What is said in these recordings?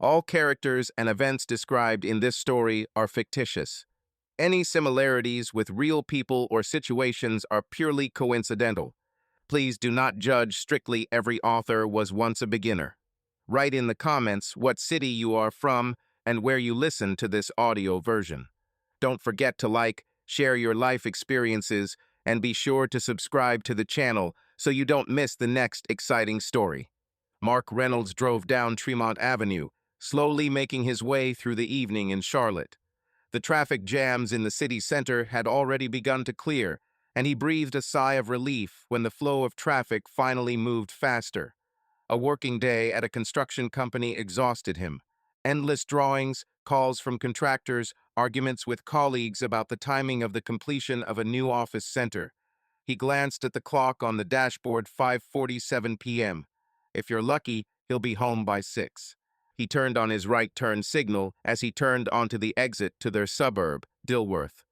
All characters and events described in this story are fictitious. Any similarities with real people or situations are purely coincidental. Please do not judge strictly. Every author was once a beginner. Write in the comments what city you are from and where you listen to this audio version. Don't forget to like, share your life experiences, and be sure to subscribe to the channel so you don't miss the next exciting story. Mark Reynolds drove down Tremont Avenue, slowly making his way through the evening in Charlotte. The traffic jams in the city center had already begun to clear, and he breathed a sigh of relief when the flow of traffic finally moved faster. A working day at a construction company exhausted him. Endless drawings, calls from contractors, arguments with colleagues about the timing of the completion of a new office center. He glanced at the clock on the dashboard. 5:47 p.m. If you're lucky, he'll be home by 6. He turned on his right turn signal as he turned onto the exit to their suburb, Dilworth.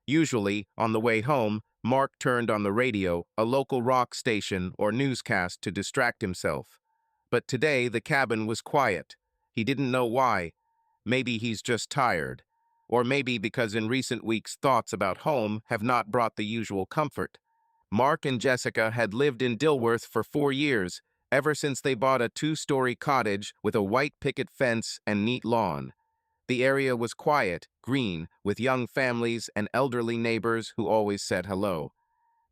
Usually, on the way home, Mark turned on the radio, a local rock station or newscast to distract himself. But today the cabin was quiet. He didn't know why. Maybe he's just tired. Or maybe because in recent weeks thoughts about home have not brought the usual comfort. Mark and Jessica had lived in Dilworth for 4 years, ever since they bought a 2-story cottage with a white picket fence and neat lawn. The area was quiet, green, with young families and elderly neighbors who always said hello.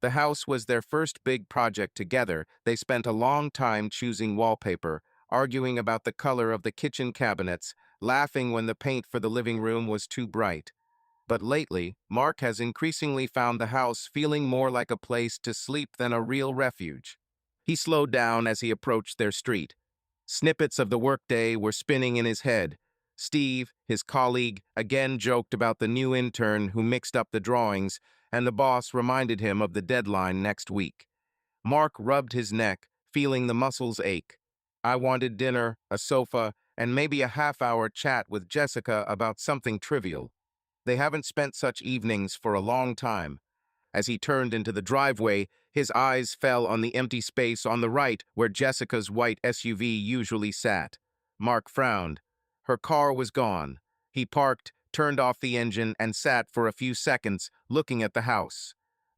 The house was their first big project together. They spent a long time choosing wallpaper, arguing about the color of the kitchen cabinets, laughing when the paint for the living room was too bright. But lately, Mark has increasingly found the house feeling more like a place to sleep than a real refuge. He slowed down as he approached their street. Snippets of the workday were spinning in his head. Steve, his colleague, again joked about the new intern who mixed up the drawings, and the boss reminded him of the deadline next week. Mark rubbed his neck, feeling the muscles ache. I wanted dinner, a sofa, and maybe a half-hour chat with Jessica about something trivial. They haven't spent such evenings for a long time. As he turned into the driveway, his eyes fell on the empty space on the right where Jessica's white SUV usually sat. Mark frowned. Her car was gone. He parked, turned off the engine, and sat for a few seconds, looking at the house.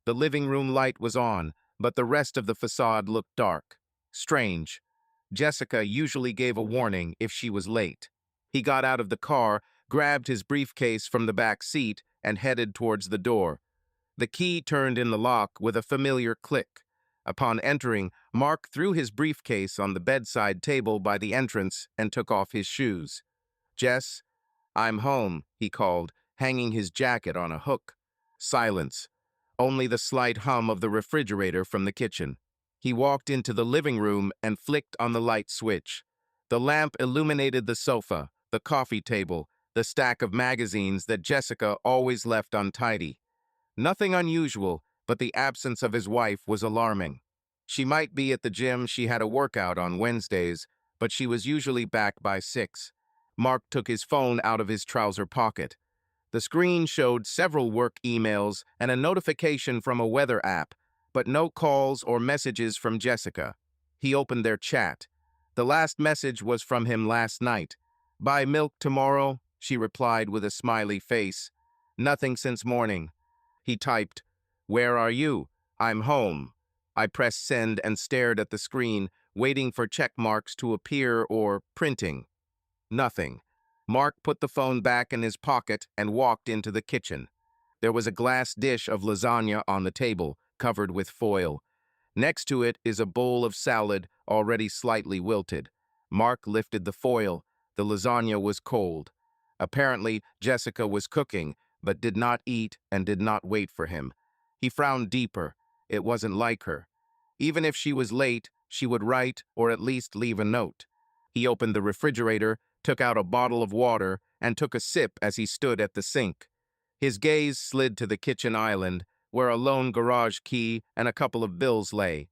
The living room light was on, but the rest of the facade looked dark. Strange. Jessica usually gave a warning if she was late. He got out of the car, grabbed his briefcase from the back seat, and headed towards the door. The key turned in the lock with a familiar click. Upon entering, Mark threw his briefcase on the bedside table by the entrance and took off his shoes. "Jess, I'm home," he called, hanging his jacket on a hook. Silence. Only the slight hum of the refrigerator from the kitchen. He walked into the living room and flicked on the light switch. The lamp illuminated the sofa, the coffee table, the stack of magazines that Jessica always left untidy. Nothing unusual, but the absence of his wife was alarming. She might be at the gym. She had a workout on Wednesdays, but she was usually back by 6. Mark took his phone out of his trouser pocket. The screen showed several work emails and a notification from a weather app, but no calls or messages from Jessica. He opened their chat. The last message was from him last night. "Buy milk tomorrow," she replied with a smiley face. "Nothing since morning." He typed, "Where are you?" "I'm home." I pressed send and stared at the screen, waiting for check marks to appear or printing. Nothing. Mark put the phone back in his pocket and walked into the kitchen. There was a glass dish of lasagna on the table, covered with foil. Next to it is a bowl of salad, already slightly wilted. Mark lifted the foil. The lasagna was cold. Apparently, Jessica was cooking, but did not eat and did not wait for him. He frowned deeper. It wasn't like her. Even if she was late, she would write or at least leave a note. He opened the refrigerator, took out a bottle of water, and took a sip as he stood at the sink. His gaze slid to the kitchen island, where a lone garage key and a couple of bills lay.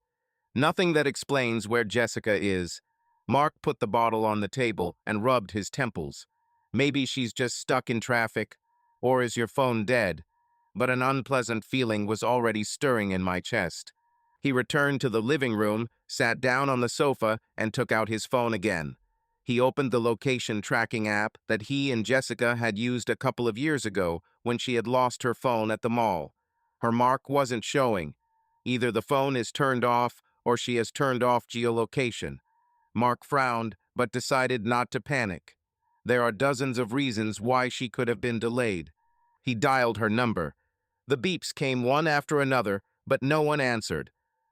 Nothing that explains where Jessica is. Mark put the bottle on the table and rubbed his temples. Maybe she's just stuck in traffic. Or is your phone dead? But an unpleasant feeling was already stirring in my chest. He returned to the living room, sat down on the sofa, and took out his phone again. He opened the location tracking app that he and Jessica had used a couple of years ago when she had lost her phone at the mall. Her mark wasn't showing. Either the phone is turned off or she has turned off geolocation. Mark frowned, but decided not to panic. There are dozens of reasons why she could have been delayed. He dialed her number. The beeps came one after another, but no one answered.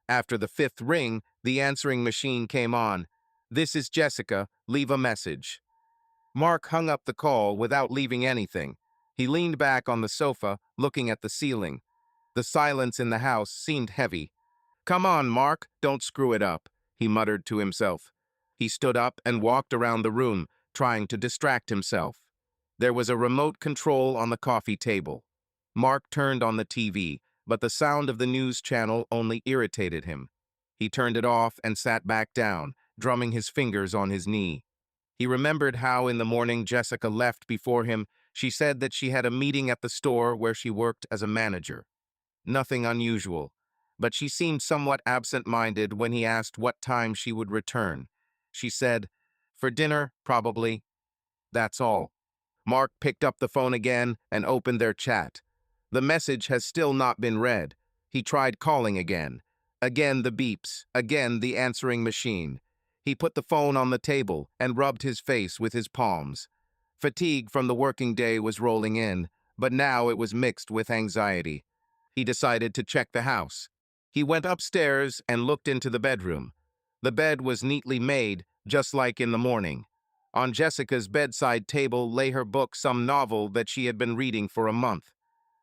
After the fifth ring, the answering machine came on. "This is Jessica. Leave a message." Mark hung up the call without leaving anything. He leaned back on the sofa, looking at the ceiling. The silence in the house seemed heavy. "Come on, Mark, don't screw it up," he muttered to himself. He stood up and walked around the room, trying to distract himself. There was a remote control on the coffee table. Mark turned on the TV, but the sound of the news channel only irritated him. He turned it off and sat back down, drumming his fingers on his knee. He remembered how in the morning Jessica left before him. She said that she had a meeting at the store where she worked as a manager. Nothing unusual, but she seemed somewhat absent-minded when he asked what time she would return. She said, "For dinner, probably." That's all. Mark picked up the phone again and opened their chat. The message has still not been read. He tried calling again. Again the beeps, again the answering machine. He put the phone on the table and rubbed his face with his palms. Fatigue from the working day was rolling in, but now it was mixed with anxiety. He decided to check the house. He went upstairs and looked into the bedroom. The bed was neatly made, just like in the morning. On Jessica's bedside table lay her book, some novel that she had been reading for a month.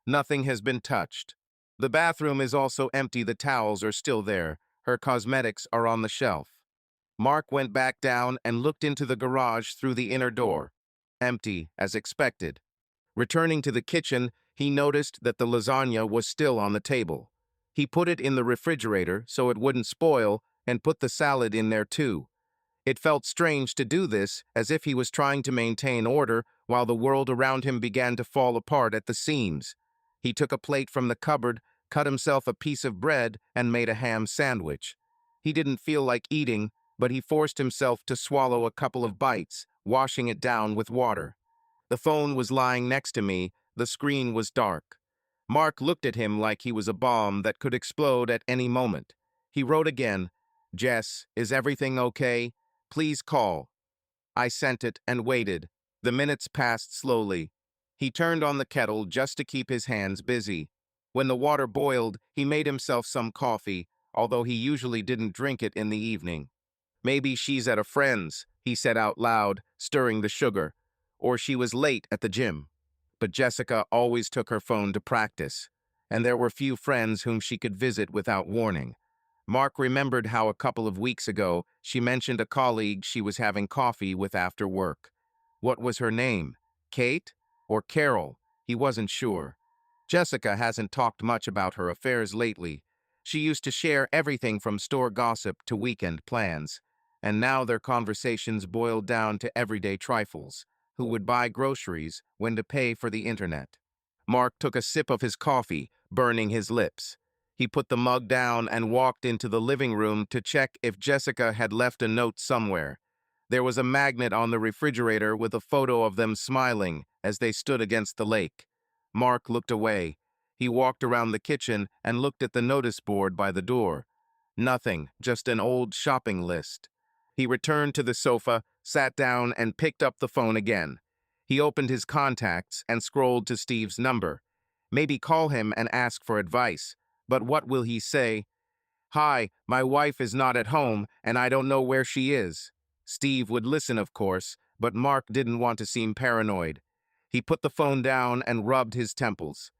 Nothing has been touched. The bathroom is also empty. The towels are still there. Her cosmetics are on the shelf. Mark went back down and looked into the garage through the inner door. Empty, as expected. Returning to the kitchen, he noticed that the lasagna was still on the table. He put it in the refrigerator so it wouldn't spoil and put the salad in there too. It felt strange to do this, as if he was trying to maintain order while the world around him began to fall apart at the seams. He took a plate from the cupboard, cut himself a piece of bread, and made a ham sandwich. He didn't feel like eating, but he forced himself to swallow a couple of bites, washing it down with water. The phone was lying next to me. The screen was dark. Mark looked at him like he was a bomb that could explode at any moment. He wrote again, "Jess, is everything okay? Please call." I sent it and waited. The minutes passed slowly. He turned on the kettle just to keep his hands busy. When the water boiled, he made himself some coffee, although he usually didn't drink it in the evening. "Maybe she's at a friend's," he said out loud, stirring the sugar. "Or she was late at the gym." But Jessica always took her phone to practice, and there were few friends whom she could visit without warning. Mark remembered how a couple of weeks ago she mentioned a colleague she was having coffee with after work. What was her name? Kate or Carol? He wasn't sure. Jessica hasn't talked much about her affairs lately. She used to share everything from store gossip to weekend plans, and now their conversations boiled down to everyday trifles: who would buy groceries, when to pay for the internet. Mark took a sip of his coffee, burning his lips. He put the mug down and walked into the living room to check if Jessica had left a note somewhere. There was a magnet on the refrigerator with a photo of them smiling as they stood against the lake. Mark looked away. He walked around the kitchen and looked at the notice board by the door. Nothing, just an old shopping list. He returned to the sofa, sat down, and picked up the phone again. He opened his contacts and scrolled to Steve's number. Maybe call him and ask for advice. But what will he say? "Hi, my wife is not at home, and I don't know where she is." Steve would listen, of course, but Mark didn't want to seem paranoid. He put the phone down and rubbed his temples.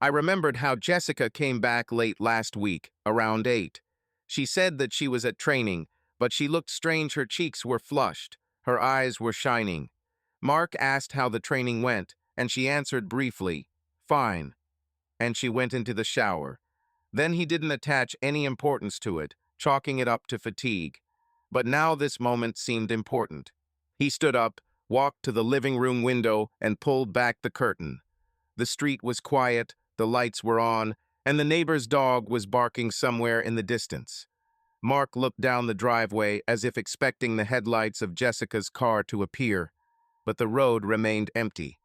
I remembered how Jessica came back late last week, around 8. She said that she was at training, but she looked strange. Her cheeks were flushed. Her eyes were shining. Mark asked how the training went, and she answered briefly, "Fine." And she went into the shower. Then he didn't attach any importance to it, chalking it up to fatigue. But now this moment seemed important. He stood up, walked to the living room window, and pulled back the curtain. The street was quiet, the lights were on, and the neighbor's dog was barking somewhere in the distance. Mark looked down the driveway as if expecting the headlights of Jessica's car to appear, but the road remained empty.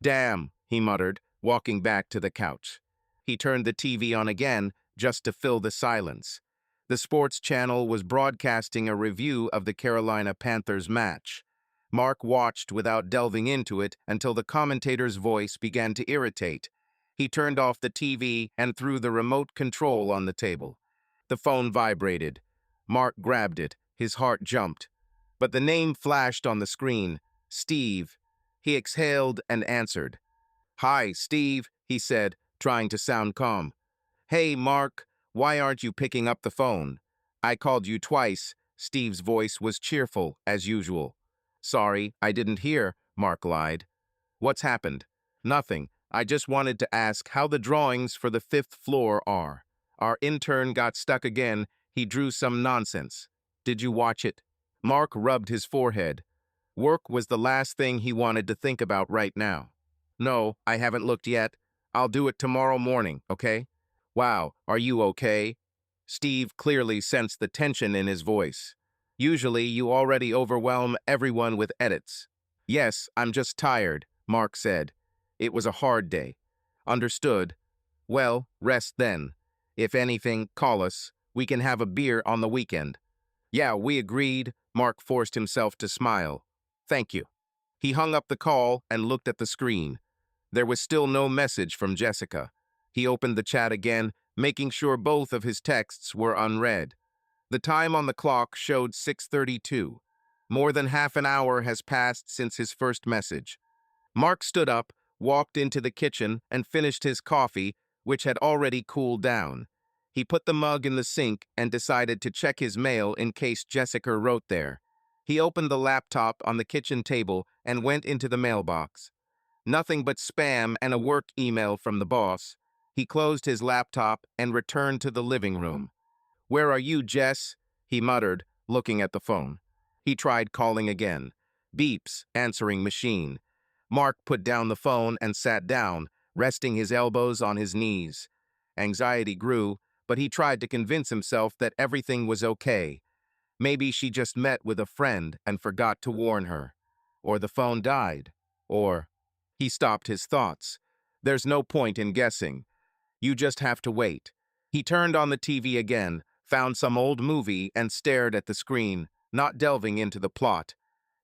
"Damn," he muttered, walking back to the couch. He turned the TV on again, just to fill the silence. The sports channel was broadcasting a review of the Carolina Panthers match. Mark watched without delving into it until the commentator's voice began to irritate. He turned off the TV and threw the remote control on the table. The phone vibrated. Mark grabbed it. His heart jumped. But the name flashed on the screen. Steve. He exhaled and answered. "Hi, Steve," he said, trying to sound calm. "Hey, Mark, why aren't you picking up the phone? I called you twice." Steve's voice was cheerful, as usual. "Sorry, I didn't hear," Mark lied. "What's happened?" "Nothing. I just wanted to ask how the drawings for the 5th floor are. Our intern got stuck again. He drew some nonsense. Did you watch it?" Mark rubbed his forehead. Work was the last thing he wanted to think about right now. "No, I haven't looked yet. I'll do it tomorrow morning, okay?" "Wow, are you okay?" Steve clearly sensed the tension in his voice. "Usually you already overwhelm everyone with edits." "Yes, I'm just tired," Mark said. "It was a hard day." "Understood. Well, rest then. If anything, call us. We can have a beer on the weekend." "Yeah, we agreed." Mark forced himself to smile. "Thank you." He hung up the call and looked at the screen. There was still no message from Jessica. He opened the chat again, making sure both of his texts were unread. The time on the clock showed 6:32. More than half an hour has passed since his first message. Mark stood up, walked into the kitchen, and finished his coffee, which had already cooled down. He put the mug in the sink and decided to check his mail in case Jessica wrote there. He opened the laptop on the kitchen table and went into the mailbox. Nothing but spam and a work email from the boss. He closed his laptop and returned to the living room. "Where are you, Jess?" he muttered, looking at the phone. He tried calling again. Beeps, answering machine. Mark put down the phone and sat down, resting his elbows on his knees. Anxiety grew, but he tried to convince himself that everything was okay. Maybe she just met with a friend and forgot to warn her. Or the phone died. Or... He stopped his thoughts. There's no point in guessing. You just have to wait. He turned on the TV again, found some old movie, and stared at the screen, not delving into the plot.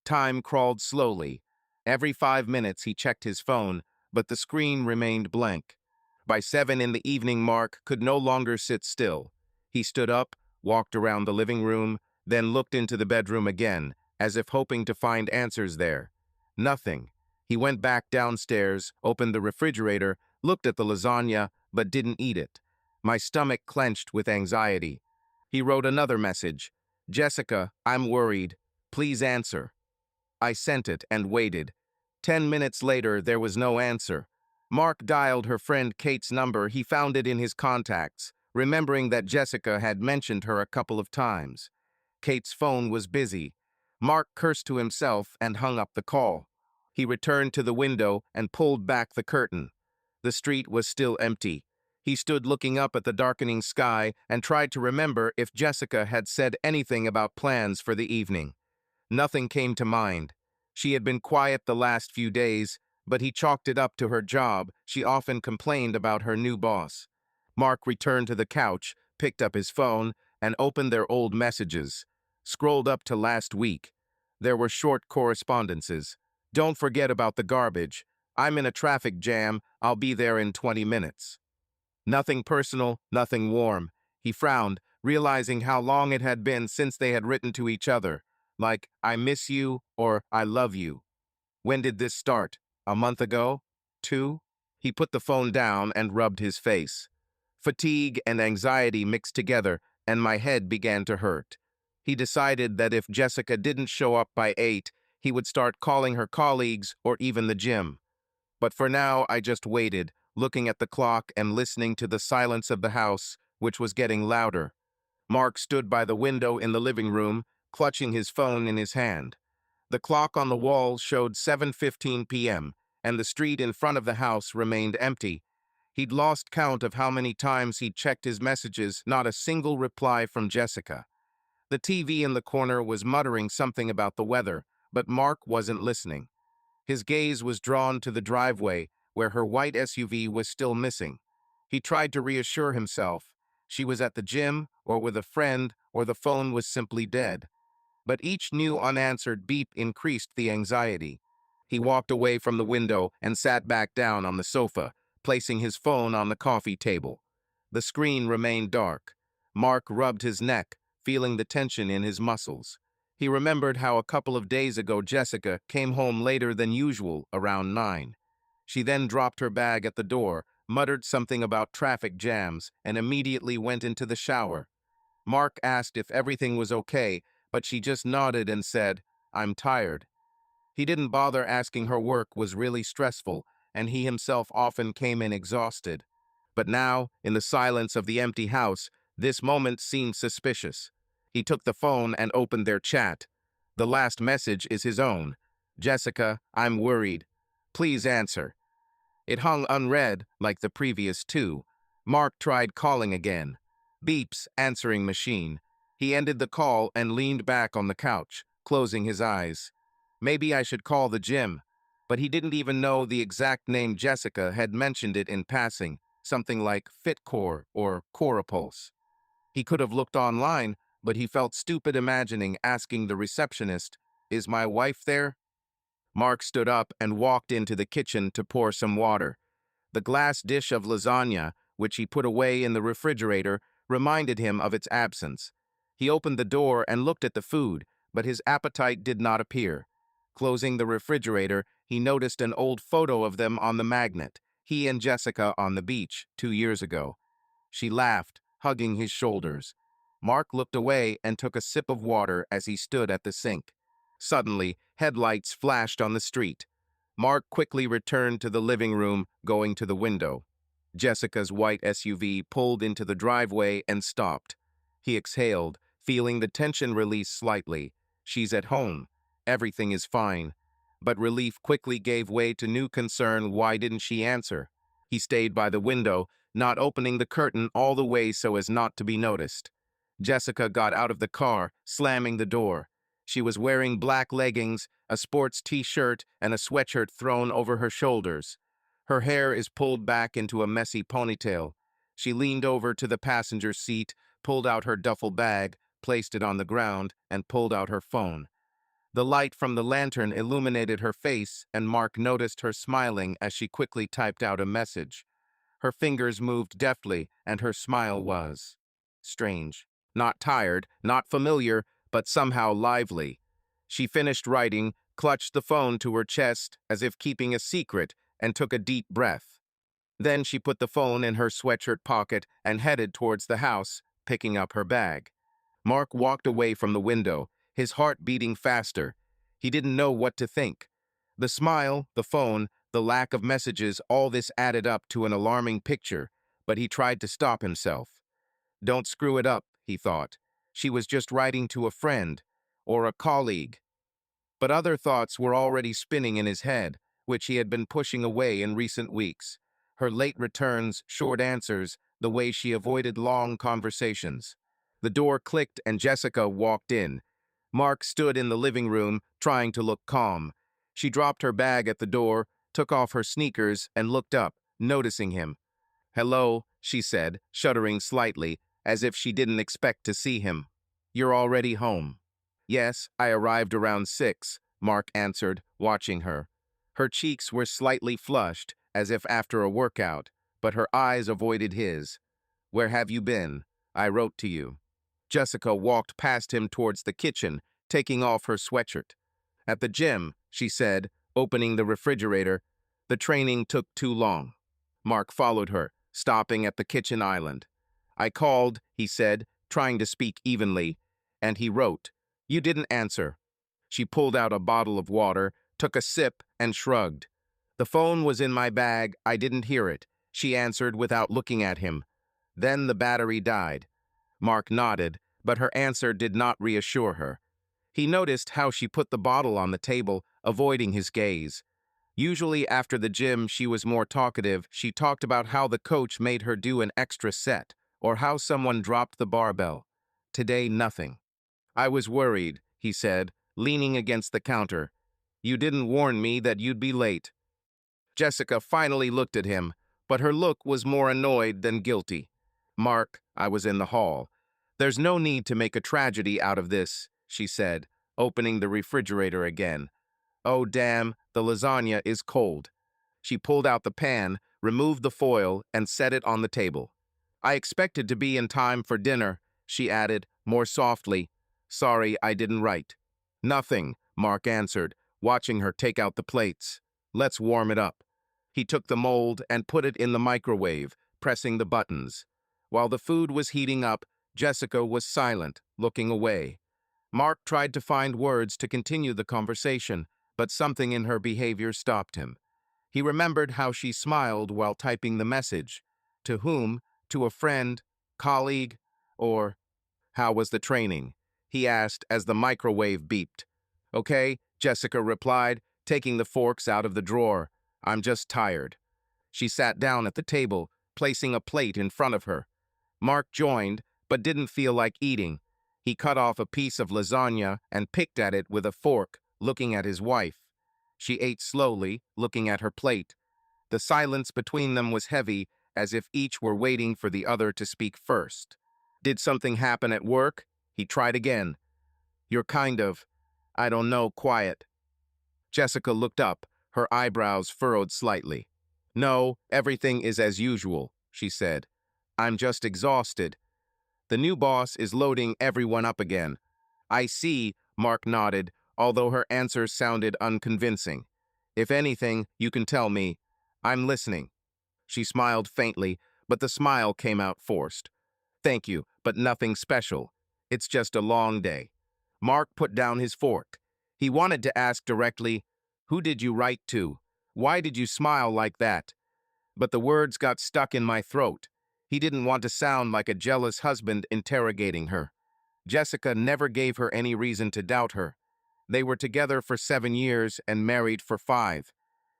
Time crawled slowly. Every 5 minutes he checked his phone, but the screen remained blank. By 7 in the evening, Mark could no longer sit still. He stood up, walked around the living room, then looked into the bedroom again, as if hoping to find answers there. Nothing. He went back downstairs, opened the refrigerator, looked at the lasagna, but didn't eat it. My stomach clenched with anxiety. He wrote another message. "Jessica, I'm worried. Please answer." I sent it and waited. 10 minutes later, there was no answer. Mark dialed her friend Kate's number. He found it in his contacts, remembering that Jessica had mentioned her a couple of times. Kate's phone was busy. Mark cursed to himself and hung up the call. He returned to the window and pulled back the curtain. The street was still empty. He stood looking up at the darkening sky and tried to remember if Jessica had said anything about plans for the evening. Nothing came to mind. She had been quiet the last few days, but he chalked it up to her job. She often complained about her new boss. Mark returned to the couch, picked up his phone, and opened their old messages. Scrolled up to last week. There were short correspondences. "Don't forget about the garbage. I'm in a traffic jam. I'll be there in 20 minutes. Nothing personal, nothing warm. He frowned, realizing how long it had been since they had written to each other. Like, "I miss you" or "I love you." When did this start? A month ago? 2? He put the phone down and rubbed his face. Fatigue and anxiety mixed together, and my head began to hurt. He decided that if Jessica didn't show up by 8, he would start calling her colleagues or even the gym. But for now, I just waited, looking at the clock and listening to the silence of the house, which was getting louder. Mark stood by the window in the living room, clutching his phone in his hand. The clock on the wall showed 7:15 p.m., and the street in front of the house remained empty. He'd lost count of how many times he'd checked his messages, not a single reply from Jessica. The TV in the corner was muttering something about the weather, but Mark wasn't listening. His gaze was drawn to the driveway, where her white SUV was still missing. He tried to reassure himself. She was at the gym, or with a friend, or the phone was simply dead. But each new unanswered beep increased the anxiety. He walked away from the window and sat back down on the sofa, placing his phone on the coffee table. The screen remained dark. Mark rubbed his neck, feeling the tension in his muscles. He remembered how a couple of days ago Jessica came home later than usual, around 9. She then dropped her bag at the door, muttered something about traffic jams, and immediately went into the shower. Mark asked if everything was okay, but she just nodded and said, "I'm tired." He didn't bother asking her work was really stressful, and he himself often came in exhausted. But now, in the silence of the empty house, this moment seemed suspicious. He took the phone and opened their chat. The last message is his own. "Jessica, I'm worried. Please answer." It hung unread, like the previous two. Mark tried calling again. Beeps, answering machine. He ended the call and leaned back on the couch, closing his eyes. Maybe I should call the gym. But he didn't even know the exact name. Jessica had mentioned it in passing, something like Fitcore or Corapulse. He could have looked online, but he felt stupid imagining asking the receptionist, "Is my wife there?" Mark stood up and walked into the kitchen to pour some water. The glass dish of lasagna, which he put away in the refrigerator, reminded him of its absence. He opened the door and looked at the food, but his appetite did not appear. Closing the refrigerator, he noticed an old photo of them on the magnet, he and Jessica on the beach 2 years ago. She laughed, hugging his shoulders. Mark looked away and took a sip of water as he stood at the sink. Suddenly, headlights flashed on the street. Mark quickly returned to the living room, going to the window. Jessica's white SUV pulled into the driveway and stopped. He exhaled, feeling the tension release slightly. She's at home. Everything is fine. But relief quickly gave way to new concern. Why didn't she answer? He stayed by the window, not opening the curtain all the way so as not to be noticed. Jessica got out of the car, slamming the door. She was wearing black leggings, a sports t-shirt, and a sweatshirt thrown over her shoulders. Her hair is pulled back into a messy ponytail. She leaned over to the passenger seat, pulled out her duffel bag, placed it on the ground, and pulled out her phone. The light from the lantern illuminated her face, and Mark noticed her smiling as she quickly typed out a message. Her fingers moved deftly, and her smile was strange. Not tired, not familiar, but somehow lively. She finished writing, clutched the phone to her chest as if keeping a secret, and took a deep breath. Then she put the phone in her sweatshirt pocket and headed towards the house, picking up her bag. Mark walked away from the window, his heart beating faster. He didn't know what to think. The smile, the phone, the lack of messages, all this added up to an alarming picture, but he tried to stop himself. Don't screw it up, he thought. She was just writing to a friend or a colleague. But other thoughts were already spinning in his head, which he had been pushing away in recent weeks. Her late returns, short answers, the way she avoided long conversations. The door clicked and Jessica walked in. Mark stood in the living room, trying to look calm. She dropped her bag at the door, took off her sneakers, and looked up, noticing him. "Hello," she said, shuddering slightly, as if she didn't expect to see him. "You're already home." "Yes, I arrived around 6, Mark answered, watching her. Her cheeks were slightly flushed, as if after a workout, but her eyes avoided his. "Where have you been? I wrote to you." Jessica walked past him towards the kitchen, taking off her sweatshirt. "At the gym," she said, opening the refrigerator. "The training took too long." Mark followed her, stopping at the kitchen island. "I called," he said, trying to speak evenly, and he wrote. "You didn't answer." She pulled out a bottle of water, took a sip, and shrugged. "The phone was in my bag, I didn't hear it," she answered without looking at him. "Then the battery died." Mark nodded, but her answer did not reassure her. He noticed how she put the bottle on the table, avoiding his gaze. Usually after the gym she was more talkative. She talked about how the coach made her do an extra set, or how someone dropped the barbell. Today, nothing. I was worried, he said, leaning against the counter. You didn't warn me that you'd be late. Jessica finally looked at him, but her look was more annoyed than guilty. Mark, I was in the hall. There's no need to make a tragedy out of this, she said, opening the refrigerator again. Oh, damn, the lasagna is cold. She pulled out the pan, removed the foil, and set it on the table. I expected to be in time for dinner, she added, more softly. Sorry, I didn't write. Nothing, Mark answered, watching her take out the plates. Let's warm it up. He took the mold and put it in the microwave, pressing the buttons. While the food was heating up, Jessica was silent, looking away. Mark tried to find words to continue the conversation, but something in her behavior stopped him. He remembered how she smiled while typing the message. To whom? To a friend, colleague, or how was the training? He asked as the microwave beeped. Okay, Jessica replied, taking the forks out of the drawer. I'm just tired. She sat down at the table, placing a plate in front of her. Mark joined, but didn't feel like eating. He cut off a piece of lasagna and picked at it with a fork, looking at his wife. She ate slowly, looking at her plate. The silence between them was heavy, as if each were waiting for the other to speak first. Did something happen at work? He tried again. You're kind of, I don't know, quiet. Jessica looked up, her eyebrows furrowed slightly. No, everything is as usual, she said. I'm just exhausted. The new boss is loading everyone up again. I see, Mark nodded, although her answers sounded unconvincing. If anything, you can tell me. I'm listening. She smiled faintly, but the smile came out forced. Thank you, but nothing special. It's just a long day. Mark put down his fork. He wanted to ask directly, who did you write to? Why did you smile like that? But the words got stuck in my throat. He didn't want to sound like a jealous husband interrogating her. Jessica never gave her any reason to doubt her. They were together for 7 years and married for 5.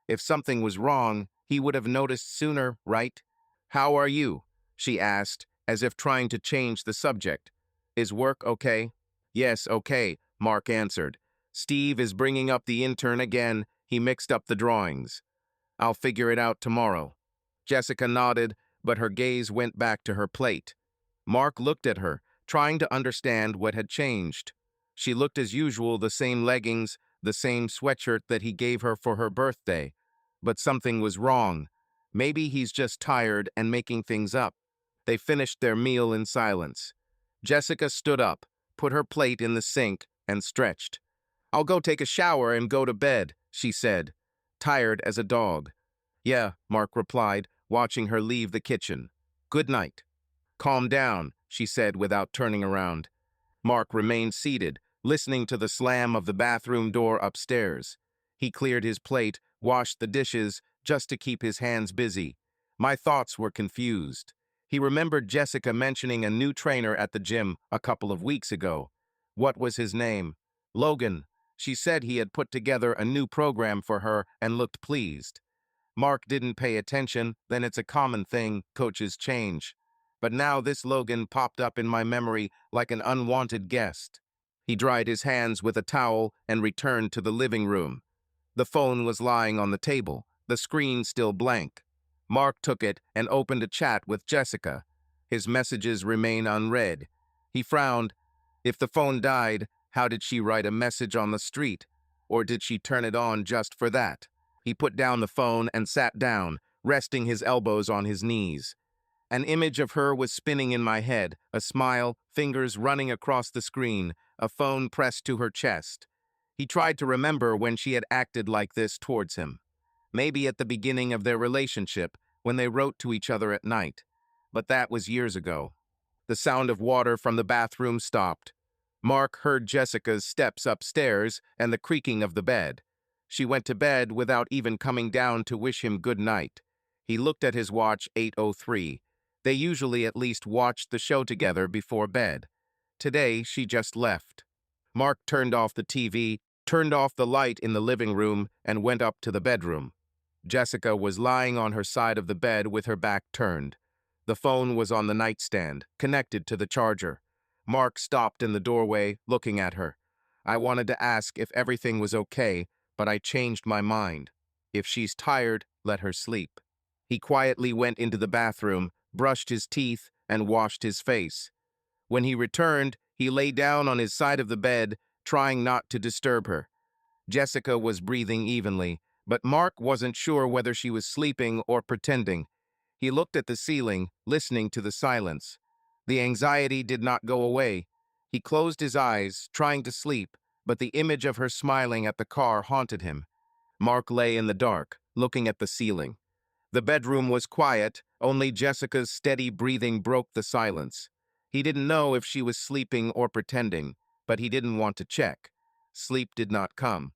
If something was wrong, he would have noticed sooner, right? How are you? She asked, as if trying to change the subject. Is work okay? Yes, okay, Mark answered. Steve is bringing up the intern again. He mixed up the drawings. I'll figure it out tomorrow. Jessica nodded, but her gaze went back to her plate. Mark looked at her, trying to understand what had changed. She looked as usual, the same leggings, the same sweatshirt that he gave her for her birthday. But something was wrong. Maybe he's just tired and making things up. They finished their meal in silence. Jessica stood up, put her plate in the sink, and stretched. I'll go take a shower and go to bed, she said, tired as a dog. Yeah, Mark replied, watching her leave the kitchen. Good night. Calm down, she said without turning around. Mark remained seated, listening to the slam of the bathroom door upstairs. He cleared his plate, washed the dishes, just to keep his hands busy. My thoughts were confused. He remembered Jessica mentioning a new trainer at the gym a couple of weeks ago. What was his name? Logan. She said he had put together a new program for her and looked pleased. Mark didn't pay attention, then it's a common thing, coaches change. But now this Logan popped up in my memory like an unwanted guest. He dried his hands with a towel and returned to the living room. The phone was lying on the table, the screen still blank. Mark took it and opened a chat with Jessica. His messages remain unread. He frowned. If the phone died, how did she write a message on the street? Or did she turn it on just for that? He put down the phone and sat down, resting his elbows on his knees. An image of her was spinning in my head, a smile, fingers running across the screen, a phone pressed to her chest. He tried to remember when she had acted like this towards him. Maybe at the beginning of their relationship, when they wrote to each other at night. But that was years ago. The sound of water from the bathroom stopped. Mark heard Jessica's steps upstairs and the creaking of the bed. She went to bed without even coming down to wish him good night. He looked at his watch, 8:03. They usually at least watched the show together before bed. Today, she just left. Mark turned off the TV, turned off the light in the living room, and went up to the bedroom. Jessica was lying on her side of the bed with her back turned. The phone was on the nightstand, connected to the charger. Mark stopped in the doorway, looking at her. I wanted to ask if everything was okay, but I changed my mind. If she's tired, let her sleep. He quietly went into the bathroom, brushed his teeth, and washed his face. When he returned, he lay down on his side of the bed, trying not to disturb her. Jessica was breathing evenly, but Mark wasn't sure whether she was sleeping or pretending. He looked at the ceiling, listening to the silence. The anxiety did not go away. He closed his eyes, trying to sleep, but the image of her smiling at the car haunted him. Mark lay in the dark, looking at the ceiling. The bedroom was quiet, only Jessica's steady breathing broke the silence. He didn't know if she was sleeping or pretending, but he didn't want to check. Sleep did not come.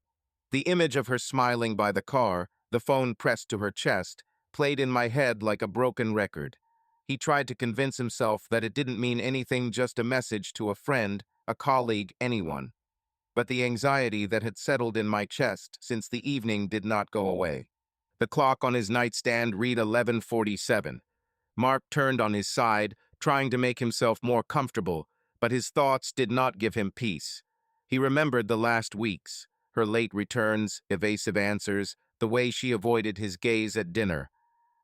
The image of her smiling by the car, the phone pressed to her chest, played in my head like a broken record. He tried to convince himself that it didn't mean anything, just a message to a friend, a colleague, anyone. But the anxiety that had settled in my chest since the evening did not go away. The clock on his nightstand read 11:47. Mark turned on his side, trying to make himself more comfortable, but his thoughts did not give him peace. He remembered the last weeks, her late returns, evasive answers, the way she avoided his gaze at dinner.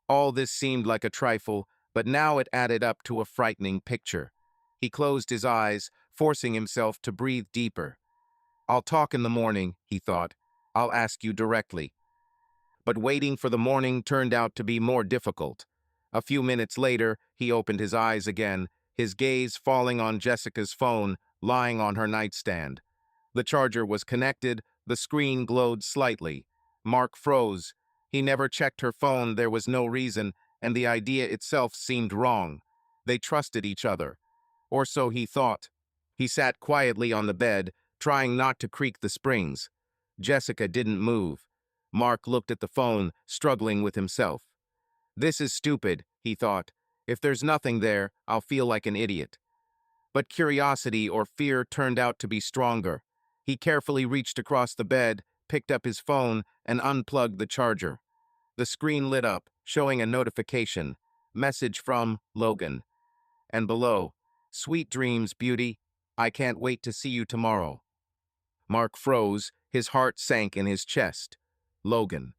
All this seemed like a trifle, but now it added up to a frightening picture. He closed his eyes, forcing himself to breathe deeper. "I'll talk in the morning," he thought. "I'll ask you directly." But waiting for the morning turned out to be more difficult. A few minutes later, he opened his eyes again, his gaze falling on Jessica's phone, lying on her nightstand. The charger was connected, the screen glowed slightly. Mark froze. He never checked her phone, there was no reason, and the idea itself seemed wrong. They trusted each other. Or so he thought. He sat quietly on the bed, trying not to creak the springs. Jessica didn't move. Mark looked at the phone, struggling with himself. "This is stupid," he thought. "If there's nothing there, I'll feel like an idiot." But curiosity or fear turned out to be stronger. He carefully reached across the bed, picked up his phone, and unplugged the charger. The screen lit up, showing a notification. Message from Logan. And below, "Sweet dreams, beauty. I can't wait to see you tomorrow." Mark froze, his heart sank in his chest. Logan.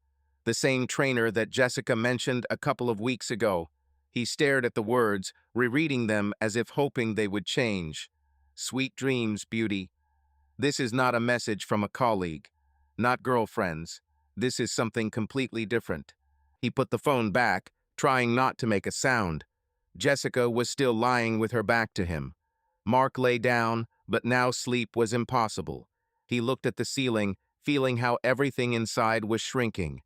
The same trainer that Jessica mentioned a couple of weeks ago. He stared at the words, rereading them as if hoping they would change. "Sweet dreams, beauty." This is not a message from a colleague. Not girlfriends. This is something completely different. He put the phone back, trying not to make a sound. Jessica was still lying with her back to him. Mark lay down, but now sleep was impossible. He looked at the ceiling, feeling how everything inside was shrinking.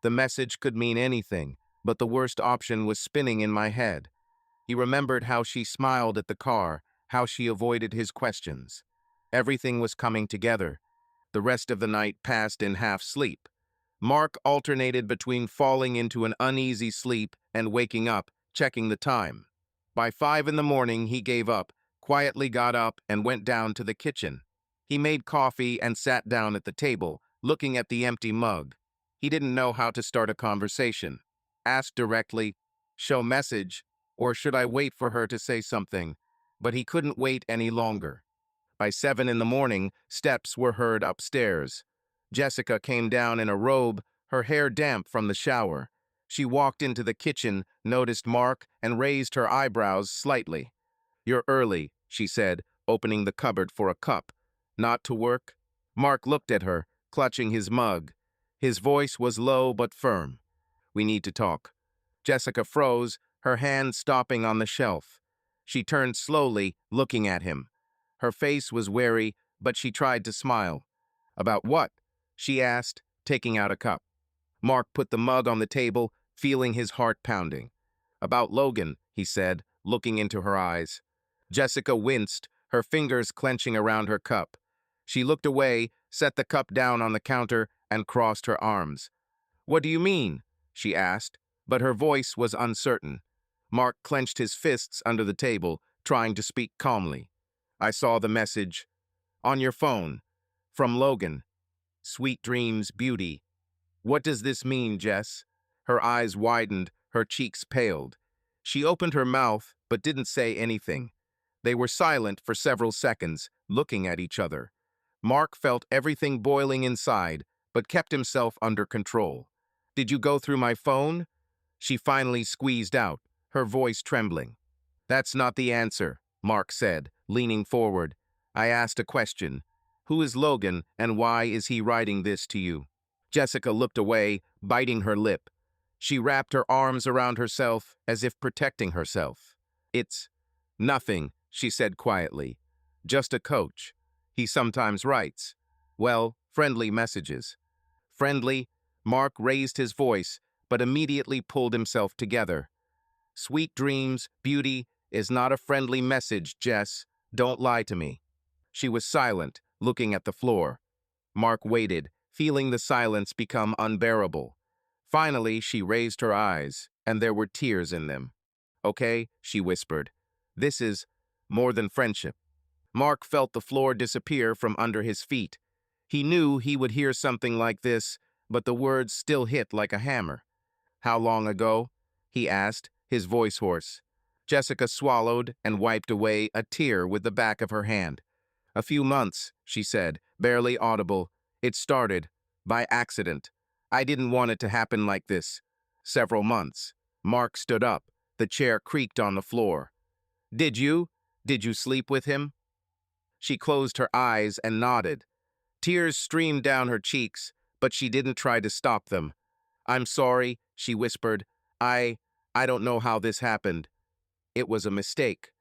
The message could mean anything, but the worst option was spinning in my head. He remembered how she smiled at the car, how she avoided his questions. Everything was coming together. The rest of the night passed in half sleep. Mark alternated between falling into an uneasy sleep and waking up, checking the time. By 5 in the morning, he gave up, quietly got up and went down to the kitchen. He made coffee and sat down at the table, looking at the empty mug. He didn't know how to start a conversation. Ask directly, show message, or should I wait for her to say something? But he couldn't wait any longer. By 7 in the morning, steps were heard upstairs. Jessica came down in a robe, her hair damp from the shower. She walked into the kitchen, noticed Mark, and raised her eyebrows slightly. "You're early," she said, opening the cupboard for a cup. "Not to work?" Mark looked at her, clutching his mug. His voice was low but firm. "We need to talk." Jessica froze, her hand stopping on the shelf. She turned slowly, looking at him. Her face was wary, but she tried to smile. "About what?" she asked, taking out a cup. Mark put the mug on the table, feeling his heart pounding. "About Logan," he said, looking into her eyes. Jessica winced, her fingers clenching around her cup. She looked away, set the cup down on the counter, and crossed her arms. "What do you mean?" she asked, but her voice was uncertain. Mark clenched his fists under the table, trying to speak calmly. "I saw the message. On your phone. From Logan. Sweet dreams, beauty." "What does this mean, Jess?" Her eyes widened, her cheeks paled. She opened her mouth, but didn't say anything. They were silent for several seconds, looking at each other. Mark felt everything boiling inside, but kept himself under control. "Did you go through my phone?" She finally squeezed out, her voice trembling. "That's not the answer," Mark said, leaning forward. "I asked a question. Who is Logan, and why is he writing this to you?" Jessica looked away, biting her lip. She wrapped her arms around herself as if protecting herself. "It's nothing," she said quietly. "Just a coach. He sometimes writes. Well, friendly messages." "Friendly?" Mark raised his voice, but immediately pulled himself together. "Sweet dreams, beauty, is not a friendly message, Jess. Don't lie to me." She was silent, looking at the floor. Mark waited, feeling the silence become unbearable. Finally, she raised her eyes, and there were tears in them. "Okay," she whispered. "This is more than friendship." Mark felt the floor disappear from under his feet. He knew he would hear something like this, but the words still hit like a hammer. "How long ago?" he asked, his voice hoarse. Jessica swallowed and wiped away a tear with the back of her hand. "A few months," she said, barely audible. "It started by accident. I didn't want it to happen like this." "Several months." Mark stood up. The chair creaked on the floor. "Did you? Did you sleep with him?" She closed her eyes and nodded. Tears streamed down her cheeks, but she didn't try to stop them. "I'm sorry," she whispered. I don't know how this happened. It was a mistake."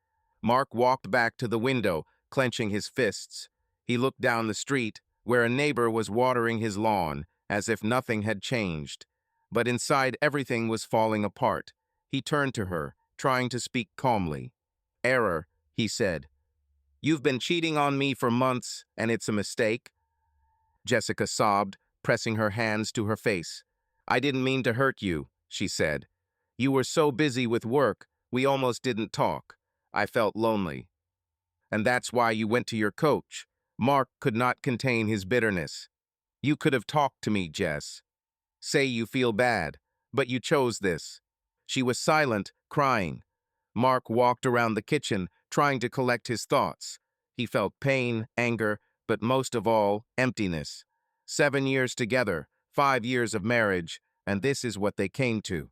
Mark walked back to the window, clenching his fists. He looked down the street, where a neighbor was watering his lawn, as if nothing had changed. But inside everything was falling apart. He turned to her, trying to speak calmly. "Error," he said. "You've been cheating on me for months, and it's a mistake." Jessica sobbed, pressing her hands to her face. "I didn't mean to hurt you," she said. "You were so busy with work, we almost didn't talk. I felt lonely." "And that's why you went to your coach." Mark could not contain his bitterness. "You could have talked to me, Jess. Say you feel bad, but you chose this." She was silent, crying. Mark walked around the kitchen, trying to collect his thoughts. He felt pain, anger, but most of all, emptiness. 7 years together, 5 years of marriage, and this is what they came to.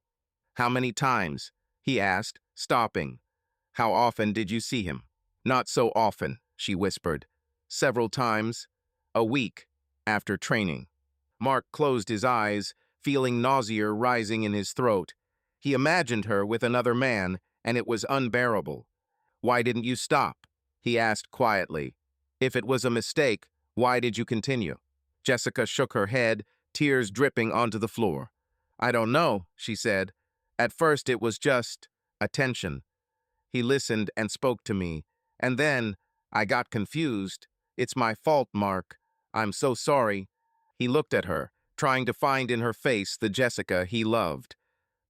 "How many times?" he asked, stopping. "How often did you see him?" "Not so often," she whispered. "Several times. A week, after training." Mark closed his eyes, feeling nausea rising in his throat. He imagined her with another man, and it was unbearable. "Why didn't you stop?" he asked quietly. "If it was a mistake, why did you continue?" Jessica shook her head, tears dripping onto the floor. "I don't know," she said. "At first it was just attention. He listened and spoke to me, and then I got confused. It's my fault, Mark. I'm so sorry." He looked at her, trying to find in her face the Jessica he loved.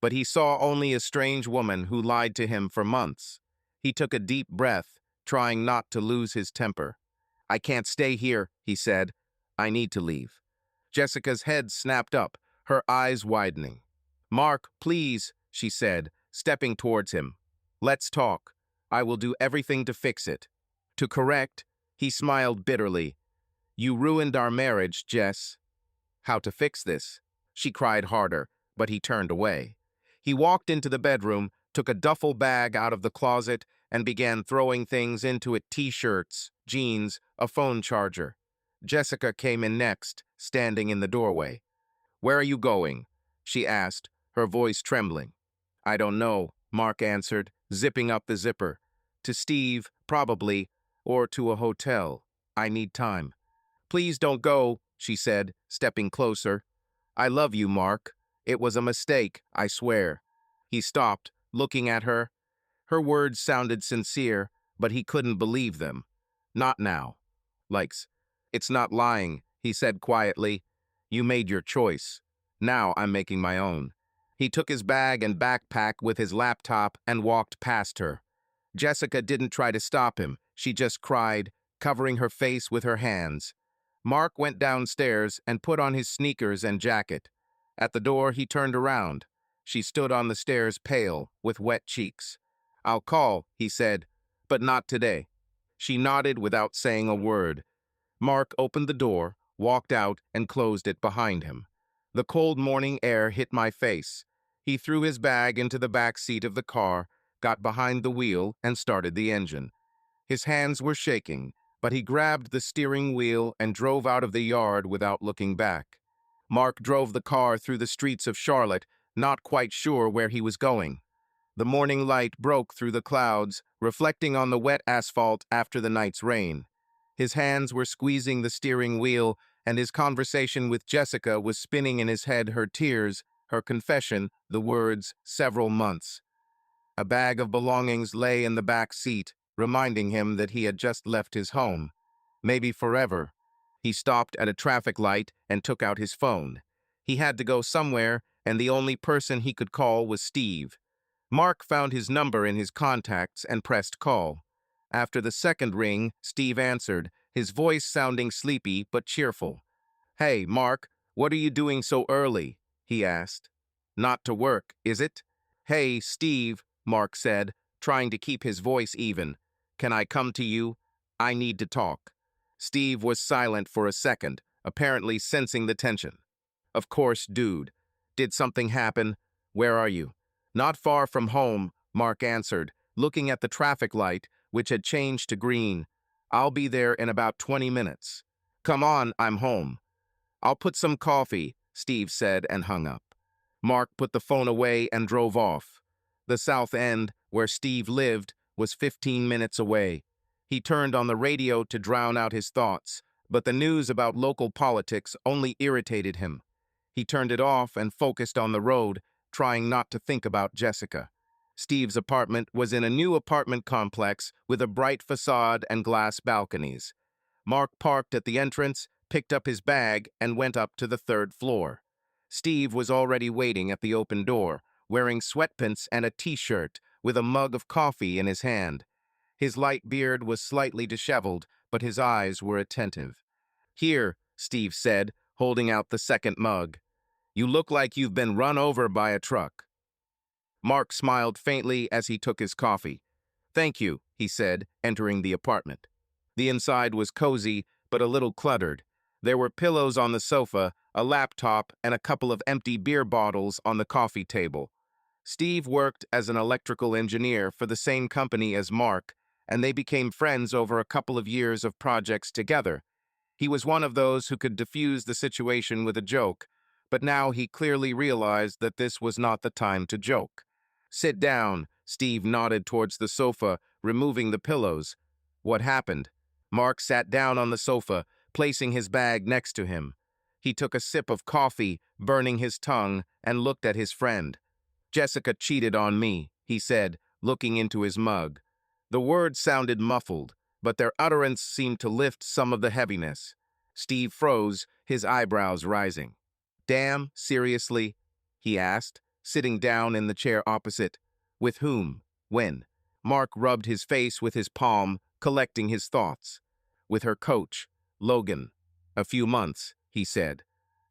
But he saw only a strange woman who lied to him for months. He took a deep breath, trying not to lose his temper. "I can't stay here," he said. "I need to leave." Jessica's head snapped up, her eyes widening. "Mark, please," she said, stepping towards him. "Let's talk. I will do everything to fix it." To correct, he smiled bitterly. "You ruined our marriage, Jess." "How to fix this?" She cried harder, but he turned away. He walked into the bedroom, took a duffel bag out of the closet, and began throwing things into it: t-shirts, jeans, a phone charger. Jessica came in next, standing in the doorway. "Where are you going?" she asked, her voice trembling. "I don't know," Mark answered, zipping up the zipper. "To Steve, probably, or to a hotel. I need time." "Please don't go," she said, stepping closer. "I love you, Mark. It was a mistake, I swear." He stopped, looking at her. Her words sounded sincere, but he couldn't believe them. "Not now." Likes. "It's not lying," he said quietly. "You made your choice. Now I'm making my own." He took his bag and backpack with his laptop and walked past her. Jessica didn't try to stop him. She just cried, covering her face with her hands. Mark went downstairs and put on his sneakers and jacket. At the door, he turned around. She stood on the stairs, pale, with wet cheeks. "I'll call," he said, but not today. She nodded without saying a word. Mark opened the door, walked out, and closed it behind him. The cold morning air hit my face. He threw his bag into the back seat of the car, got behind the wheel, and started the engine. His hands were shaking, but he grabbed the steering wheel and drove out of the yard without looking back. Mark drove the car through the streets of Charlotte, not quite sure where he was going. The morning light broke through the clouds, reflecting on the wet asphalt after the night's rain. His hands were squeezing the steering wheel, and his conversation with Jessica was spinning in his head, her tears, her confession, the words, several months. A bag of belongings lay in the back seat, reminding him that he had just left his home. Maybe forever. He stopped at a traffic light and took out his phone. He had to go somewhere, and the only person he could call was Steve. Mark found his number in his contacts and pressed call. After the second ring, Steve answered, his voice sounding sleepy but cheerful. "Hey, Mark, what are you doing so early?" he asked. "Not to work, is it?" "Hey, Steve," Mark said, trying to keep his voice even. "Can I come to you? I need to talk." Steve was silent for a second, apparently sensing the tension. "Of course, dude. Did something happen? Where are you?" "Not far from home," Mark answered, looking at the traffic light, which had changed to green. "I'll be there in about 20 minutes. "Come on, I'm home." "I'll put some coffee," Steve said and hung up. Mark put the phone away and drove off. The South End, where Steve lived, was 15 minutes away. He turned on the radio to drown out his thoughts, but the news about local politics only irritated him. He turned it off and focused on the road, trying not to think about Jessica. Steve's apartment was in a new apartment complex with a bright facade and glass balconies. Mark parked at the entrance, picked up his bag, and went up to the third floor. Steve was already waiting at the open door, wearing sweatpants and a t-shirt, with a mug of coffee in his hand. His light beard was slightly disheveled, but his eyes were attentive. "Here," Steve said, holding out the second mug. "You look like you've been run over by a truck." Mark smiled faintly as he took his coffee. "Thank you," he said, entering the apartment. The inside was cozy, but a little cluttered. There were pillows on the sofa, a laptop, and a couple of empty beer bottles on the coffee table. Steve worked as an electrical engineer for the same company as Mark, and they became friends over a couple of years of projects together. He was one of those who could diffuse the situation with a joke, but now he clearly realized that this was not the time to joke. "Sit down," Steve nodded towards the sofa, removing the pillows. "What happened?" Mark sat down on the sofa, placing his bag next to him. He took a sip of coffee, burning his tongue, and looked at his friend. "Jessica cheated on me," he said, looking into his mug. The words sounded muffled, but their utterance seemed to lift some of the heaviness. Steve froze, his eyebrows rising. "Damn, seriously?" he asked, sitting down in the chair opposite. "With whom? When?" Mark rubbed his face with his palm, collecting his thoughts. "With her coach, Logan. A few months," he said.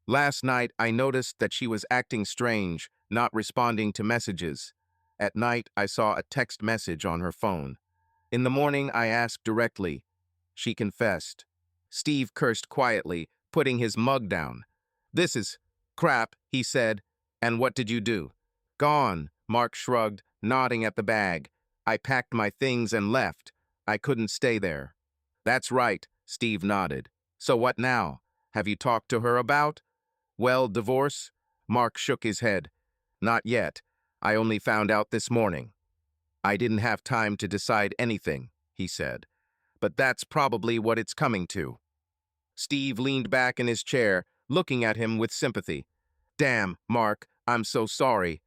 "Last night I noticed that she was acting strange, not responding to messages. At night I saw a text message on her phone. In the morning I asked directly. She confessed." Steve cursed quietly, putting his mug down. "This is crap," he said. "And what did you do?" "Gone," Mark shrugged, nodding at the bag. "I packed my things and left. I couldn't stay there." "That's right," Steve nodded. "So what now? Have you talked to her about?" "Well, divorce?" Mark shook his head. "Not yet. I only found out this morning." "I didn't have time to decide anything," he said. "But that's probably what it's coming to." Steve leaned back in his chair, looking at him with sympathy. "Damn, Mark, I'm so sorry.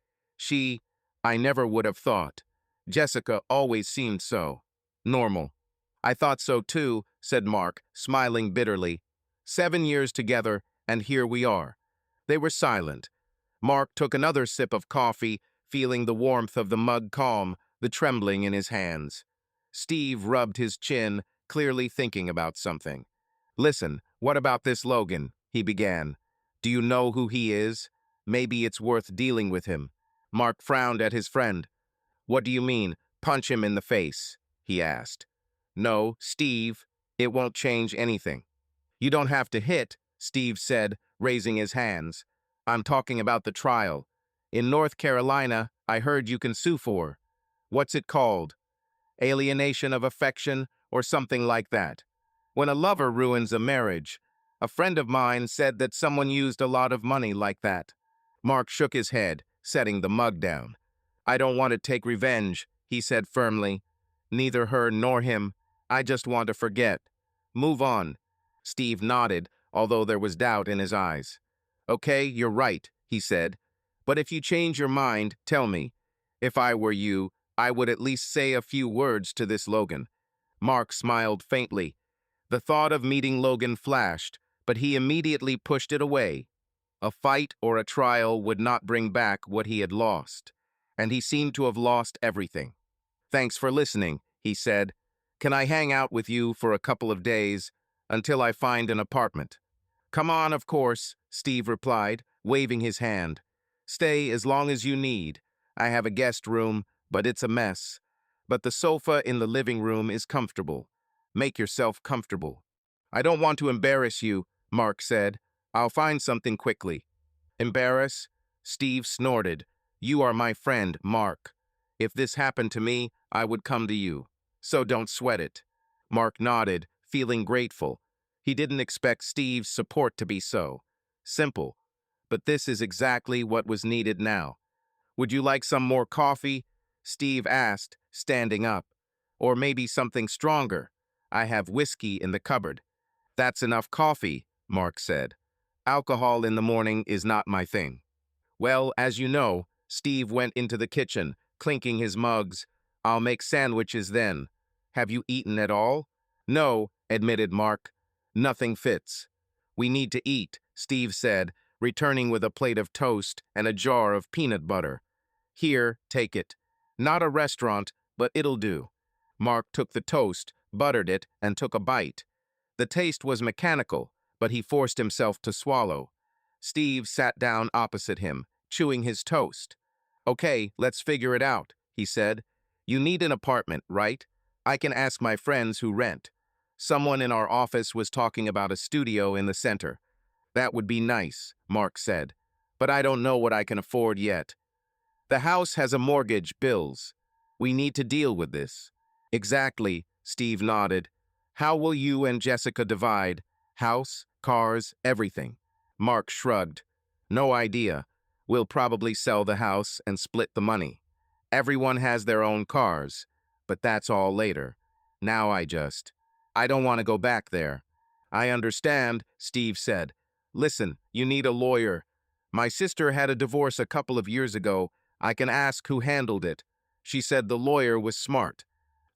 I never would have thought. Jessica always seemed so normal." "I thought so too," said Mark, smiling bitterly. 7 years together, and here we are." They were silent. Mark took another sip of coffee, feeling the warmth of the mug calm, the trembling in his hands. Steve rubbed his chin, clearly thinking about something. "Listen, what about this Logan?" he began. "Do you know who he is? Maybe it's worth dealing with him." Mark frowned at his friend. "What do you mean, punch him in the face?" he asked. No, Steve, it won't change anything. You don't have to hit, Steve said, raising his hands. I'm talking about the trial. In North Carolina, I heard you can sue for. What's it called? Alienation of affection or something like that. When a lover ruins a marriage, a friend of mine said that someone used a lot of money like that. Mark shook his head, setting the mug down. I don't want to take revenge, he said firmly. Neither her nor him. I just want to forget. Move on. Steve nodded, although there was doubt in his eyes. Okay, you're right, he said. But if you change your mind, tell me. If I were you, I would at least say a few words to this Logan. Mark smiled faintly. The thought of meeting Logan flashed, but he immediately pushed it away. A fight or a trial would not bring back what he had lost, and he seemed to have lost everything. Thanks for listening, he said. Can I hang out with you for a couple of days until I find an apartment? Come on, of course, Steve replied, waving his hand. Stay as long as you need. I have a guest room, but it's a mess. But the sofa in the living room is comfortable. Make yourself comfortable. I don't want to embarrass you, Mark said. I'll find something quickly. Embarrass? Steve snorted. You are my friend, Mark. If this happened to me, I would come to you. So don't sweat it. Mark nodded, feeling grateful. He didn't expect Steve's support to be so simple. But this is exactly what was needed now. Would you like some more coffee? Steve asked, standing up. Or maybe something stronger. I have whiskey in the cupboard. That's enough coffee, Mark said. Alcohol in the morning is not my thing. Well, as you know, Steve went into the kitchen, clinking his mugs. I'll make sandwiches then. Have you eaten at all? No, admitted Mark. Nothing fits. We need to eat, Steve said, returning with a plate of toast and a jar of peanut butter. Here, take it. Not a restaurant, but it'll do. Mark took the toast, buttered it, and took a bite. The taste was mechanical, but he forced himself to swallow. Steve sat down opposite him, chewing his toast. Okay, let's figure it out, he said. You need an apartment, right? I can ask my friends who rent. Someone in our office was talking about a studio in the center. That would be nice, Mark said. But I don't know what I can afford yet. The house has a mortgage, bills. We need to deal with this. Exactly, Steve nodded. How will you and Jessica divide? House, cars, everything. Mark shrugged. No idea. We'll probably sell the house and split the money. Everyone has their own cars, but that's all later. Now I don't want to go back there. I understand, Steve said. Listen, you need a lawyer. My sister had a divorce a couple of years ago. I can ask who handled it. She said the lawyer was smart.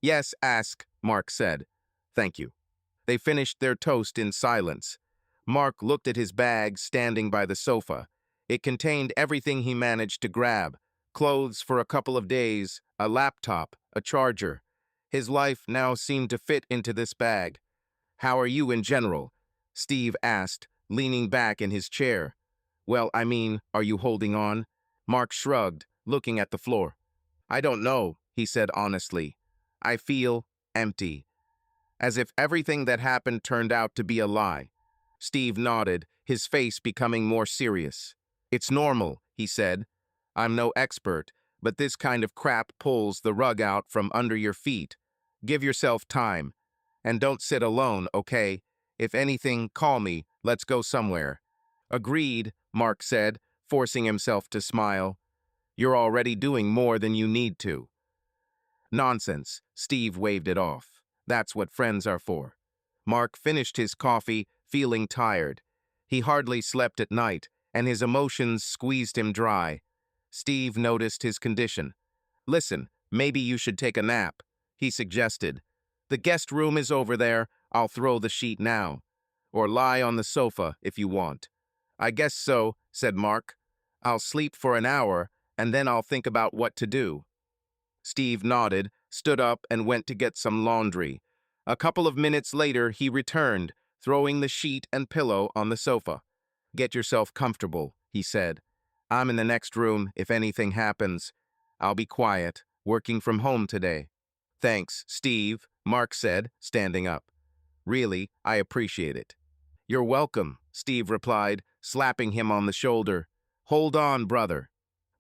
Yes, ask, Mark said. Thank you. They finished their toast in silence. Mark looked at his bag standing by the sofa. It contained everything he managed to grab. Clothes for a couple of days, a laptop, a charger. His life now seemed to fit into this bag. How are you in general? Steve asked, leaning back in his chair. Well, I mean, are you holding on? Mark shrugged, looking at the floor. I don't know, he said honestly. I feel empty. As if everything that happened turned out to be a lie. Steve nodded, his face becoming more serious. It's normal, he said. I'm no expert, but this kind of crap pulls the rug out from under your feet. Give yourself time. And don't sit alone, okay? If anything, call me. Let's go somewhere. Agreed, Mark said, forcing himself to smile. You're already doing more than you need to. Nonsense, Steve waved it off. That's what friends are for. Mark finished his coffee, feeling tired. He hardly slept at night, and his emotions squeezed him dry. Steve noticed his condition. Listen, maybe you should take a nap, he suggested. The guest room is over there. I'll throw the sheet now. Or lie on the sofa if you want. I guess so, said Mark. I'll sleep for an hour, and then I'll think about what to do. Steve nodded, stood up, and went to get some laundry. A couple of minutes later, he returned, throwing the sheet and pillow on the sofa. Get yourself comfortable, he said. I'm in the next room if anything happens. I'll be quiet, working from home today. Thanks, Steve, Mark said, standing up. Really, I appreciate it. You're welcome, Steve replied, slapping him on the shoulder. Hold on, brother.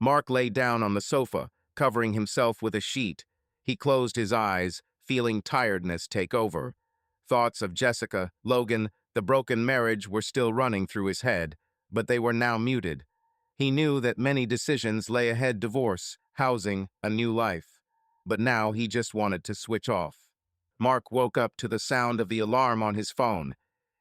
Mark lay down on the sofa, covering himself with a sheet. He closed his eyes, feeling tiredness take over. Thoughts of Jessica, Logan, the broken marriage were still running through his head, but they were now muted. He knew that many decisions lay ahead: divorce, housing, a new life. But now he just wanted to switch off. Mark woke up to the sound of the alarm on his phone.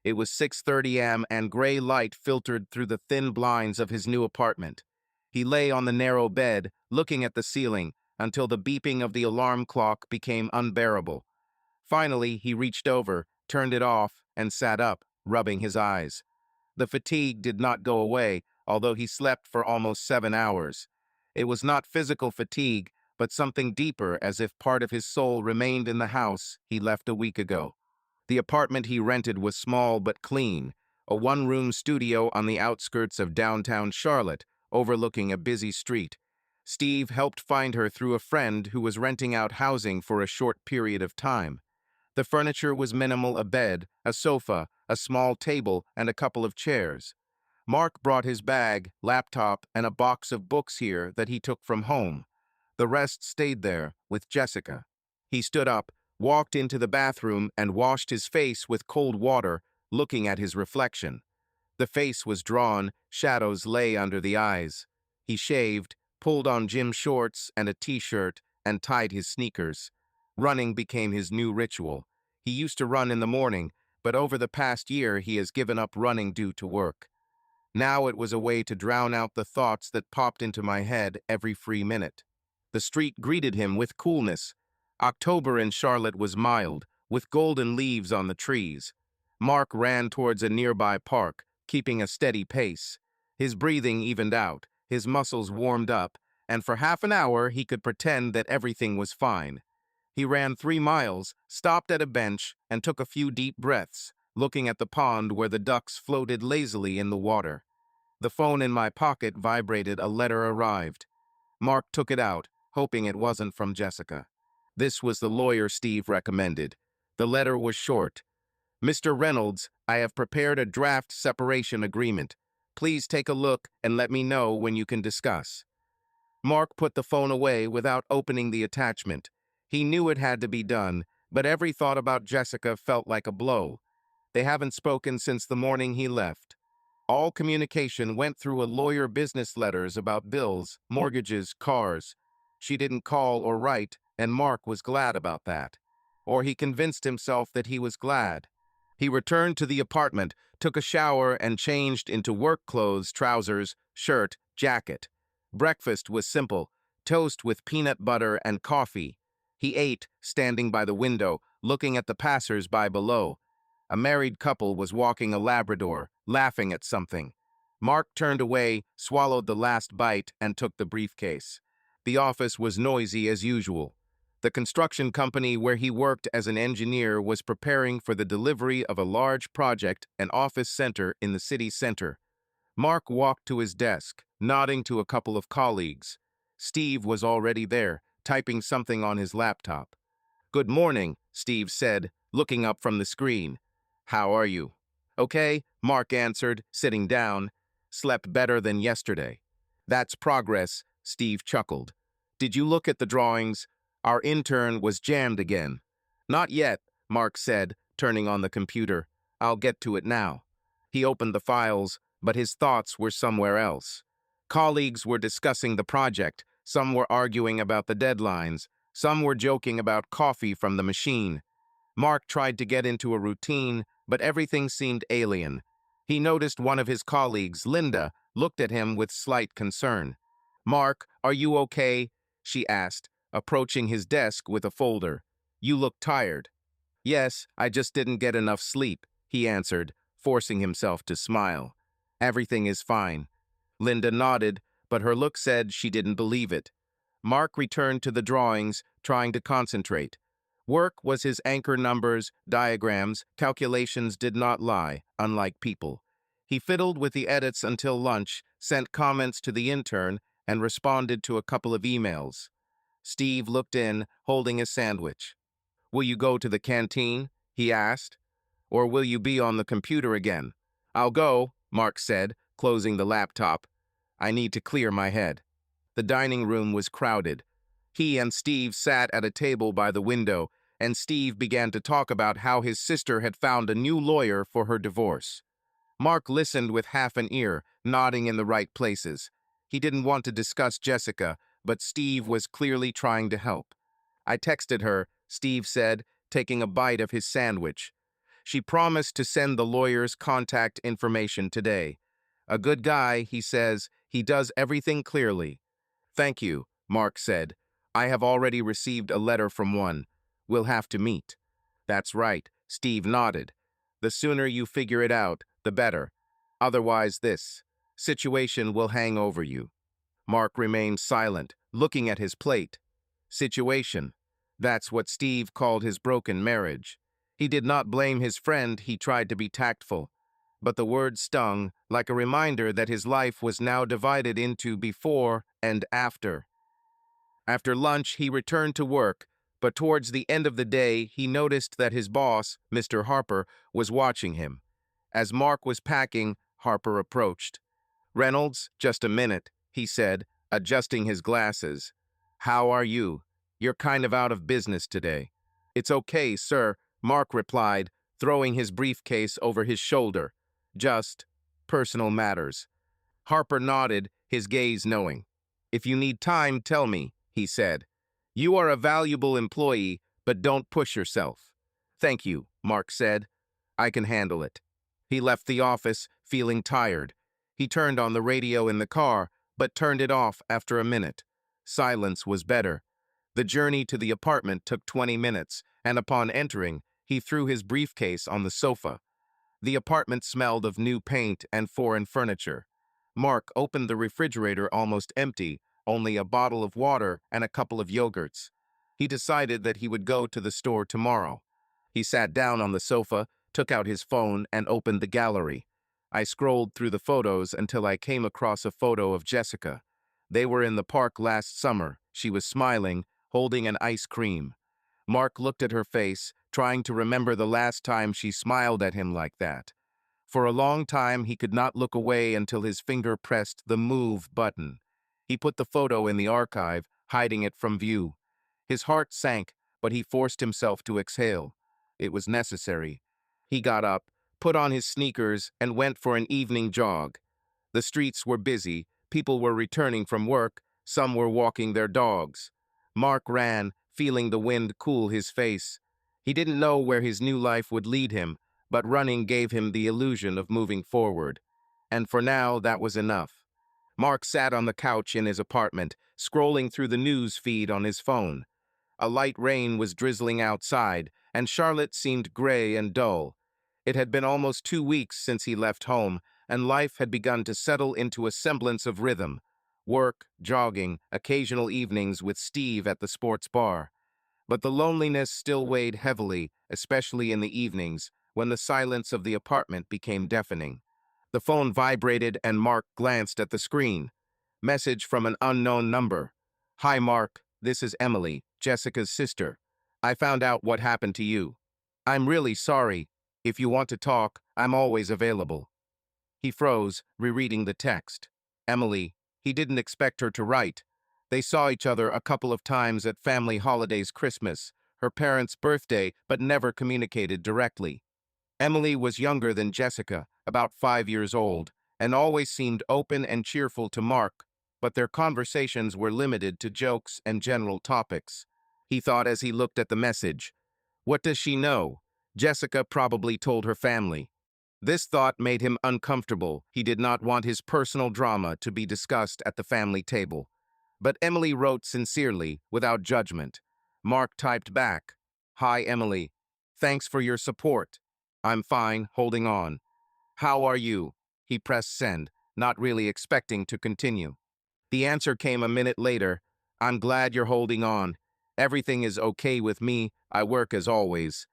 It was 6:30 a.m. and gray light filtered through the thin blinds of his new apartment. He lay on the narrow bed, looking at the ceiling, until the beeping of the alarm clock became unbearable. Finally, he reached over, turned it off, and sat up, rubbing his eyes. The fatigue did not go away, although he slept for almost 7 hours. It was not physical fatigue, but something deeper, as if part of his soul remained in the house he left a week ago. The apartment he rented was small but clean, a one-room studio on the outskirts of downtown Charlotte, overlooking a busy street. Steve helped find her through a friend who was renting out housing for a short period of time. The furniture was minimal: a bed, a sofa, a small table, and a couple of chairs. Mark brought his bag, laptop, and a box of books here that he took from home. The rest stayed there, with Jessica. He stood up, walked into the bathroom, and washed his face with cold water, looking at his reflection. The face was drawn, shadows lay under the eyes. He shaved, pulled on gym shorts and a t-shirt, and tied his sneakers. Running became his new ritual. He used to run in the morning, but over the past year he has given up running due to work. Now it was a way to drown out the thoughts that popped into my head every free minute. The street greeted him with coolness. October in Charlotte was mild, with golden leaves on the trees. Mark ran towards a nearby park, keeping a steady pace. His breathing evened out, his muscles warmed up, and for half an hour he could pretend that everything was fine. He ran 3 miles, stopped at a bench, and took a few deep breaths, looking at the pond where the ducks floated lazily in the water. The phone in my pocket vibrated. A letter arrived. Mark took it out, hoping it wasn't from Jessica. This was the lawyer Steve recommended. The letter was short. Mr. Reynolds, I have prepared a draft separation agreement. Please take a look and let me know when you can discuss. Mark put the phone away without opening the attachment. He knew it had to be done, but every thought about Jessica felt like a blow. They haven't spoken since the morning he left. All communication went through a lawyer: business letters about bills, mortgages, cars. She didn't call or write, and Mark was glad about that. Or he convinced himself that he was glad. He returned to the apartment, took a shower, and changed into work clothes: trousers, shirt, jacket. Breakfast was simple: toast with peanut butter and coffee. He ate, standing by the window, looking at the passers-by below. A married couple was walking a Labrador, laughing at something. Mark turned away, swallowed the last bite, and took the briefcase. The office was noisy as usual. The construction company where he worked as an engineer was preparing for the delivery of a large project, an office center in the city center. Mark walked to his desk, nodding to a couple of colleagues. Steve was already there, typing something on his laptop. "Good morning," Steve said, looking up from the screen. "How are you?" "Okay," Mark answered, sitting down. "Slept better than yesterday." "That's progress," Steve chuckled. "Did you look at the drawings? Our intern was jammed again." "Not yet," Mark said, turning on the computer. "I'll get to it now." He opened the files, but his thoughts were somewhere else. Colleagues were discussing the project. Some were arguing about the deadlines. Some were joking about coffee from the machine. Mark tried to get into a routine, but everything seemed alien. He noticed one of his colleagues, Linda, looked at him with slight concern. "Mark, are you okay?" she asked, approaching his desk with a folder. "You look tired." "Yes, I just didn't get enough sleep," he answered, forcing himself to smile. "Everything is fine." Linda nodded, but her look said she didn't believe it. Mark returned to the drawings, trying to concentrate. Work was his anchor: numbers, diagrams, calculations did not lie, unlike people. He fiddled with the edits until lunch, sent comments to the intern, and responded to a couple of emails. Steve looked in, holding his sandwich. "Will you go to the canteen?" he asked. "Or will you be on the computer again?" "I'll go," Mark said, closing the laptop. "I need to clear my head." The dining room was crowded. He and Steve sat at a table by the window, and Steve began to talk about how his sister had found a new lawyer for her divorce. Mark listened with half an ear, nodding in the right places. He didn't want to discuss Jessica, but Steve was clearly trying to help. "I texted her," Steve said, taking a bite of his sandwich. "She promised to send the lawyer's contact information today. A good guy, he says. He does everything clearly." "Thank you," Mark said. "I have already received a letter from one. We'll have to meet." "That's right," Steve nodded. "The sooner you figure it out, the better. Otherwise, this situation will hang over you." Mark remained silent, looking at his plate. Situation. That's what Steve called his broken marriage. He did not blame his friend, he tried to be tactful. But the word stung, like a reminder that his life was now divided into before and after. After lunch, he returned to work, but towards the end of the day, he noticed that his boss, Mr. Harper, was watching him. As Mark was packing, Harper approached. "Reynolds, just a minute," he said, adjusting his glasses. "How are you? You're kind of out of business today." "It's okay, sir," Mark replied, throwing his briefcase over his shoulder. "Just personal matters." Harper nodded, his gaze knowing. "If you need time, tell me," he said. "You are a valuable employee, but don't push yourself." "Thank you," Mark said. "I can handle it." He left the office, feeling tired. He turned on the radio in the car, but turned it off after a minute. Silence was better. The journey to the apartment took 20 minutes, and upon entering, he threw his briefcase on the sofa. The apartment smelled of new paint and foreign furniture. Mark opened the refrigerator almost empty, only a bottle of water and a couple of yogurts. He decided that he would go to the store tomorrow. He sat down on the sofa, took out his phone, and opened the gallery. I scrolled through the photos until I came across a photo of Jessica. They were in the park last summer. She was smiling, holding an ice cream. Mark looked at her face, trying to remember the last time she smiled at him like that. For a long time, he could not look away until his finger pressed the move button. He put the photo in the archive, hiding it from view. His heart sank, but he forced himself to exhale. It was necessary. He got up, put on his sneakers, and went for an evening jog. The streets were busy, people were returning from work, some were walking their dogs. Mark ran, feeling the wind cool his face. He didn't know where his new life would lead him, but running gave him the illusion of moving forward. And for now, that was enough. Mark sat on the couch in his apartment, scrolling through the news feed on his phone. A light rain was drizzling outside, and Charlotte seemed gray and dull. It had been almost 2 weeks since he left home, and life had begun to settle into a semblance of rhythm. Work, jogging, occasional evenings with Steve at the sports bar. But the loneliness still weighed heavily, especially in the evenings, when the silence of the apartment became deafening. The phone vibrated and Mark glanced at the screen. Message from an unknown number. "Hi, Mark. This is Emily, Jessica's sister. I found out what happened to you. I'm really sorry. If you want to talk, I'm always available." He froze, rereading the text. Emily. He didn't expect her to write. They saw each other a couple of times at family holidays, Christmas, her parents' birthday, but never communicated directly. Emily was younger than Jessica, about 5 years old, and always seemed open and cheerful to Mark, but their conversations were limited to jokes and general topics. He thought as he looked at the message, "What does she know? Jessica probably told her family." This thought made him uncomfortable. He did not want his personal drama to be discussed at the family table. But Emily wrote sincerely, without judgment. Mark typed back, "Hi, Emily. Thanks for your support. I'm fine, holding on. How are you?" He pressed send, not really expecting to continue. The answer came a minute later. "I'm glad you're holding on. Everything is okay with me. I work as always.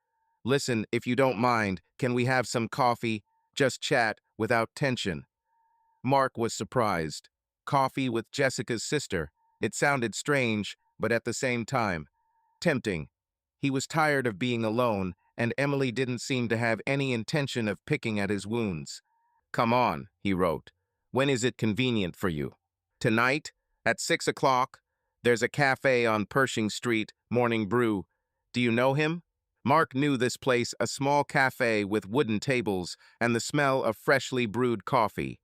Listen, if you don't mind, can we have some coffee? Just chat, without tension." Mark was surprised. Coffee with Jessica's sister. It sounded strange, but at the same time, tempting. He was tired of being alone, and Emily didn't seem to have any intention of picking at his wounds. "Come on," he wrote. "When is it convenient for you?" "Tonight, at 6 o'clock. There's a cafe on Pershing Street, Morning Brew. Do you know him?" Mark knew this place, a small cafe with wooden tables and the smell of freshly brewed coffee.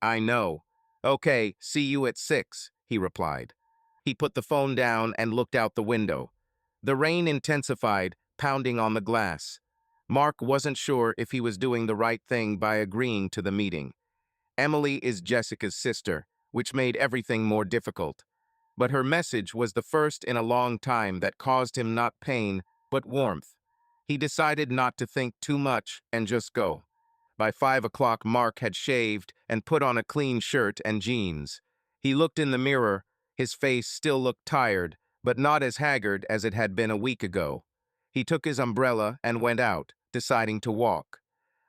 "I know." "Okay, see you at 6, he replied. He put the phone down and looked out the window. The rain intensified, pounding on the glass. Mark wasn't sure if he was doing the right thing by agreeing to the meeting. Emily is Jessica's sister, which made everything more difficult. But her message was the first in a long time that caused him not pain, but warmth. He decided not to think too much and just go. By 5 o'clock, Mark had shaved and put on a clean shirt and jeans. He looked in the mirror. His face still looked tired, but not as haggard as it had been a week ago. He took his umbrella and went out, deciding to walk.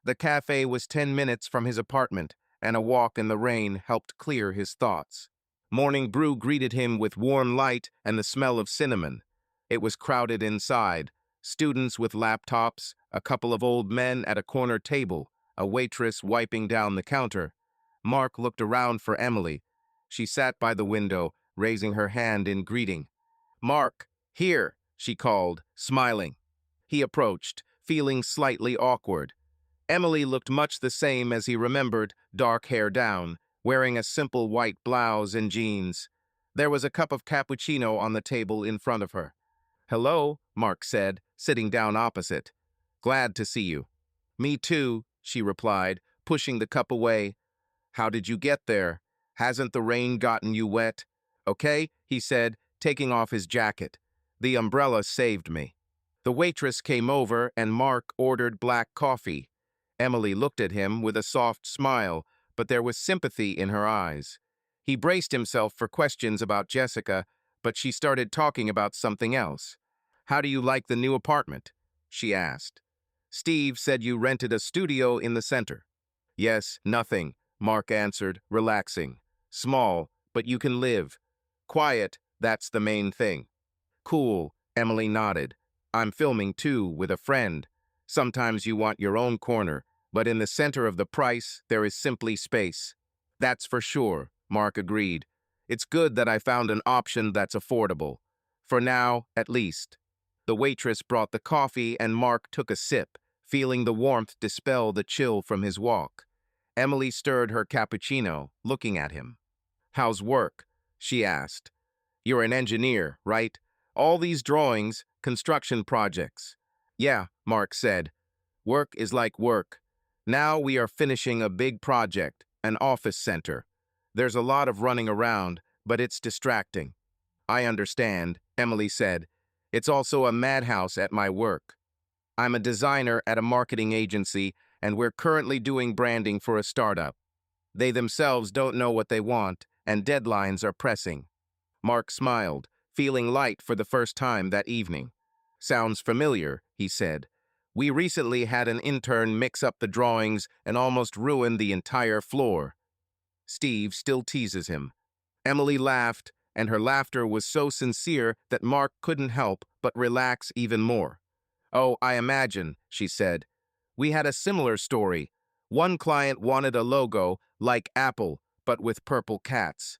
The cafe was 10 minutes from his apartment, and a walk in the rain helped clear his thoughts. Morning Brew greeted him with warm light and the smell of cinnamon. It was crowded inside. Students with laptops, a couple of old men at a corner table, a waitress wiping down the counter. Mark looked around for Emily. She sat by the window, raising her hand in greeting. "Mark, here," she called, smiling. He approached, feeling slightly awkward. Emily looked much the same as he remembered, dark hair down, wearing a simple white blouse and jeans. There was a cup of cappuccino on the table in front of her. "Hello," Mark said, sitting down opposite. "Glad to see you." "Me too," she replied, pushing the cup away. "How did you get there? Hasn't the rain gotten you wet?" "Okay," he said, taking off his jacket. "The umbrella saved me." The waitress came over and Mark ordered black coffee. Emily looked at him with a soft smile, but there was sympathy in her eyes. He braced himself for questions about Jessica, but she started talking about something else. "How do you like the new apartment?" she asked. "Steve said you rented a studio in the center." "Yes, nothing," Mark answered, relaxing. "Small, but you can live. Quiet, that's the main thing." "Cool," Emily nodded. "I'm filming too, with a friend. Sometimes you want your own corner, but in the center of the price, there is simply space." "That's for sure," Mark agreed. "It's good that I found an option that's affordable. For now, at least." The waitress brought the coffee and Mark took a sip, feeling the warmth dispel the chill from his walk. Emily stirred her cappuccino, looking at him. "How's work?" she asked. "You're an engineer, right? All these drawings, construction projects." "Yeah," Mark said. "Work is like work. Now we are finishing a big project, an office center. There's a lot of running around, but it's distracting." "I understand," Emily said. "It's also a madhouse at my work. I'm a designer at a marketing agency, and we're currently doing branding for a startup. They themselves don't know what they want, and deadlines are pressing." Mark smiled, feeling light for the first time that evening. "Sounds familiar," he said. "We recently had an intern mix up the drawings and almost ruin the entire floor." Steve still teases him. Emily laughed, and her laughter was so sincere that Mark couldn't help but relax even more. "Oh, I imagine," she said. "We had a similar story. One client wanted a logo like Apple, but with purple cats.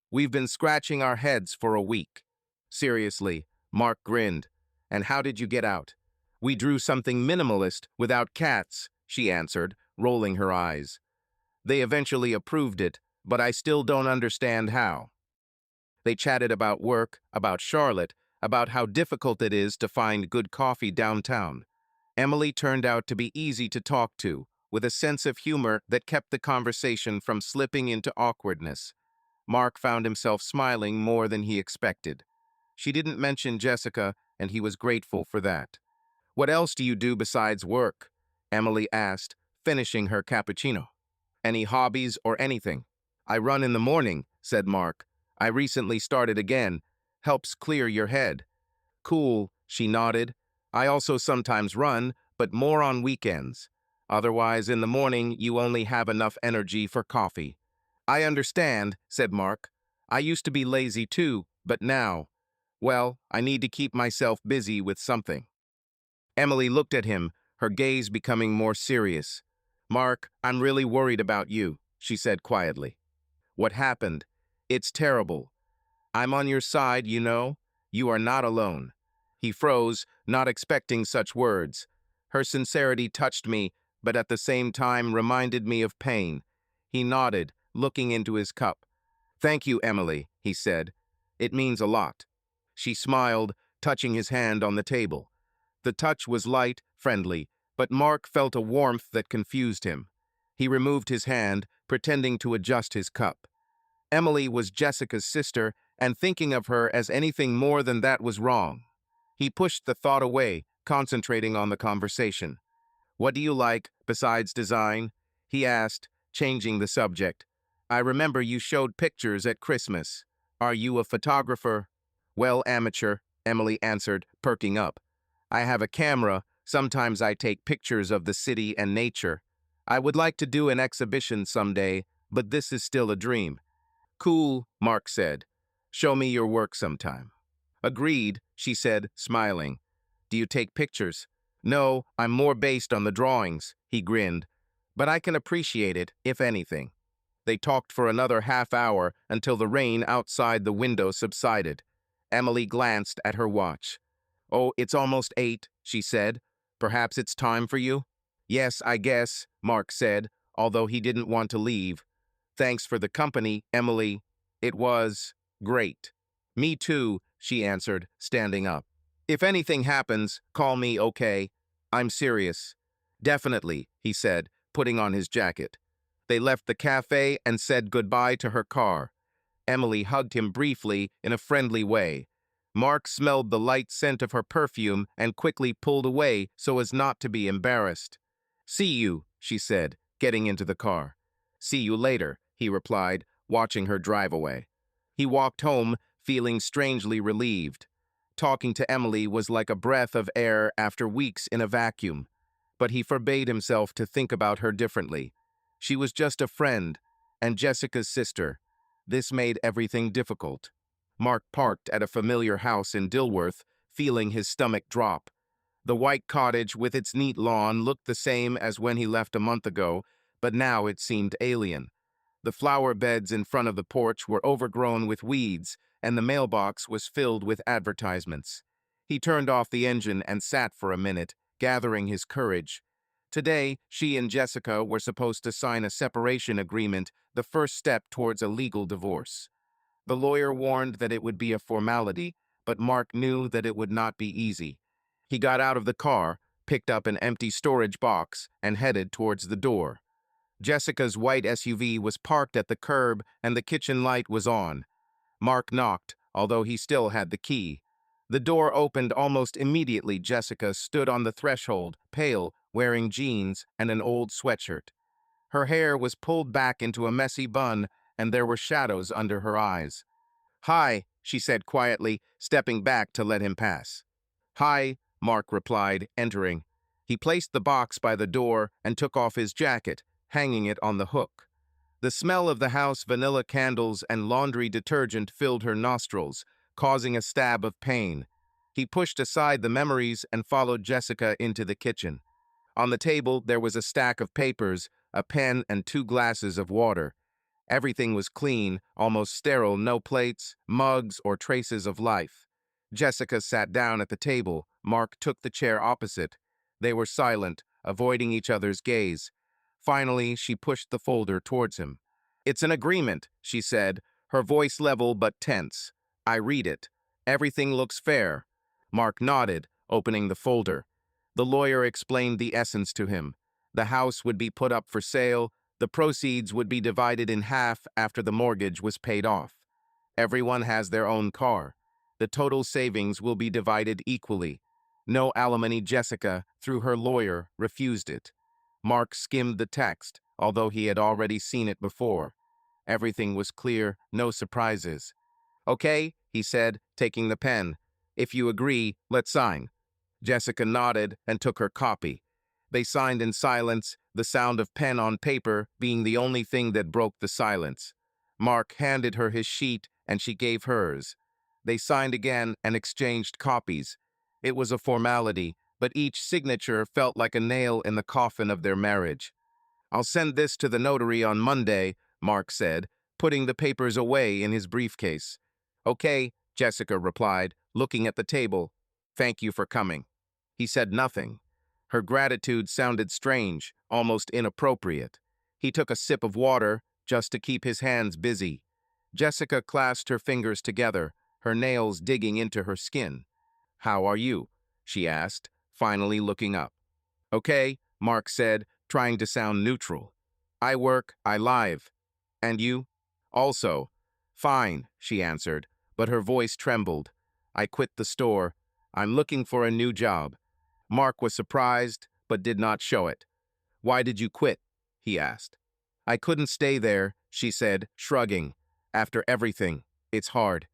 We've been scratching our heads for a week." "Seriously," Mark grinned. "And how did you get out?" "We drew something minimalist without cats," she answered, rolling her eyes. "They eventually approved it, but I still don't understand how." They chatted about work, about Charlotte, about how difficult it is to find good coffee downtown. Emily turned out to be easy to talk to, with a sense of humor that kept the conversation from slipping into awkwardness. Mark found himself smiling more than he expected. She didn't mention Jessica, and he was grateful for that. "What else do you do besides work?" Emily asked, finishing her cappuccino. "Any hobbies or anything?" "I run in the morning," said Mark. "I recently started again. Helps clear your head." "Cool," she nodded. "I also sometimes run, but more on weekends. Otherwise, in the morning, you only have enough energy for coffee." "I understand," said Mark. "I used to be lazy too, but now." Well, I need to keep myself busy with something. Emily looked at him, her gaze becoming more serious. Mark, I'm really worried about you, she said quietly. What happened? It's terrible. I'm on your side, you know. You are not alone. He froze, not expecting such words. Her sincerity touched me, but at the same time reminded me of pain. He nodded, looking into his cup. Thank you, Emily, he said. It means a lot. She smiled, touching his hand on the table. The touch was light, friendly, but Mark felt a warmth that confused him. He removed his hand, pretending to adjust his cup. Emily was Jessica's sister, and thinking of her as anything more than that was wrong. He pushed the thought away, concentrating on the conversation. What do you like, besides design? He asked, changing the subject. I remember you showed pictures at Christmas. Are you a photographer? Well, amateur, Emily answered, perking up. I have a camera. Sometimes I take pictures of the city and nature. I would like to do an exhibition someday, but this is still a dream. Cool, Mark said. Show me your work sometime. Agreed, she said, smiling. Do you take pictures? No, I'm more based on the drawings, he grinned. But I can appreciate it, if anything. They talked for another half hour until the rain outside the window subsided. Emily glanced at her watch. Oh, it's almost 8, she said. Perhaps it's time for you? Yes, I guess, Mark said, although he didn't want to leave. Thanks for the company, Emily. It was great. Me too, she answered, standing up. If anything happens, call me, okay? I'm serious. Definitely, he said, putting on his jacket. They left the cafe and said goodbye to her car. Emily hugged him briefly in a friendly way. Mark smelled the light scent of her perfume and quickly pulled away so as not to be embarrassed. See you, she said, getting into the car. See you later, he replied, watching her drive away. He walked home, feeling strangely relieved. Talking to Emily was like a breath of air after weeks in a vacuum. But he forbade himself to think about her differently. She was just a friend, and Jessica's sister. This made everything difficult. Mark parked at a familiar house in Dilworth, feeling his stomach drop. The white cottage with its neat lawn looked the same as when he left a month ago, but now it seemed alien. The flower beds in front of the porch were overgrown with weeds, and the mailbox was filled with advertisements. He turned off the engine and sat for a minute, gathering his courage. Today, she and Jessica were supposed to sign a separation agreement, the first step towards a legal divorce. The lawyer warned that it would be a formality, but Mark knew that it would not be easy. He got out of the car, picked up an empty storage box, and headed towards the door. Jessica's white SUV was parked at the curb and the kitchen light was on. Mark knocked, although he still had the key. The door opened almost immediately. Jessica stood on the threshold, pale, wearing jeans and an old sweatshirt. Her hair was pulled back into a messy bun, and there were shadows under her eyes. Hi, she said quietly, stepping back to let him pass. Hi, Mark replied, entering. He placed the box by the door and took off his jacket, hanging it on the hook. The smell of the house, vanilla candles, and laundry detergent filled her nostrils, causing a stab of pain. He pushed aside the memories and followed Jessica into the kitchen. On the table, there was a stack of papers, a pen, and 2 glasses of water. Everything was clean, almost sterile, no plates, mugs, or traces of life. Jessica sat down at the table. Mark took the chair opposite. They were silent, avoiding each other's gaze. Finally, she pushed the folder towards him. It's an agreement, she said, her voice level but tense. I read it. Everything looks fair. Mark nodded, opening the folder. The lawyer explained the essence to him. The house would be put up for sale. The proceeds would be divided in half after the mortgage was paid off. Everyone has their own car. The total savings will be divided equally. No alimony. Jessica, through her lawyer, refused it. Mark skimmed the text, although he had already seen it before. Everything was clear, no surprises. Okay, he said, taking the pen. If you agree, let's sign. Jessica nodded and took her copy. They signed in silence, the sound of pen on paper being the only thing that broke the silence. Mark handed her his sheet and she gave hers. They signed again and exchanged copies. It was a formality, but each signature felt like a nail in the coffin of their marriage. "I'll send this to the notary on Monday," Mark said, putting the papers away in his briefcase. "Okay," Jessica replied, looking at the table. "Thank you for coming." He said nothing. Her gratitude sounded strange, almost inappropriate. He took a sip of water, just to keep his hands busy. Jessica clasped her fingers together, her nails digging into her skin. "How are you?" she asked, finally looking up. "Okay," Mark said, trying to sound neutral. "I work, I live. And you?" "Also." "Fine," she answered, but her voice trembled. "I quit the store. I'm looking for a new job." Mark was surprised, but did not show it. "Why did you quit?" he asked. "I couldn't stay there," she said, shrugging. "After everything, it's hard."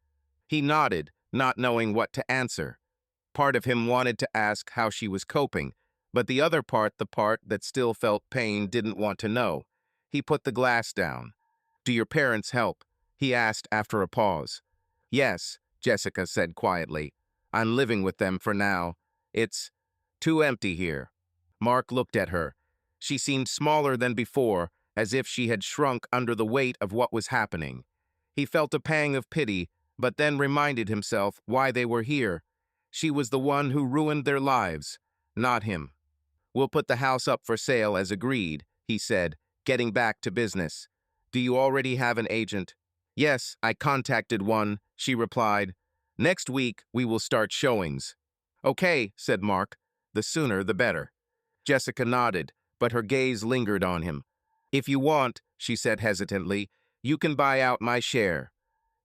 He nodded, not knowing what to answer. Part of him wanted to ask how she was coping, but the other part, the part that still felt pain, didn't want to know. He put the glass down. "Do your parents help?" he asked after a pause. "Yes," Jessica said quietly. "I'm living with them for now. It's too empty here." Mark looked at her. She seemed smaller than before, as if she had shrunk under the weight of what was happening. He felt a pang of pity, but then reminded himself why they were here. She was the one who ruined their lives, not him. "We'll put the house up for sale as agreed," he said, getting back to business. "Do you already have an agent?" "Yes, I contacted one," she replied. "Next week, we will start showings." "Okay," said Mark. "The sooner, the better." Jessica nodded, but her gaze lingered on him. "If you want," she said hesitantly, "you can buy out my share.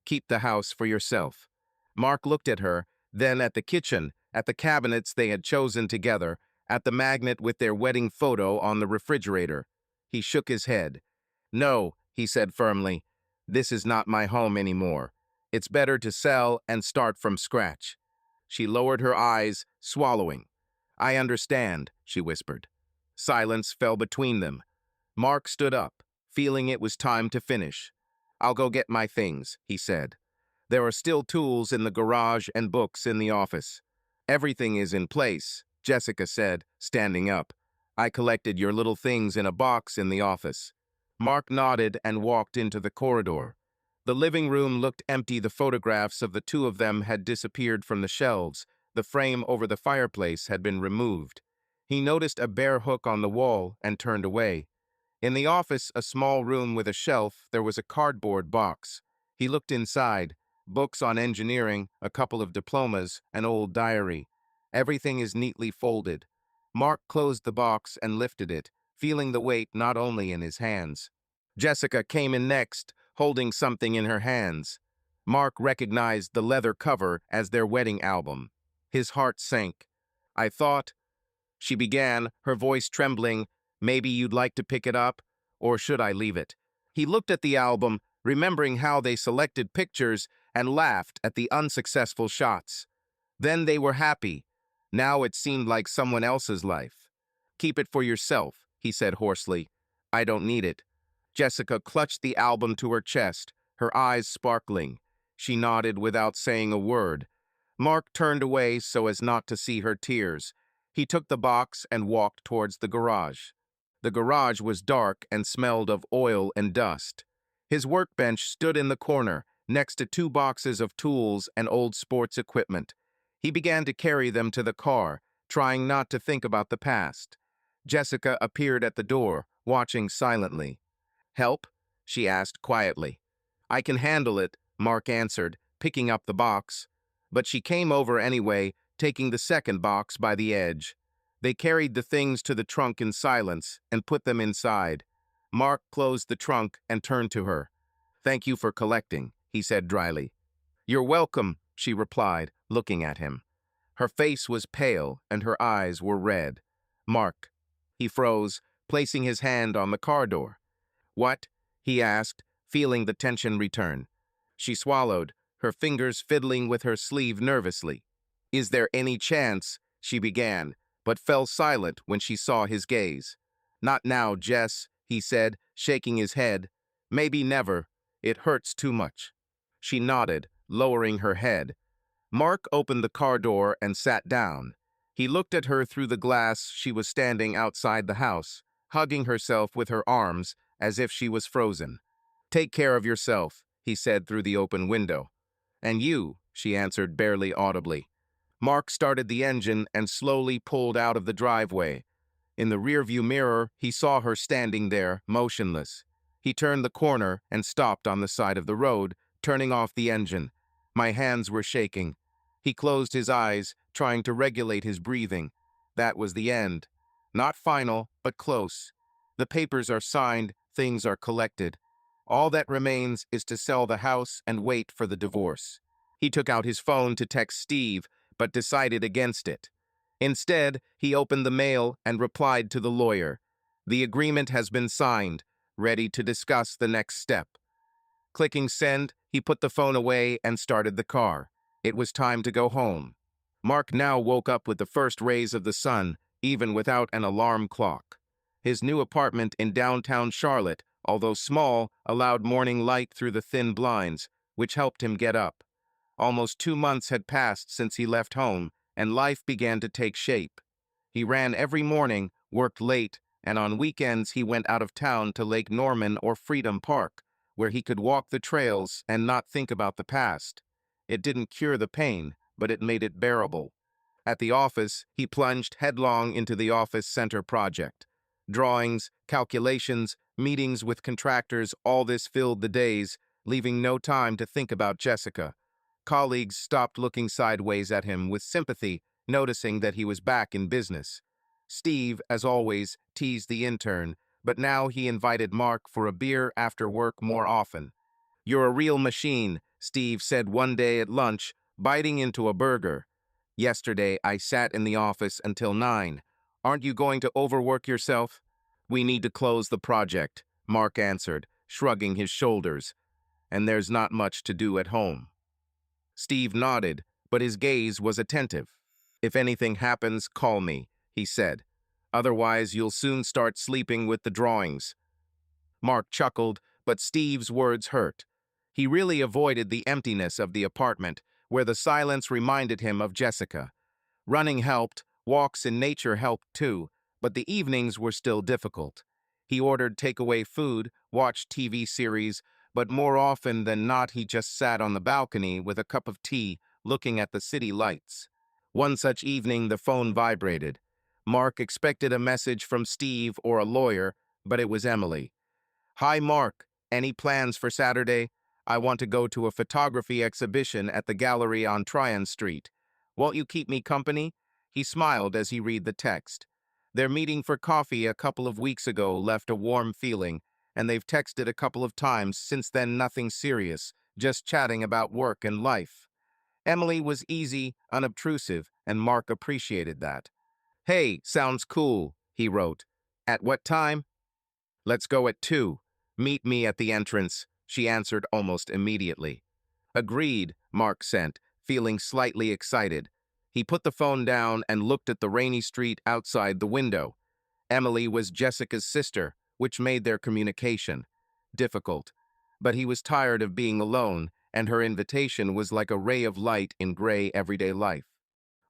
Keep the house for yourself." Mark looked at her, then at the kitchen, at the cabinets they had chosen together, at the magnet with their wedding photo on the refrigerator. He shook his head. "No," he said firmly, "this is not my home anymore. It's better to sell and start from scratch." She lowered her eyes, swallowing. "I understand," she whispered. Silence fell between them. Mark stood up, feeling it was time to finish. "I'll go get my things," he said. "There are still tools in the garage and books in the office." "Everything is in place," Jessica said, standing up. "I collected your little things in a box in the office." Mark nodded and walked into the corridor. The living room looked empty. The photographs of the two of them had disappeared from the shelves. The frame over the fireplace had been removed. He noticed a bare hook on the wall and turned away. In the office, a small room with a shelf, there was a cardboard box. He looked inside. Books on engineering, a couple of diplomas, an old diary. Everything is neatly folded. Mark closed the box and lifted it, feeling the weight not only in his hands. Jessica came in next, holding something in her hands. Mark recognized the leather cover as their wedding album. His heart sank. "I thought," she began, her voice trembling, "maybe you'd like to pick it up, or should I leave it?" He looked at the album, remembering how they selected pictures, and laughed at the unsuccessful shots. Then they were happy. Now it seemed like someone else's life. "Keep it for yourself," he said hoarsely. "I don't need it." Jessica clutched the album to her chest, her eyes sparkling. She nodded without saying a word. Mark turned away so as not to see her tears. He took the box and walked towards the garage. The garage was dark and smelled of oil and dust. His workbench stood in the corner, next to two boxes of tools and old sports equipment. He began to carry them to the car, trying not to think about the past. Jessica appeared at the door, watching silently. "Help?" she asked quietly. "I can handle it," Mark answered, picking up the box. But she came over anyway, taking the second box by the edge. They carried the things to the trunk in silence and put them inside. Mark closed the trunk and turned to her. "Thank you for collecting," he said dryly. "You're welcome," she replied, looking at him. Her face was pale and her eyes were red. "Mark." He froze, placing his hand on the car door. "What?" he asked, feeling the tension return. She swallowed, her fingers fiddling with her sleeve nervously. "Is there any chance?" she began, but fell silent when she saw his gaze. "Not now, Jess," he said, shaking his head. "Maybe never. It hurts too much." She nodded, lowering her head. Mark opened the car door and sat down. He looked at her through the glass. She was standing outside the house, hugging herself with her arms as if she was frozen. "Take care of yourself," he said through the open window. "And you," she answered barely audibly. Mark started the engine and slowly pulled out of the driveway. In the rearview mirror, he saw her standing there, motionless. He turned the corner and stopped on the side of the road, turning off the engine. My hands were shaking. He closed his eyes, trying to regulate his breathing. That was the end. Not final, but close. The papers are signed, things are collected. All that remains is to sell the house and wait for the divorce. He took out his phone to text Steve, but decided against it. Instead, he opened the mail and replied to the lawyer. "The agreement has been signed, ready to discuss the next step." Clicking send, he put the phone away and started the car. It was time to go home. Mark now woke up with the first rays of the sun, even without an alarm clock. His new apartment in downtown Charlotte, although small, allowed morning light through the thin blinds, which helped him get up. Almost 2 months had passed since he left home, and life began to take shape. He ran every morning, worked late, and on weekends he went out of town to Lake Norman or Freedom Park, where he could walk the trails and not think about the past. It didn't cure the pain, but it made it bearable. At the office, he plunged headlong into the office center project. Drawings, calculations, meetings with contractors, all this filled the days, leaving no time to think about Jessica. Colleagues stopped looking sideways at him with sympathy, noticing that he was back in business. Steve, as always, teased the intern, but now he invited Mark for a beer after work more often. "You're a real machine," Steve said one day at lunch, biting into a burger. "Yesterday, I sat in the office until 9. Aren't you going to overwork yourself?" "We need to close the project," Mark answered, shrugging his shoulders. "And there's not much to do at home." Steve nodded, but his gaze was attentive. "If anything happens, call me," he said. "Otherwise, you'll soon start sleeping with the drawings." Mark chuckled, but Steve's words hurt. He really avoided the emptiness of the apartment, where the silence reminded him of Jessica. Running helped, walks in nature helped too, but the evenings were still difficult. He ordered takeaway food, watched TV series, but more often than not he just sat on the balcony with a cup of tea, looking at the city lights. One such evening the phone vibrated. Mark expected a message from Steve or a lawyer, but it was Emily. "Hi, Mark. Any plans for Saturday? I want to go to a photography exhibition at the gallery on Tryon Street. Won't you keep me company?" He smiled as he read the text. Their meeting for coffee a couple of weeks ago left a warm feeling, and they've texted a couple of times since then, nothing serious, just chatting about work and life. Emily was easy, unobtrusive, and Mark appreciated that. "Hey, sounds cool," he wrote. "At what time?" "Let's go at 2. Meet me at the entrance," she answered almost immediately. "Agreed," Mark sent, feeling slightly excited. He put the phone down and looked at the rainy street outside the window. Emily was Jessica's sister, which made their communication difficult. But he was tired of being alone, and her invitation was like a ray of light in gray everyday life.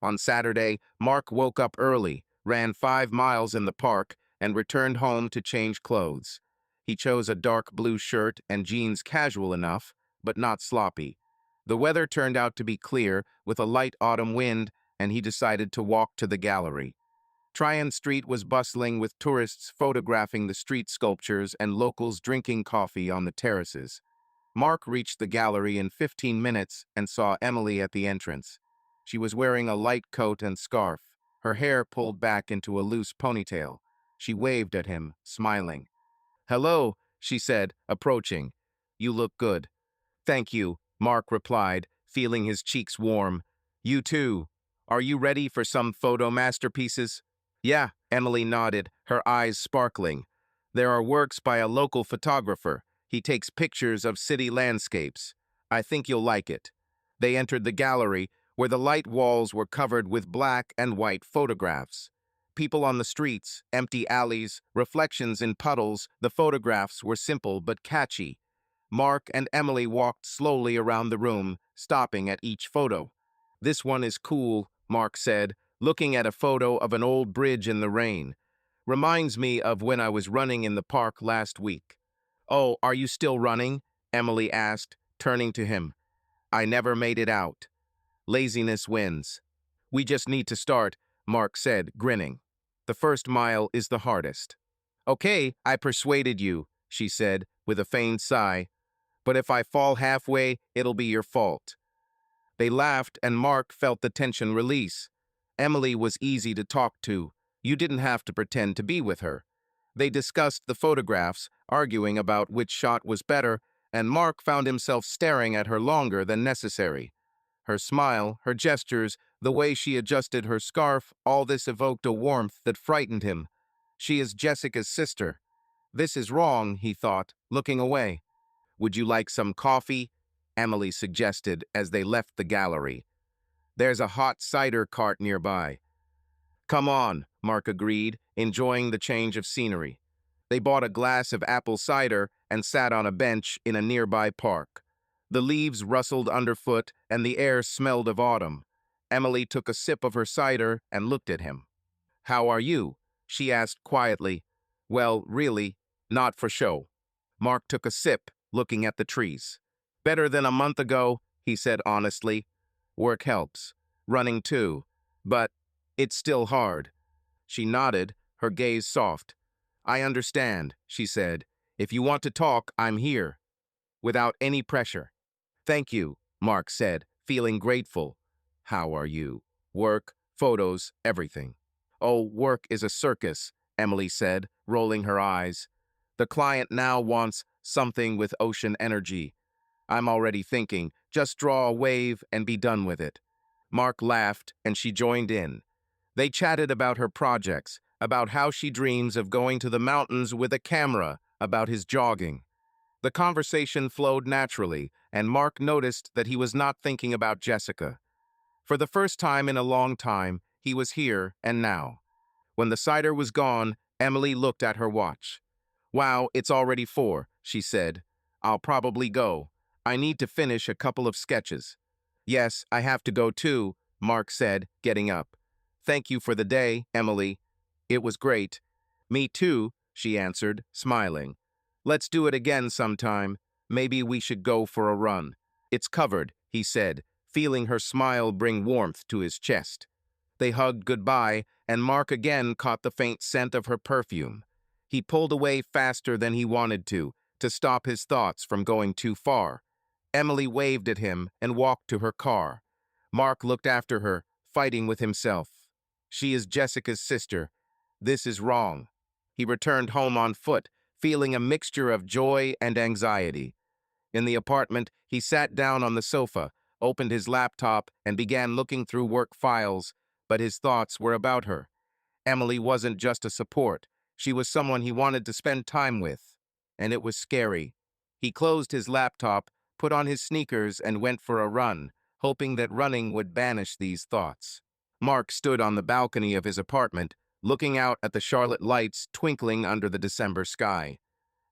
On Saturday, Mark woke up early, ran 5 miles in the park, and returned home to change clothes. He chose a dark blue shirt and jeans casual enough, but not sloppy. The weather turned out to be clear, with a light autumn wind, and he decided to walk to the gallery. Tryon Street was bustling with tourists photographing the street sculptures and locals drinking coffee on the terraces. Mark reached the gallery in 15 minutes and saw Emily at the entrance. She was wearing a light coat and scarf, her hair pulled back into a loose ponytail. She waved at him, smiling. "Hello," she said, approaching. "You look good." "Thank you," Mark replied, feeling his cheeks warm. "You too. Are you ready for some photo masterpieces?" "Yeah," Emily nodded, her eyes sparkling. "There are works by a local photographer. He takes pictures of city landscapes. I think you'll like it." They entered the gallery, where the light walls were covered with black and white photographs. People on the streets, empty alleys, reflections in puddles, the photographs were simple but catchy. Mark and Emily walked slowly around the room, stopping at each photo. This one is cool, Mark said, looking at a photo of an old bridge in the rain. Reminds me of when I was running in the park last week. Oh, are you still running? Emily asked, turning to him. I never made it out. Laziness wins. We just need to start, Mark said, grinning. The first mile is the hardest. Okay, I persuaded you, she said, with a faint sigh. But if I fall halfway, it'll be your fault. They laughed, and Mark felt the tension release. Emily was easy to talk to. You didn't have to pretend to be with her. They discussed the photographs, arguing about which shot was better, and Mark found himself staring at her longer than necessary. Her smile, her gestures, the way she adjusted her scarf, all this evoked a warmth that frightened him. She is Jessica's sister. This is wrong, he thought, looking away. Would you like some coffee? Emily suggested as they left the gallery. There's a hot cider cart nearby. Come on, Mark agreed, enjoying the change of scenery. They bought a glass of apple cider and sat on a bench in a nearby park. The leaves rustled underfoot and the air smelled of autumn. Emily took a sip of her cider and looked at him. How are you? She asked quietly. Well, really, not for show. Mark took a sip, looking at the trees. Better than a month ago, he said honestly. Work helps. Running too. But it's still hard. She nodded, her gaze soft. I understand, she said. If you want to talk, I'm here. Without any pressure. Thank you, Mark said, feeling grateful. How are you? Work, photos, everything. Oh, work is a circus, Emily said, rolling her eyes. The client now wants something with ocean energy. I'm already thinking, just draw a wave and be done with it. Mark laughed, and she joined in. They chatted about her projects, about how she dreams of going to the mountains with a camera, about his jogging. The conversation flowed naturally, and Mark noticed that he was not thinking about Jessica. For the first time in a long time, he was here and now. When the cider was gone, Emily looked at her watch. Wow, it's already 4, she said. I'll probably go. I need to finish a couple of sketches. Yes, I have to go too, Mark said, getting up. Thank you for the day, Emily. It was great. Me too, she answered, smiling. Let's do it again sometime. Maybe we should go for a run. It's covered, he said, feeling her smile bring warmth to his chest. They hugged goodbye, and Mark again caught the faint scent of her perfume. He pulled away faster than he wanted to stop his thoughts from going too far. Emily waved at him and walked to her car. Mark looked after her, fighting with himself. She is Jessica's sister. This is wrong. He returned home on foot, feeling a mixture of joy and anxiety. In the apartment, he sat down on the sofa, opened his laptop, and began looking through work files, but his thoughts were about her. Emily wasn't just a support. She was someone he wanted to spend time with. And it was scary. He closed his laptop, put on his sneakers, and went for a run, hoping that running would banish these thoughts. Mark stood on the balcony of his apartment, looking out at the Charlotte lights twinkling under the December sky.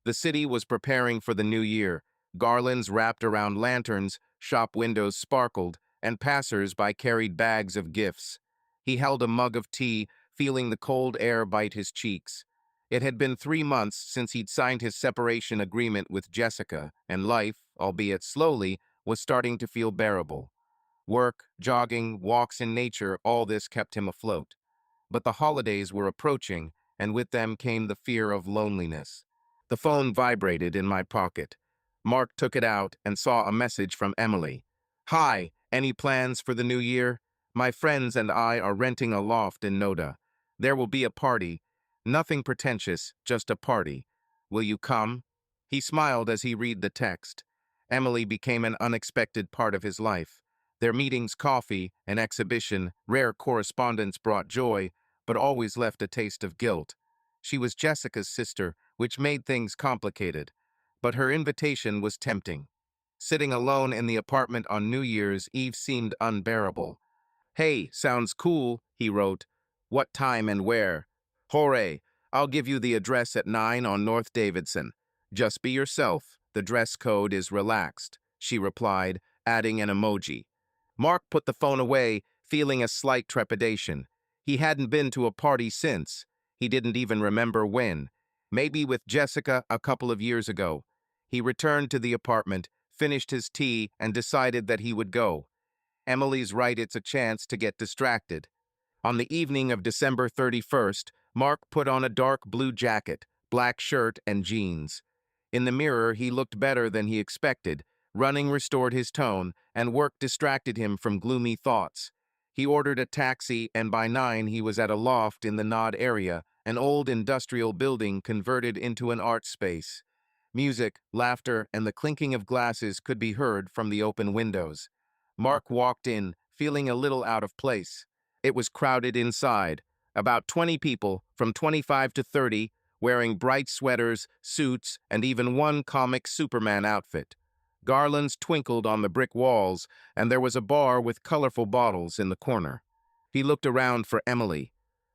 The city was preparing for the new year. Garlands wrapped around lanterns, shop windows sparkled, and passers-by carried bags of gifts. He held a mug of tea, feeling the cold air bite his cheeks. It had been 3 months since he'd signed his separation agreement with Jessica, and life, albeit slowly, was starting to feel bearable. Work, jogging, walks in nature, all this kept him afloat. But the holidays were approaching, and with them came the fear of loneliness. The phone vibrated in my pocket. Mark took it out and saw a message from Emily. Hi, any plans for the new year? My friends and I are renting a loft in Noda. There will be a party. Nothing pretentious, just a party. Will you come? He smiled as he read the text. Emily became an unexpected part of his life. Their meetings, coffee, an exhibition, rare correspondence brought joy, but always left a taste of guilt. She was Jessica's sister, which made things complicated. But her invitation was tempting. Sitting alone in the apartment on New Year's Eve seemed unbearable. Hey, sounds cool, he wrote. What time and where? Hooray, I'll give you the address at 9 on North Davidson. Just be yourself. The dress code is relaxed, she replied, adding an emoji. Mark put the phone away, feeling a slight trepidation. He hadn't been to a party since. He didn't even remember when. Maybe with Jessica a couple of years ago. He returned to the apartment, finished his tea, and decided that he would go. Emily's right, it's a chance to get distracted. On the evening of December 31st, Mark put on a dark blue jacket, black shirt, and jeans. In the mirror, he looked better than he expected. Running restored his tone, and work distracted him from gloomy thoughts. He ordered a taxi, and by 9 he was at a loft in the Nod area, an old industrial building converted into an art space. Music, laughter, and the clinking of glasses could be heard from the open windows. Mark walked in, feeling a little out of place. It was crowded inside. About 20 people, from 25 to 30, wearing bright sweaters, suits, and even one comic Superman outfit. Garlands twinkled on the brick walls, and there was a bar with colorful bottles in the corner. He looked around for Emily.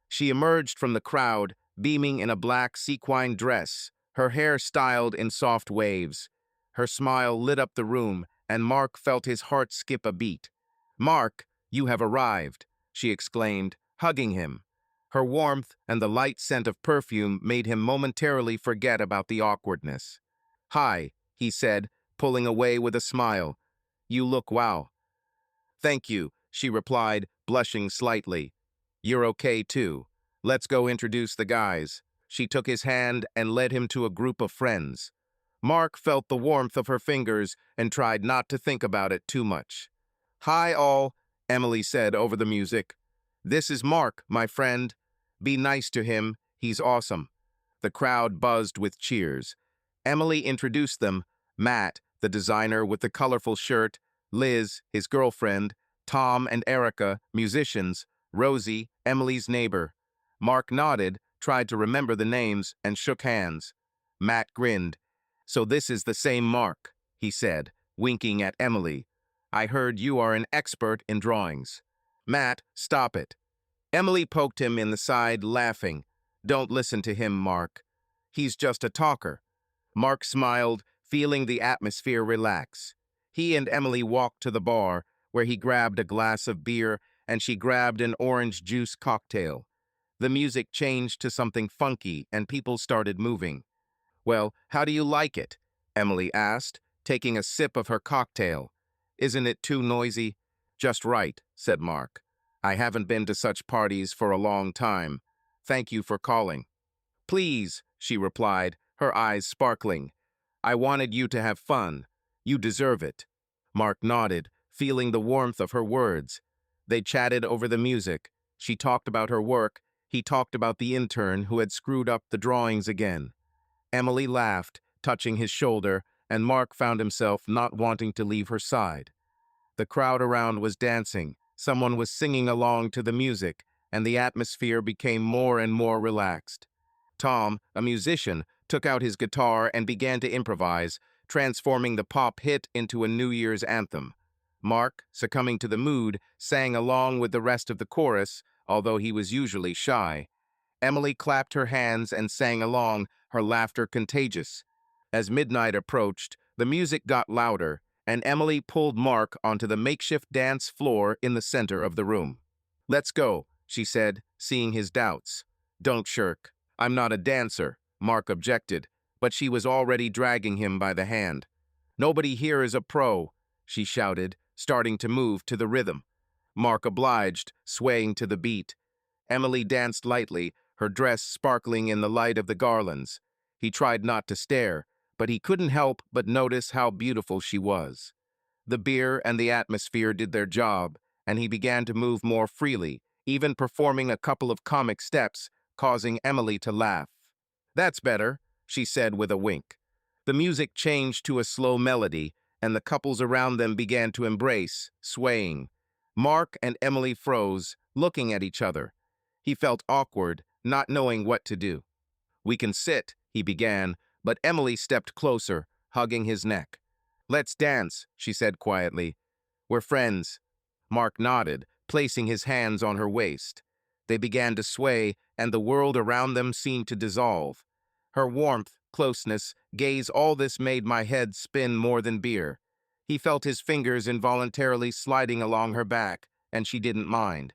She emerged from the crowd, beaming in a black sequin dress, her hair styled in soft waves. Her smile lit up the room, and Mark felt his heart skip a beat. "Mark, you have arrived," she exclaimed, hugging him. Her warmth and the light scent of perfume made him momentarily forget about the awkwardness. "Hi," he said, pulling away with a smile. "You look wow." "Thank you," she replied, blushing slightly. "You're okay too. Let's go introduce the guys." She took his hand and led him to a group of friends. Mark felt the warmth of her fingers and tried not to think about it too much. "Hi all," Emily said over the music. "This is Mark, my friend. Be nice to him, he's awesome." The crowd buzzed with cheers. Emily introduced them: Matt, the designer with the colorful shirt; Liz, his girlfriend; Tom and Erica, musicians; Rosie, Emily's neighbor. Mark nodded, tried to remember the names, and shook hands. Matt grinned. "So this is the same Mark," he said, winking at Emily. "I heard you are an expert in drawings." "Matt, stop it." Emily poked him in the side, laughing. "Don't listen to him, Mark. He's just a talker." Mark smiled, feeling the atmosphere relax. He and Emily walked to the bar, where he grabbed a glass of beer and she grabbed an orange juice cocktail. The music changed to something funky and people started moving. "Well, how do you like it?" Emily asked, taking a sip of her cocktail. "Isn't it too noisy?" "Just right," said Mark. "I haven't been to such parties for a long time. Thank you for calling." "Please," she replied, her eyes sparkling. "I wanted you to have fun. You deserve it." Mark nodded, feeling the warmth of her words. They chatted over the music. She talked about her work. He talked about the intern who had screwed up the drawings again. Emily laughed, touching his shoulder, and Mark found himself not wanting to leave her side. The crowd around was dancing. Someone was singing along to the music, and the atmosphere became more and more relaxed. Tom, a musician, took out his guitar and began to improvise, transforming the pop hit into a New Year's anthem. Mark, succumbing to the mood, sang along with the rest of the chorus, although he was usually shy. Emily clapped her hands and sang along, her laughter contagious. As midnight approached, the music got louder, and Emily pulled Mark onto the makeshift dance floor in the center of the room. "Let's go," she said, seeing his doubts. "Don't shirk. I'm not a dancer," Mark objected, but she was already dragging him by the hand. "Nobody here is a pro," she shouted, starting to move to the rhythm. Mark obliged, swaying to the beat. Emily danced lightly, her dress sparkling in the light of the garlands. He tried not to stare, but he couldn't help but notice how beautiful she was. The beer and the atmosphere did their job, and he began to move more freely, even performing a couple of comic steps, causing Emily to laugh. "That's better," she said with a wink. The music changed to a slow melody, and the couples around them began to embrace, swaying. Mark and Emily froze, looking at each other. He felt awkward, not knowing what to do. "We can sit," he began, but Emily stepped closer, hugging his neck. "Let's dance," she said quietly. "We're friends." Mark nodded, placing his hands on her waist. They began to sway, and the world around them seemed to dissolve. Her warmth, closeness, gaze, all this made my head spin more than beer. He felt his fingers involuntarily sliding along her back, and she didn't mind.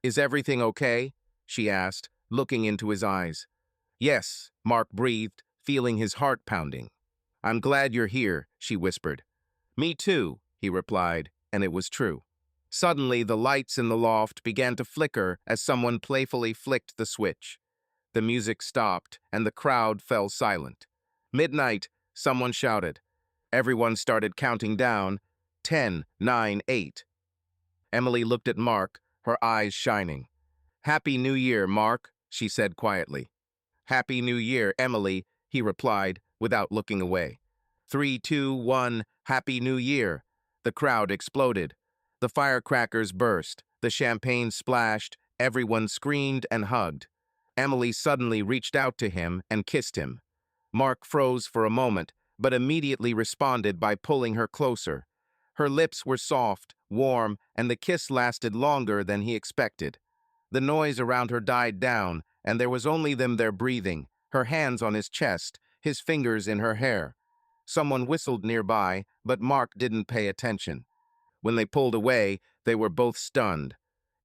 "Is everything okay?" she asked, looking into his eyes. "Yes," Mark breathed, feeling his heart pounding. "I'm glad you're here," she whispered. "Me too," he replied, and it was true. Suddenly, the lights in the loft began to flicker as someone playfully flicked the switch. The music stopped, and the crowd fell silent. "Midnight," someone shouted. Everyone started counting down. 10, 9, 8. Emily looked at Mark, her eyes shining. "Happy New Year, Mark," she said quietly. "Happy New Year, Emily," he replied, without looking away. 3, 2, 1, Happy New Year. The crowd exploded. The firecrackers burst. The champagne splashed. Everyone screamed and hugged. Emily suddenly reached out to him and kissed him. Mark froze for a moment, but immediately responded by pulling her closer. Her lips were soft, warm, and the kiss lasted longer than he expected. The noise around her died down, and there was only them there breathing, her hands on his chest, his fingers in her hair. Someone whistled nearby, but Mark didn't pay attention. When they pulled away, they were both stunned.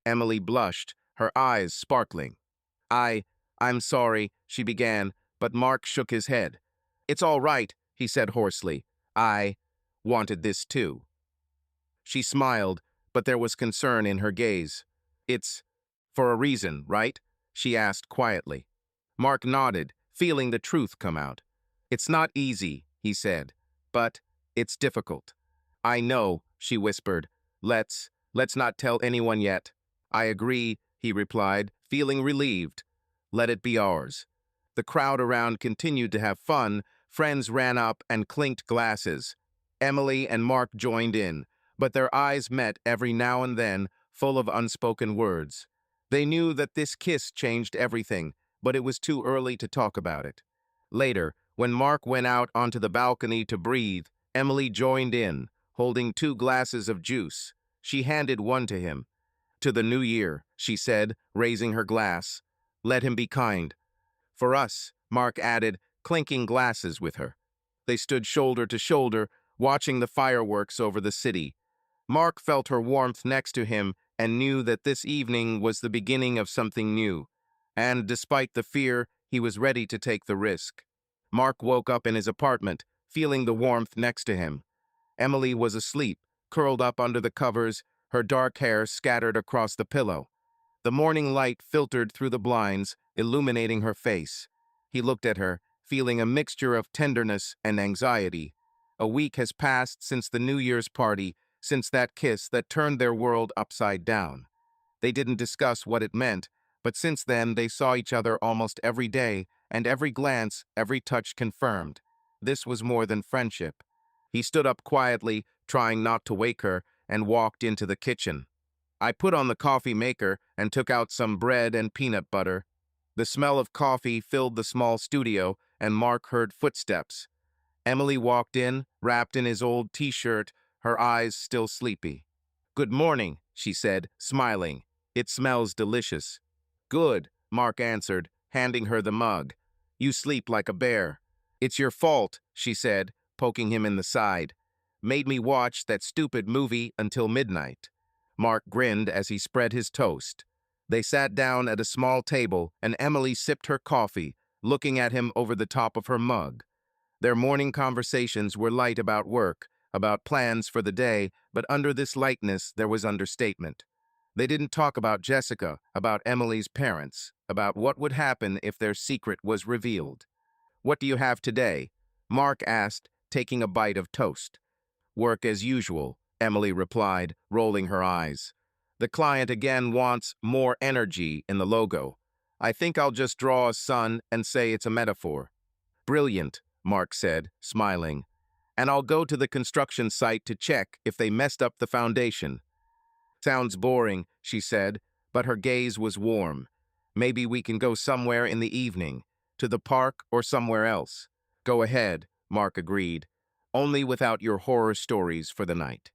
Emily blushed, her eyes sparkling. I, I'm sorry," she began, but Mark shook his head. "It's all right," he said hoarsely. "I wanted this too." She smiled, but there was concern in her gaze. "It's for a reason, right?" she asked quietly. Mark nodded, feeling the truth come out. "It's not easy," he said, "but it's difficult." "I know," she whispered. Let's not tell anyone yet." "I agree," he replied, feeling relieved. "Let it be ours." The crowd around continued to have fun. Friends ran up and clinked glasses. Emily and Mark joined in, but their eyes met every now and then, full of unspoken words. They knew that this kiss changed everything, but it was too early to talk about it. Later, when Mark went out onto the balcony to breathe, Emily joined in, holding 2 glasses of juice. She handed one to him. "To the new year," she said, raising her glass. "Let him be kind." "For us," Mark added, clinking glasses with her. They stood shoulder to shoulder, watching the fireworks over the city. Mark felt her warmth next to him and knew that this evening was the beginning of something new. And despite the fear, he was ready to take the risk. Mark woke up in his apartment, feeling the warmth next to him. Emily was asleep, curled up under the covers, her dark hair scattered across the pillow. The morning light filtered through the blinds, illuminating her face. He looked at her, feeling a mixture of tenderness and anxiety. A week has passed since the New Year's party, since that kiss that turned their world upside down. They didn't discuss what it meant, but since then they saw each other almost every day, and every glance, every touch confirmed. This was more than friendship. He stood up quietly, trying not to wake her, and walked into the kitchen. I put on the coffee maker and took out some bread and peanut butter. The smell of coffee filled the small studio, and Mark heard footsteps. Emily walked in, wrapped in his old t-shirt, her eyes still sleepy. "Good morning," she said, smiling. "It smells delicious." "Good," Mark answered, handing her the mug. "You sleep like a bear." "It's your fault," she said, poking him in the side. "Made me watch that stupid movie until midnight." Mark grinned as he spread his toast. They sat down at a small table, and Emily sipped her coffee, looking at him over the top of her mug. Their morning conversations were light about work, about plans for the day, but under this lightness there was understatement. They didn't talk about Jessica, about Emily's parents, about what would happen if their secret was revealed. "What do you have today?" Mark asked, taking a bite of toast. "Work as usual," Emily replied, rolling her eyes. "The client again wants more energy in the logo. I think I'll just draw a sun and say it's a metaphor." "Brilliant," Mark said, smiling. "And I'll go to the construction site to check if they messed up the foundation." "Sounds boring," she said, but her gaze was warm. "Maybe we can go somewhere in the evening, to the park or somewhere else." "Go ahead," Mark agreed. "Only without your horror stories for the night."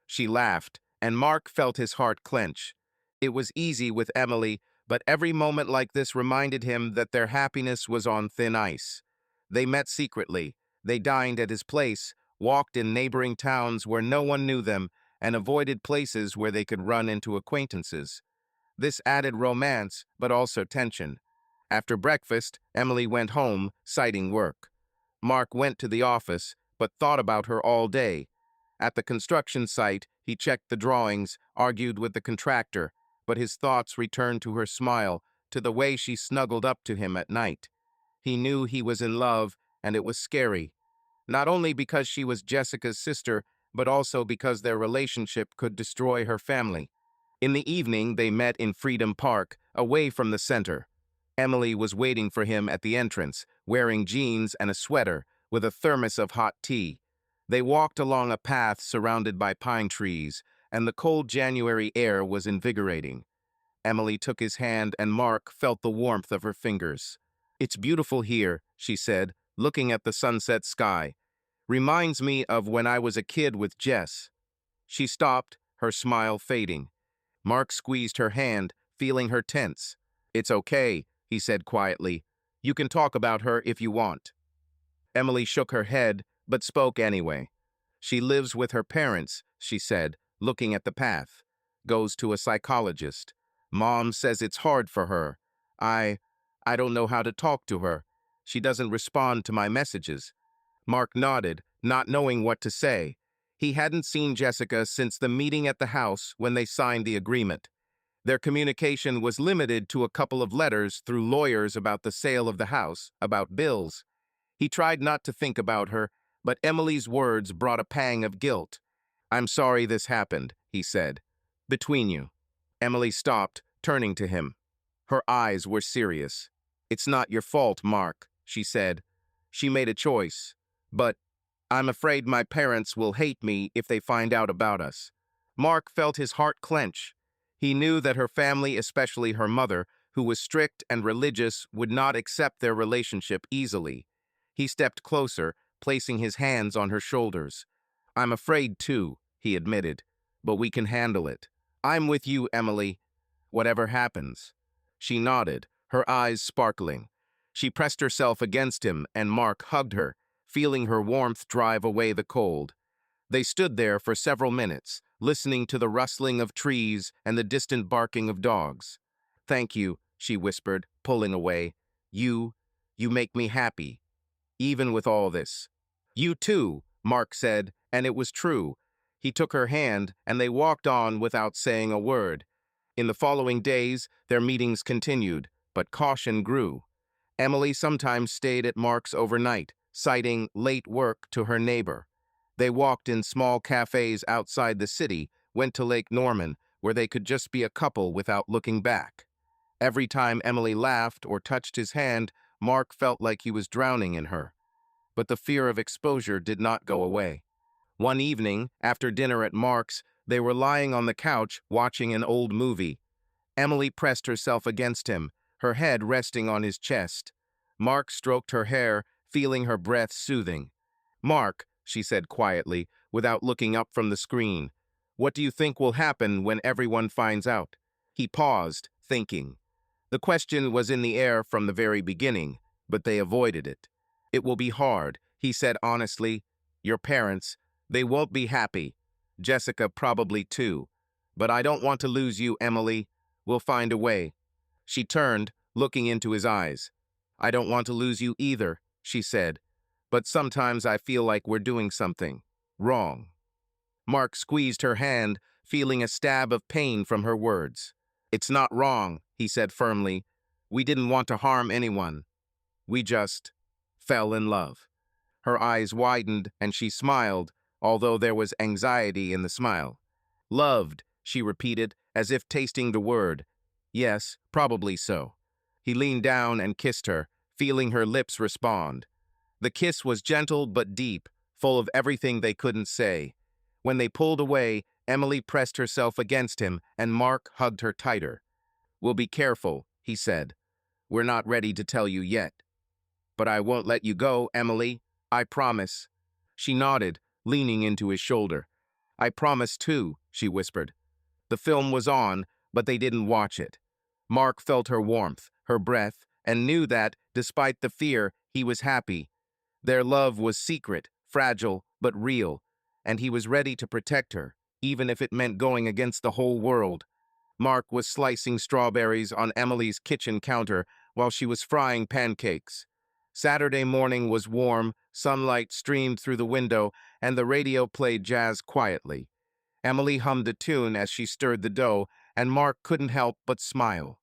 She laughed, and Mark felt his heart clench. It was easy with Emily, but every moment like this reminded him that their happiness was on thin ice. They met secretly. They dined at his place, walked in neighboring towns where no one knew them, and avoided places where they could run into acquaintances. This added romance, but also tension. After breakfast, Emily went home, citing work. Mark went to the office, but thought about her all day. At the construction site, he checked the drawings, argued with the contractor, but his thoughts returned to her smile, to the way she snuggled up to him at night. He knew he was in love, and it was scary. Not only because she was Jessica's sister, but also because their relationship could destroy her family. In the evening, they met in Freedom Park, away from the center. Emily was waiting for him at the entrance, wearing jeans and a sweater, with a thermos of hot tea. They walked along a path surrounded by pine trees, and the cold January air was invigorating. Emily took his hand, and Mark felt the warmth of her fingers. "It's beautiful here," she said, looking at the sunset sky. "Reminds me of when I was a kid with Jess." She stopped, her smile fading. Mark squeezed her hand, feeling her tense. "It's okay," he said quietly. "You can talk about her if you want." Emily shook her head, but spoke anyway. "She lives with her parents," she said, looking at the path. "Goes to a psychologist. Mom says it's hard for her. I don't know how to talk to her. She doesn't respond to my messages." Mark nodded, not knowing what to say. He hadn't seen Jessica since the meeting at the house when they signed the agreement. Their communication was limited to a couple of letters through lawyers about the sale of the house, about bills. He tried not to think about her, but Emily's words brought a pang of guilt. "I'm sorry this happened," he said. "Between you." Emily stopped, turning to him. Her eyes were serious. "It's not your fault, Mark," she said. "She made a choice. But I'm afraid my parents will hate me if they find out about us." Mark felt his heart clench. He knew that her family, especially her mother, who was strict and religious, would not accept their relationship easily. He stepped closer, placing his hands on her shoulders. "I'm afraid too," he admitted, "but we can handle it. I'm with you, Emily, whatever happens." She nodded, her eyes sparkling. She pressed herself against him, and Mark hugged her, feeling her warmth drive away the cold. They stood there for several minutes, listening to the rustling of trees and the distant barking of dogs. "Thank you," she whispered, pulling away. You make me happy, even with all this." "You too," Mark said, and it was true. He took her hand, and they walked on without saying a word. In the following days, their meetings continued, but caution grew. Emily sometimes stayed at Mark's overnight, citing late work to her neighbor. They walked in small cafes outside the city, went to Lake Norman, where they could just be a couple without looking back. Every time Emily laughed or touched his hand, Mark felt like he was drowning in her. But the fear of exposure did not go away. One evening, after dinner at Mark's, they were lying on the couch watching an old movie. Emily pressed herself against him, her head resting on his chest. Mark stroked her hair, feeling her breath soothing. "Mark," she said quietly, without looking up from the screen, "what do you think will happen when everyone finds out?" He paused, thinking. The question was in the air from the very beginning, but they avoided it. "It will be hard," he said honestly. "Your parents, they won't be happy. Jessica probably too. But I don't want to lose you, Emily. We'll find a way." She turned, looking into his eyes. "I don't want to lose you either," she said. "But sometimes I feel like we're doing something wrong." Mark squeezed her hand, feeling a stab of pain from her words. "It's not wrong," he said firmly. "We didn't want to harm anyone. We just fell in love." Her eyes widened, and she smiled, although there was anxiety in the smile. "Loved," she repeated, as if tasting the word. "Yes, probably so." He leaned down and kissed her, feeling her lips respond. The kiss was gentle but deep, full of everything they couldn't say. When they pulled away, Emily pressed herself against him, and Mark hugged her tighter. "We'll be careful," he said. "We're not ready to tell you yet." "But I won't let you go, Emily. I promise." She nodded, leaning into his shoulder. "I promise too," she whispered. The film was on, but they didn't watch it. Mark felt her warmth, her breath, and knew that, despite the fear, he was happy. Their love was secret, fragile but real, and he was ready to protect her, even if it meant going against the whole world. Mark was slicing strawberries on Emily's kitchen counter while she was frying pancakes. Saturday morning was warm, sunlight streamed through the window, and the radio played jazz quietly. Emily hummed a tune as she stirred the dough, and Mark couldn't help but smile.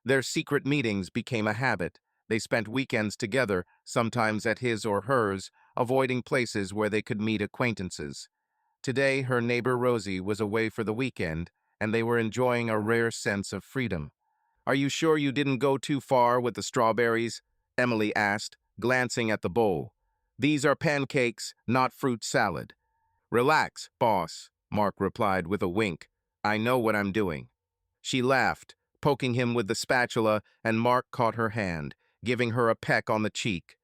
Their secret meetings became a habit. They spent weekends together, sometimes at his or hers, avoiding places where they could meet acquaintances. Today, her neighbor Rosie was away for the weekend, and they were enjoying a rare sense of freedom. "Are you sure you didn't go too far with the strawberries?" Emily asked, glancing at the bowl. "These are pancakes, not fruit salad." "Relax, boss," Mark replied with a wink. "I know what I'm doing." She laughed, poking him with the spatula, and Mark caught her hand, giving her a peck on the cheek.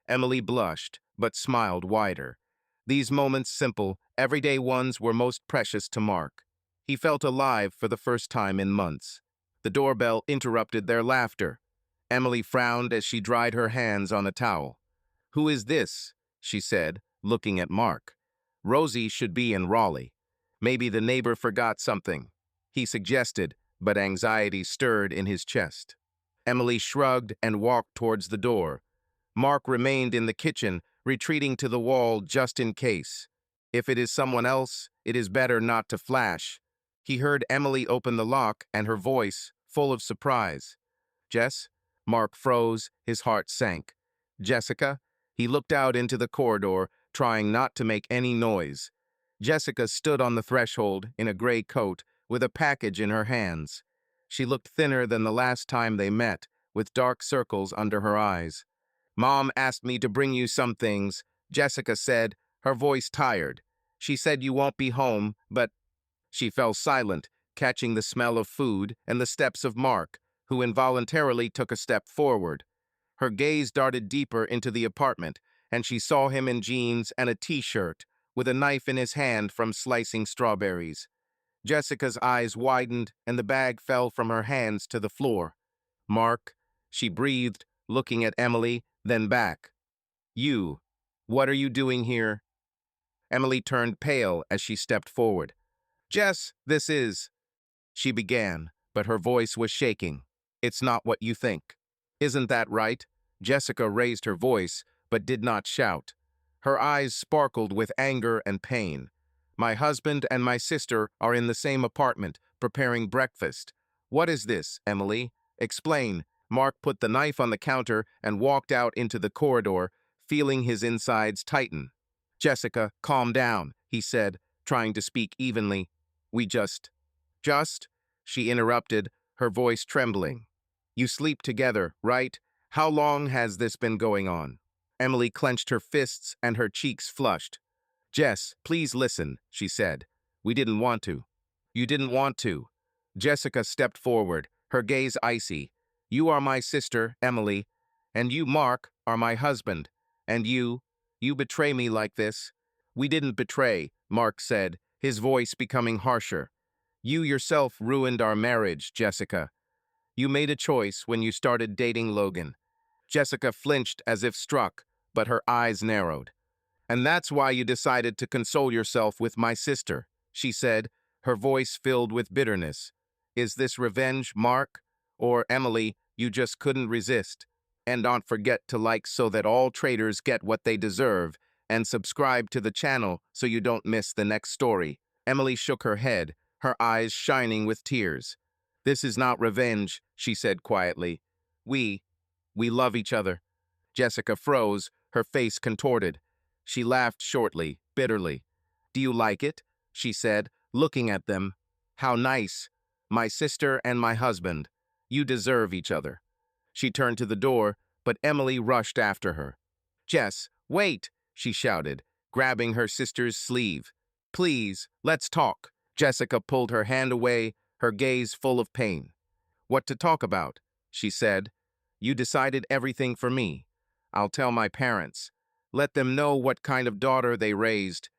Emily blushed, but smiled wider. These moments, simple, everyday ones, were most precious to Mark. He felt alive for the first time in months. The doorbell interrupted their laughter. Emily frowned as she dried her hands on a towel. "Who is this?" she said, looking at Mark. "Rosie should be in Raleigh. Maybe the neighbor forgot something," he suggested, but anxiety stirred in his chest. Emily shrugged and walked towards the door. Mark remained in the kitchen, retreating to the wall just in case. If it is someone else, it is better not to flash. He heard Emily open the lock, and her voice, full of surprise. "Jess?" Mark froze, his heart sank. "Jessica?" He looked out into the corridor, trying not to make any noise. Jessica stood on the threshold in a gray coat, with a package in her hands. She looked thinner than the last time they met, with dark circles under her eyes. "Mom asked me to bring you some things," Jessica said, her voice tired. "She said you won't be home, but—" She fell silent, catching the smell of food and the steps of Mark, who involuntarily took a step forward. Her gaze darted deeper into the apartment, and she saw him in jeans and a t-shirt, with a knife in his hand from slicing strawberries. Jessica's eyes widened, and the bag fell from her hands to the floor. "Mark," she breathed, looking at Emily, then back. "You. What are you doing here?" Emily turned pale as she stepped forward. "Jess, this is—" she began, but her voice was shaking. "It's not what you think." "Isn't that right?" Jessica raised her voice, but did not shout. Her eyes sparkled with anger and pain. "My husband and my sister are in the same apartment, preparing breakfast." "What is this, Emily? Explain." Mark put the knife on the counter and walked out into the corridor, feeling his insides tighten. "Jessica, calm down," he said, trying to speak evenly. "We just—" "Just?" she interrupted, her voice trembling. "You sleep together, right? How long has this been going on?" Emily clenched her fists and her cheeks flushed. "Jess, please listen," she said. "We didn't want to." "You didn't want to." Jessica stepped forward, her gaze icy. "You are my sister, Emily, and you, Mark, are my husband. And you betray me like this." "We didn't betray," Mark said, his voice becoming harsher. "You yourself ruined our marriage, Jessica. You made a choice when you started dating Logan." Jessica flinched as if struck, but her eyes narrowed. "And that's why you decided to console yourself with my sister," she said, her voice filled with bitterness. "Is this revenge, Mark? Or, Emily, you just couldn't resist? And don't forget to like so that all traitors get what they deserve, and subscribe to the channel so you don't miss the next story." Emily shook her head, her eyes shining with tears. "This is not revenge," she said quietly. We love each other." Jessica froze, her face contorted. She laughed shortly, bitterly. "Do you like it?" she said, looking at them. "How nice. My sister and my husband. You deserve each other." She turned to the door, but Emily rushed after her. "Jess, wait!" she shouted, grabbing her sister's sleeve. "Please, let's talk." Jessica pulled her hand away, her gaze full of pain. "What to talk about?" she said. "You decided everything for me. I'll tell my parents. Let them know what kind of daughter they raised."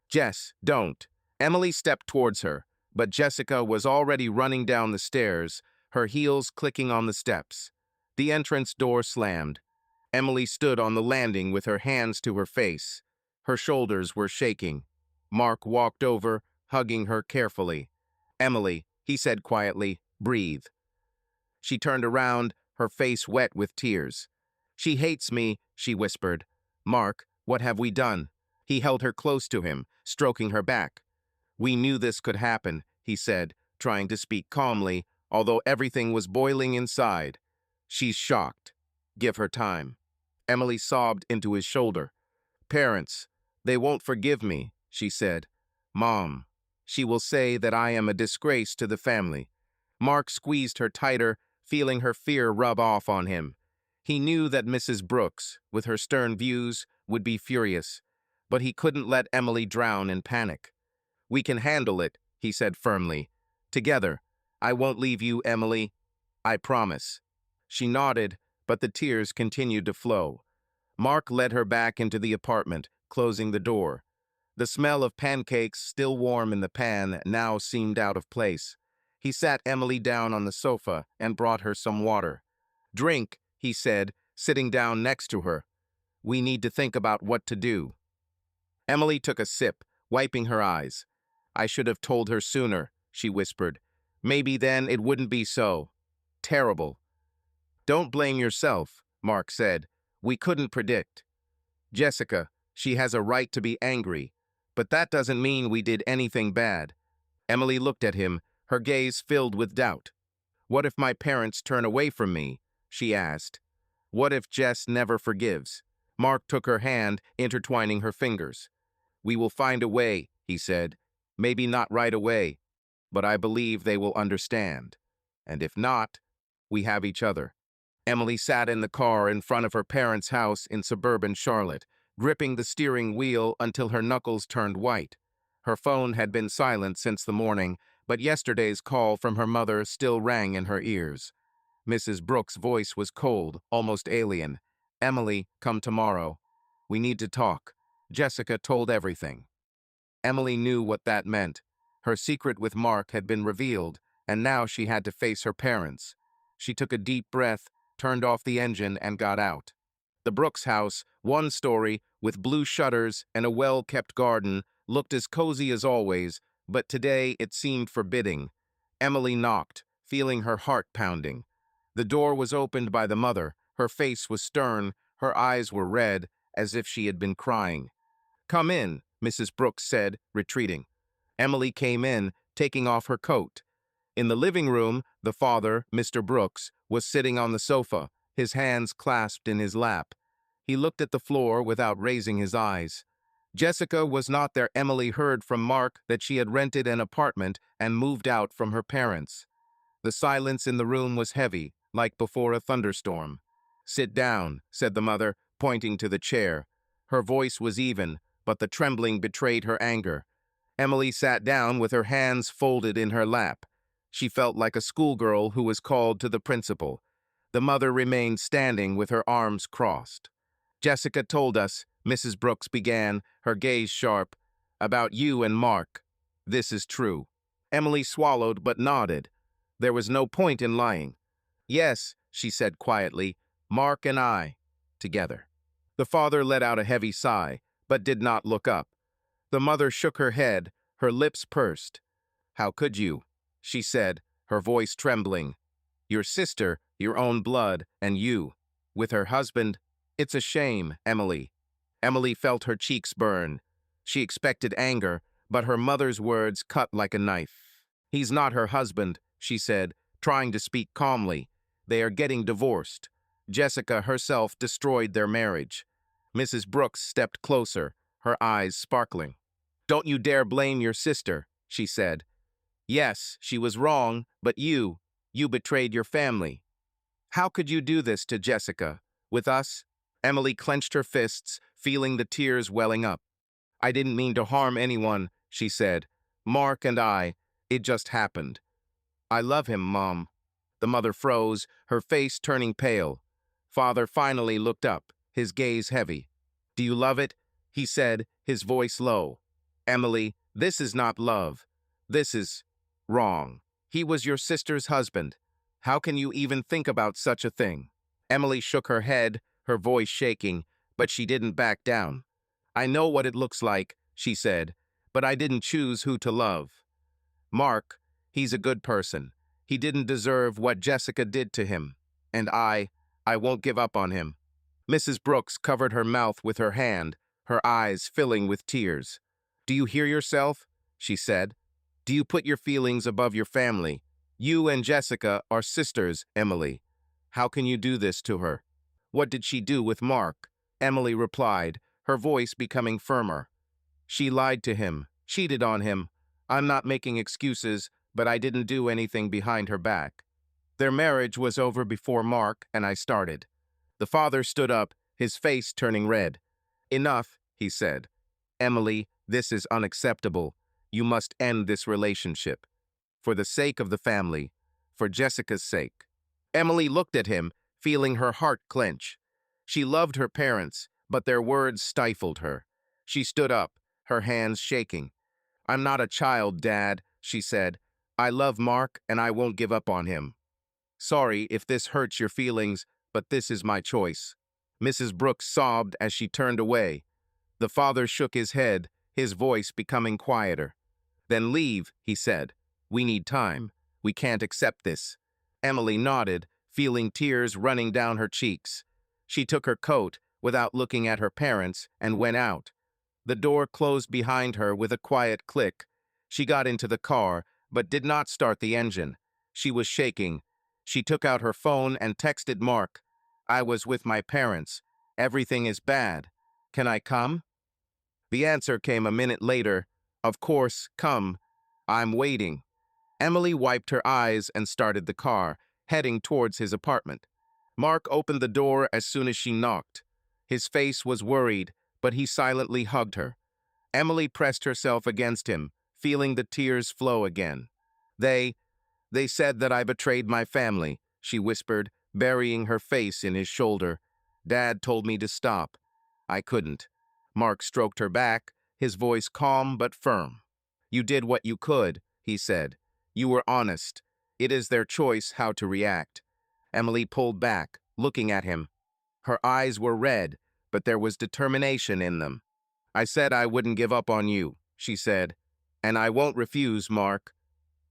"Jess, don't." Emily stepped towards her, but Jessica was already running down the stairs, her heels clicking on the steps. The entrance door slammed. Emily stood on the landing with her hands to her face. Her shoulders were shaking. Mark walked over, hugging her carefully. "Emily," he said quietly, "breathe." She turned around, her face wet with tears. "She hates me," she whispered. "Mark, what have we done?" He held her close to him, stroking her back. "We knew this could happen," he said, trying to speak calmly, although everything was boiling inside. "She's shocked. Give her time." Emily sobbed into his shoulder. "Parents, they won't forgive me," she said. "Mom, she will say that I am a disgrace to the family." Mark squeezed her tighter, feeling her fear rub off on him. He knew that Mrs. Brooks, with her stern views, would be furious, but he couldn't let Emily drown in panic. "We can handle it," he said firmly. "Together. I won't leave you, Emily. I promise." She nodded, but the tears continued to flow. Mark led her back into the apartment, closing the door. The smell of pancakes, still warm in the pan, now seemed out of place. He sat Emily down on the sofa and brought her some water. "Drink," he said, sitting down next to her. "We need to think about what to do." Emily took a sip, wiping her eyes. "I should have told her sooner," she whispered. "Maybe then it wouldn't be so terrible." "Don't blame yourself," Mark said. "We couldn't predict. Jessica, she has a right to be angry, but that doesn't mean we did anything bad." Emily looked at him, her gaze filled with doubt. "What if my parents turn away from me?" she asked. "What if Jess never forgives?" Mark took her hand, intertwining her fingers. "We will find a way," he said. "Maybe not right away, but I believe they will understand. And if not, we have each other." Emily sat in the car in front of her parents' house in suburban Charlotte, gripping the steering wheel until her knuckles turned white. Her phone had been silent since the morning, but yesterday's call from her mother still rang in her ears. Mrs. Brooks' voice was cold, almost alien. "Emily, come tomorrow. We need to talk." Jessica told everything. Emily knew what that meant. Her secret with Mark had been revealed, and now she had to face her parents. She took a deep breath, turned off the engine, and got out. The Brooks house, one story, with blue shutters and a well-kept garden, looked as cozy as always, but today it seemed forbidding. Emily knocked, feeling her heart pounding. The door was opened by the mother. Her face was stern, her eyes were red, as if she had been crying. "Come in," Mrs. Brooks said, retreating. Emily came in, taking off her coat. In the living room, the father, Mr. Brooks, was sitting on the sofa, his hands clasped in his lap. He looked at the floor without raising his eyes. Jessica was not there. Emily heard from Mark that she had rented an apartment and moved out from her parents. The silence in the room was heavy, like before a thunderstorm. "Sit down," said the mother, pointing to the chair. Her voice was even, but the trembling betrayed her anger. Emily sat down with her hands folded in her lap. She felt like a schoolgirl who was called to the principal. The mother remained standing with her arms crossed. "Jessica told us," Mrs. Brooks began, her gaze sharp, "about you and Mark. This is true." Emily swallowed but nodded. There was no point in lying. "Yes," she said quietly, "Mark and I, together." The father let out a heavy sigh, but did not look up. The mother shook her head, her lips pursed. "How could you?" she said, her voice trembling. "Your sister, your own blood, and you, with her husband. It's a shame, Emily." Emily felt her cheeks burn. She expected anger, but her mother's words cut like a knife. "He's not her husband," she said, trying to speak calmly. "They are getting divorced. Jessica herself destroyed their marriage." Mrs. Brooks stepped closer, her eyes sparkling. "Don't you dare blame your sister," she said. "Yes, she was wrong, but you betrayed your family. How could you do this to Jessica? With us?" Emily clenched her fists, feeling the tears welling up. "I didn't mean to harm anyone," she said. "Mark and it just happened. I love him, Mom." The mother froze, her face turning pale. Father finally looked up, his gaze heavy. "Do you love it?" he said, his voice low. "Emily, this is not love. This is wrong. He was your sister's husband. How can you even think about such a thing?" Emily shook her head, her voice shaking, but she didn't back down. I know what it looks like, she said, but I didn't choose who to love. Mark, he's a good person. He didn't deserve what Jessica did to him. And I won't give up on him. Mrs. Brooks covered her mouth with her hand, her eyes filling with tears. Do you hear yourself? She said. Do you put your feelings above your family? You and Jessica are sisters, Emily. How can you do this to her? What did she do with Mark? Emily replied, her voice becoming firmer. She lied to him, cheated on him. I'm not making excuses, but I didn't do anything behind her back. Their marriage was over before Mark and I started. The father stood up, his face turning red. Enough, he said. Emily, this is unacceptable. You must end this relationship. For the sake of the family, for Jessica's sake. Emily looked at him, feeling her heart clench. She loved her parents, but their words stifled her. She stood up, her hands shaking. I'm not a child, Dad, she said. I love Mark and I won't give up on him. Sorry if this hurts your feelings, but this is my choice. Mrs. Brooks sobbed as she turned away. The father shook his head, his voice becoming quieter. Then leave, he said. We need time. We can't accept this. Emily nodded, feeling tears running down her cheeks. She took her coat, without looking at her parents, and went out. The door closed behind her with a quiet click. She got into the car, but did not start the engine. She was shaking. She took out her phone and texted Mark. I was with my parents. Everything is bad. Can I come? The answer came a minute later. Of course, come. I'm waiting. Emily wiped her eyes and started the car, heading towards his apartment. Mark opened the door as soon as she knocked. His face was worried, but he silently hugged her. Emily pressed herself against him, feeling the tears flow again. They said that I betrayed my family, she whispered, burying her face in his shoulder. Dad told me to stop. I couldn't. Mark stroked her back, his voice calm but firm. You did what you could, he said. You were honest. It is their choice how to react. Emily pulled back, looking at him. Her eyes were red, but there was determination in them. I said I wouldn't give up on you, she said. And I won't refuse, Mark,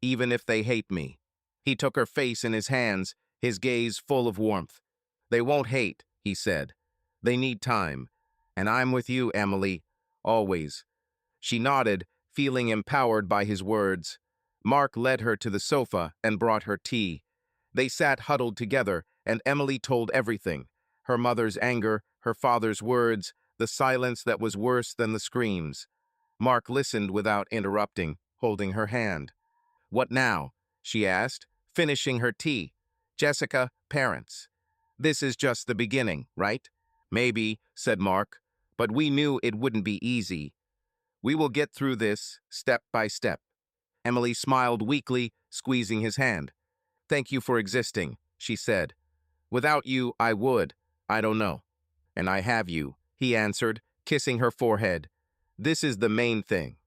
even if they hate me. He took her face in his hands, his gaze full of warmth. They won't hate, he said. They need time. And I'm with you, Emily, always. She nodded, feeling empowered by his words. Mark led her to the sofa and brought her tea. They sat huddled together, and Emily told everything. Her mother's anger, her father's words, the silence that was worse than the screams. Mark listened without interrupting, holding her hand. What now? She asked, finishing her tea. Jessica, parents. This is just the beginning, right? Maybe, said Mark, but we knew it wouldn't be easy. We will get through this, step by step. Emily smiled weakly, squeezing his hand. Thank you for existing, she said. Without you, I don't know. And I have you, he answered, kissing her forehead. This is the main thing.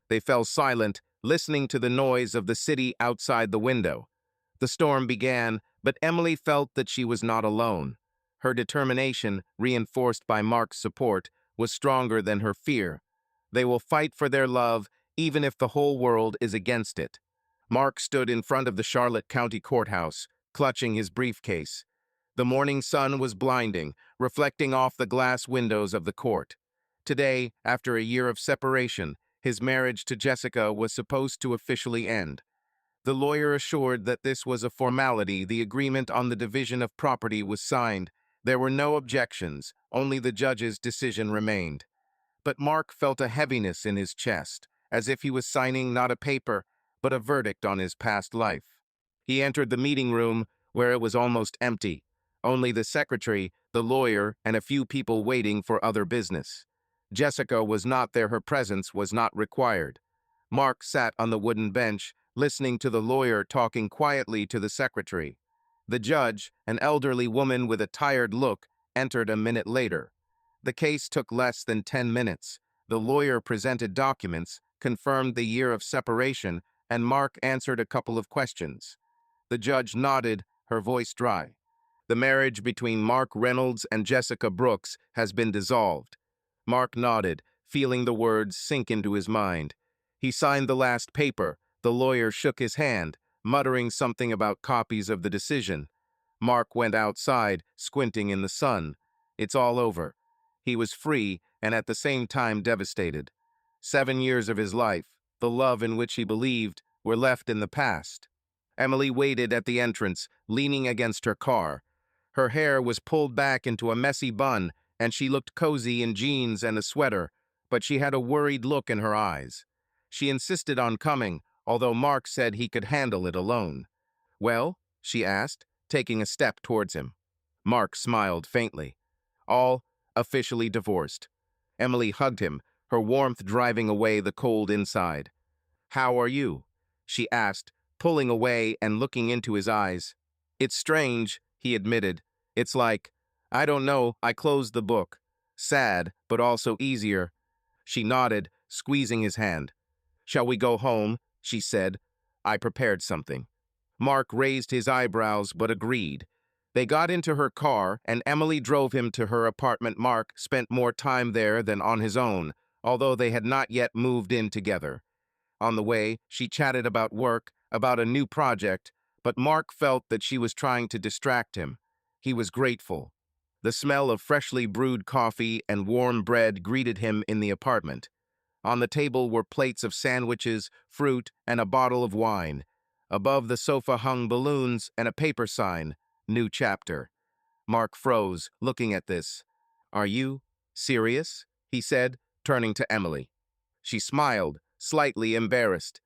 They fell silent, listening to the noise of the city outside the window. The storm began, but Emily felt that she was not alone. Her determination, reinforced by Mark's support, was stronger than her fear. They will fight for their love, even if the whole world is against it. Mark stood in front of the Charlotte County Courthouse, clutching his briefcase. The morning sun was blinding, reflecting off the glass windows of the court. Today, after a year of separation, his marriage to Jessica was supposed to officially end. The lawyer assured that this was a formality. The agreement on the division of property was signed. There were no objections, only the judge's decision remained. But Mark felt a heaviness in his chest, as if he was signing not a paper, but a verdict on his past life. He entered the meeting room, where it was almost empty. Only the secretary, the lawyer, and a few people waiting for other business. Jessica was not there. Her presence was not required. Mark sat on the wooden bench, listening to the lawyer talking quietly to the secretary. The judge, an elderly woman with a tired look, entered a minute later. The case took less than 10 minutes. The lawyer presented documents, confirmed the year of separation, and Mark answered a couple of questions. The judge nodded, her voice dry. The marriage between Mark Reynolds and Jessica Brooks has been dissolved. Mark nodded, feeling the words sink into his mind. He signed the last paper. The lawyer shook his hand, muttering something about copies of the decision. Mark went outside, squinting in the sun. It's all over. He was free and at the same time devastated. 7 years of his life, the love in which he believed, were left in the past. Emily waited at the entrance, leaning against her car. Her hair was pulled back into a messy bun, and she looked cozy in jeans and a sweater, but she had a worried look in her eyes. She insisted on coming, although Mark said he could handle it alone. "Well?" she asked, taking a step towards him. Mark smiled faintly. "All officially divorced." Emily hugged him, her warmth driving away the cold inside. "How are you?" she asked, pulling away and looking into his eyes. "It's strange," he admitted. "It's like, I don't know, I closed the book. Sad, but also easier." She nodded, squeezing his hand. "Shall we go home?" she said. "I prepared something." Mark raised his eyebrows but agreed. They got into her car, and Emily drove him to her apartment. Mark spent more time there than on his own, although they had not yet moved in together. On the way, she chatted about work, about a new project, but Mark felt that she was trying to distract him. He was grateful. The smell of freshly brewed coffee and warm bread greeted him in the apartment. On the table were plates of sandwiches, fruit, and a bottle of wine. Above the sofa hung balloons and a paper sign, "New Chapter." Mark froze, looking at this. "Are you serious?" he said, turning to Emily. She smiled, slightly embarrassed.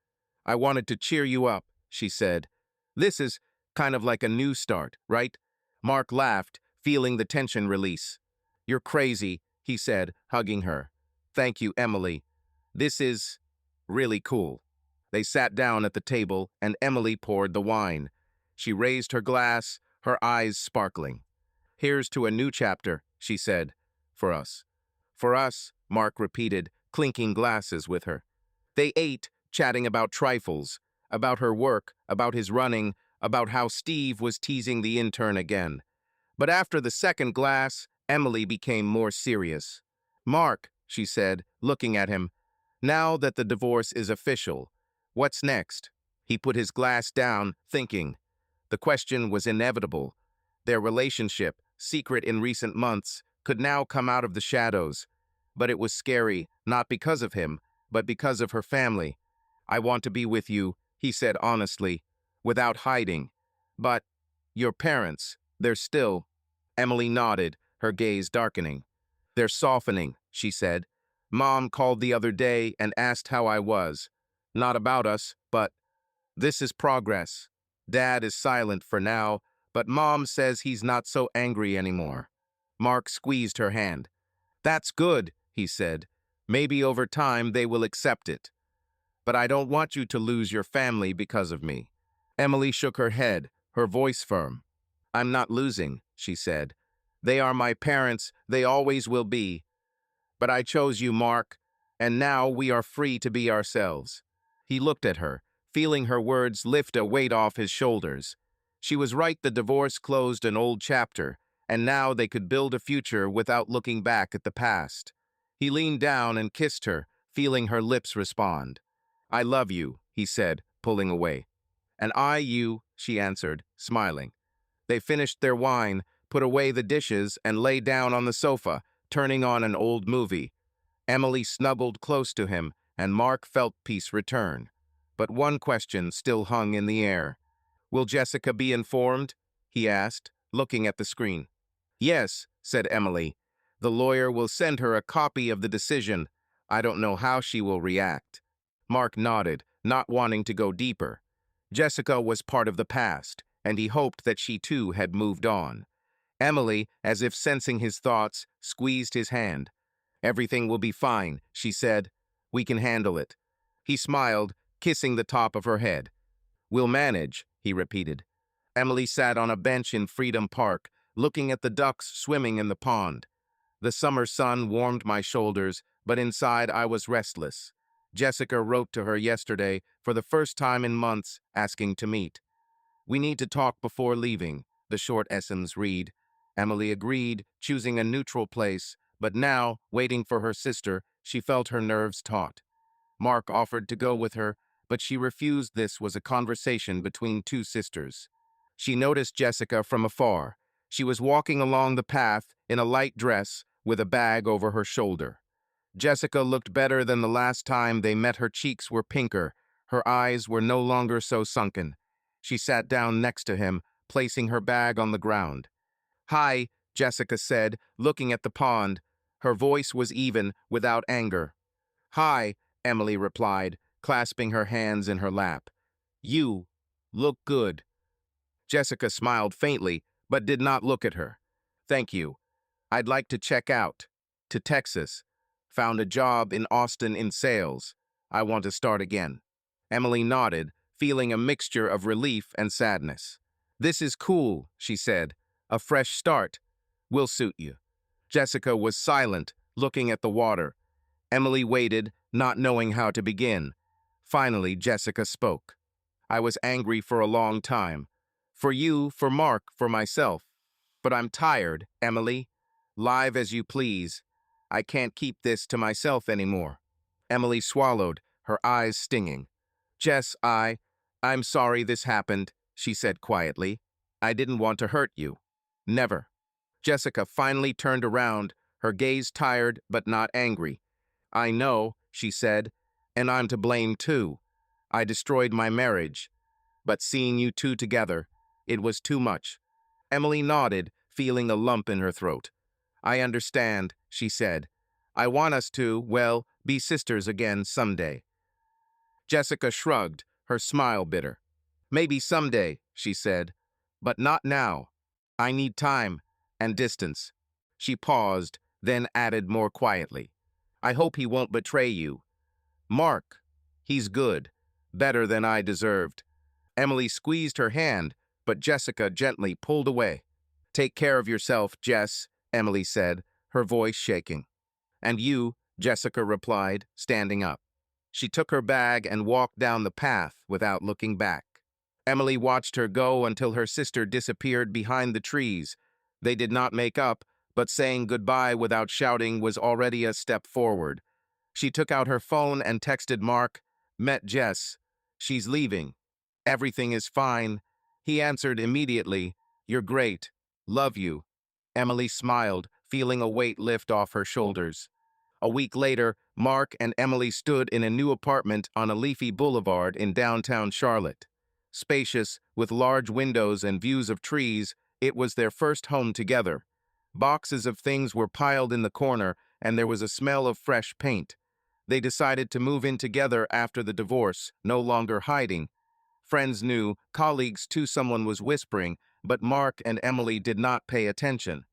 "I wanted to cheer you up," she said. "This is kind of like a new start, right?" Mark laughed, feeling the tension release. "You're crazy," he said, hugging her. "Thank you, Emily. This is really cool." They sat down at the table, and Emily poured the wine. She raised her glass, her eyes sparkling. "Here's to a new chapter," she said. "For us." "For us," Mark repeated, clinking glasses with her. They ate, chatting about trifles, about her work, about his running, about how Steve was teasing the intern again. But after the second glass, Emily became more serious. "Mark," she said, looking at him, "now that the divorce is official, what's next?" He put his glass down, thinking. The question was inevitable. Their relationship, secret in recent months, could now come out of the shadows. But it was scary, not because of him, but because of her family. "I want to be with you," he said honestly, without hiding. "But your parents, they're still—" Emily nodded, her gaze darkening. "They're softening," she said. "Mom called the other day and asked how I was. Not about us, but this is progress. Dad is silent for now, but Mom says he's not so angry anymore." Mark squeezed her hand. "That's good," he said. "Maybe over time they will accept it. But I don't want you to lose your family because of me." Emily shook her head, her voice firm. "I'm not losing," she said. "They are my parents, they always will be. But I chose you, Mark, and now we are free to be ourselves." He looked at her, feeling her words lift a weight off his shoulders. She was right, the divorce closed an old chapter, and now they could build a future without looking back at the past. He leaned down and kissed her, feeling her lips respond. "I love you," he said, pulling away. "And I you," she answered, smiling. They finished their wine, put away the dishes, and lay down on the sofa, turning on an old movie. Emily snuggled close to him, and Mark felt peace return. But one question still hung in the air. "Will Jessica be informed?" he asked, looking at the screen. "Yes," said Emily. "The lawyer will send her a copy of the decision. I don't know how she will react." Mark nodded, not wanting to go deeper. Jessica was part of the past, and he hoped that she too had moved on. Emily, as if sensing his thoughts, squeezed his hand. "Everything will be fine," she said. "We can handle it." He smiled, kissing the top of her head. "We'll manage," he repeated. Emily sat on a bench in Freedom Park, looking at the ducks swimming in the pond. "The summer sun warmed my shoulders, but inside I was restless." Jessica wrote to her yesterday, for the first time in months, asking to meet. "We need to talk before leaving," the short SMS read. Emily agreed, choosing a neutral place, but now, waiting for her sister, She felt her nerves taut. Mark offered to go with her, but she refused. This was a conversation between two sisters. She noticed Jessica from afar. She was walking along the path in a light dress with a bag over her shoulder. Jessica looked better than the last time they met. Her cheeks were pinker. Her eyes were no longer so sunken. She sat down next to him, placing her bag on the ground. "Hi," Jessica said, looking at the pond. Her voice was even, without anger. "Hi," Emily replied, clasping her hands in her lap. "You look good." Jessica smiled faintly, but did not look at her. "Thank you. I'd like to check out. To Texas. Found a job in Austin in sales. I want to start again." Emily nodded, feeling a mixture of relief and sadness. "This is cool," she said. "A fresh start. Will suit you." Jessica was silent, looking at the water. Emily waited, not knowing how to begin. Finally, Jessica spoke. "I was angry for a long time. For you, for Mark, for myself. But I'm tired, Emily. Live as you please. I can't keep this to myself anymore." Emily swallowed, her eyes stinging. "Jess, I'm sorry this happened," she said quietly. "I didn't want to hurt you. Never." Jessica finally turned around, her gaze tired but not angry. "I know," she said, "and I'm to blame too. I destroyed my marriage. But seeing you two together, it was too much." Emily nodded, feeling a lump in her throat. "I understand," she said. "I want us to, well, be sisters again someday." Jessica shrugged, her smile bitter. "Maybe someday," she said, "but not now. I need time and distance." She paused, then added more quietly, "I hope he won't betray you. Mark, he's good, better than I deserved." Emily squeezed her hand, but Jessica gently pulled away. "Take care of yourself, Jess," Emily said, her voice shaking. "And you," Jessica replied, standing up. She took her bag and walked down the path without looking back. Emily watched her go until her sister disappeared behind the trees. They did not make up, but saying goodbye without shouting was already a step forward. She took out her phone and texted Mark, "Met Jess. She's leaving. Everything is fine." He answered immediately, "You're great. Love you." Emily smiled, feeling a weight lift off her shoulders. A week later, Mark and Emily stood in a new apartment on a leafy boulevard in downtown Charlotte. Spacious, with large windows and views of trees, it was their first home together. Boxes of things were piled in the corner, and there was a smell of fresh paint. They decided to move in together after the divorce, no longer hiding. Friends knew, colleagues too, someone was whispering, but Mark and Emily did not pay attention.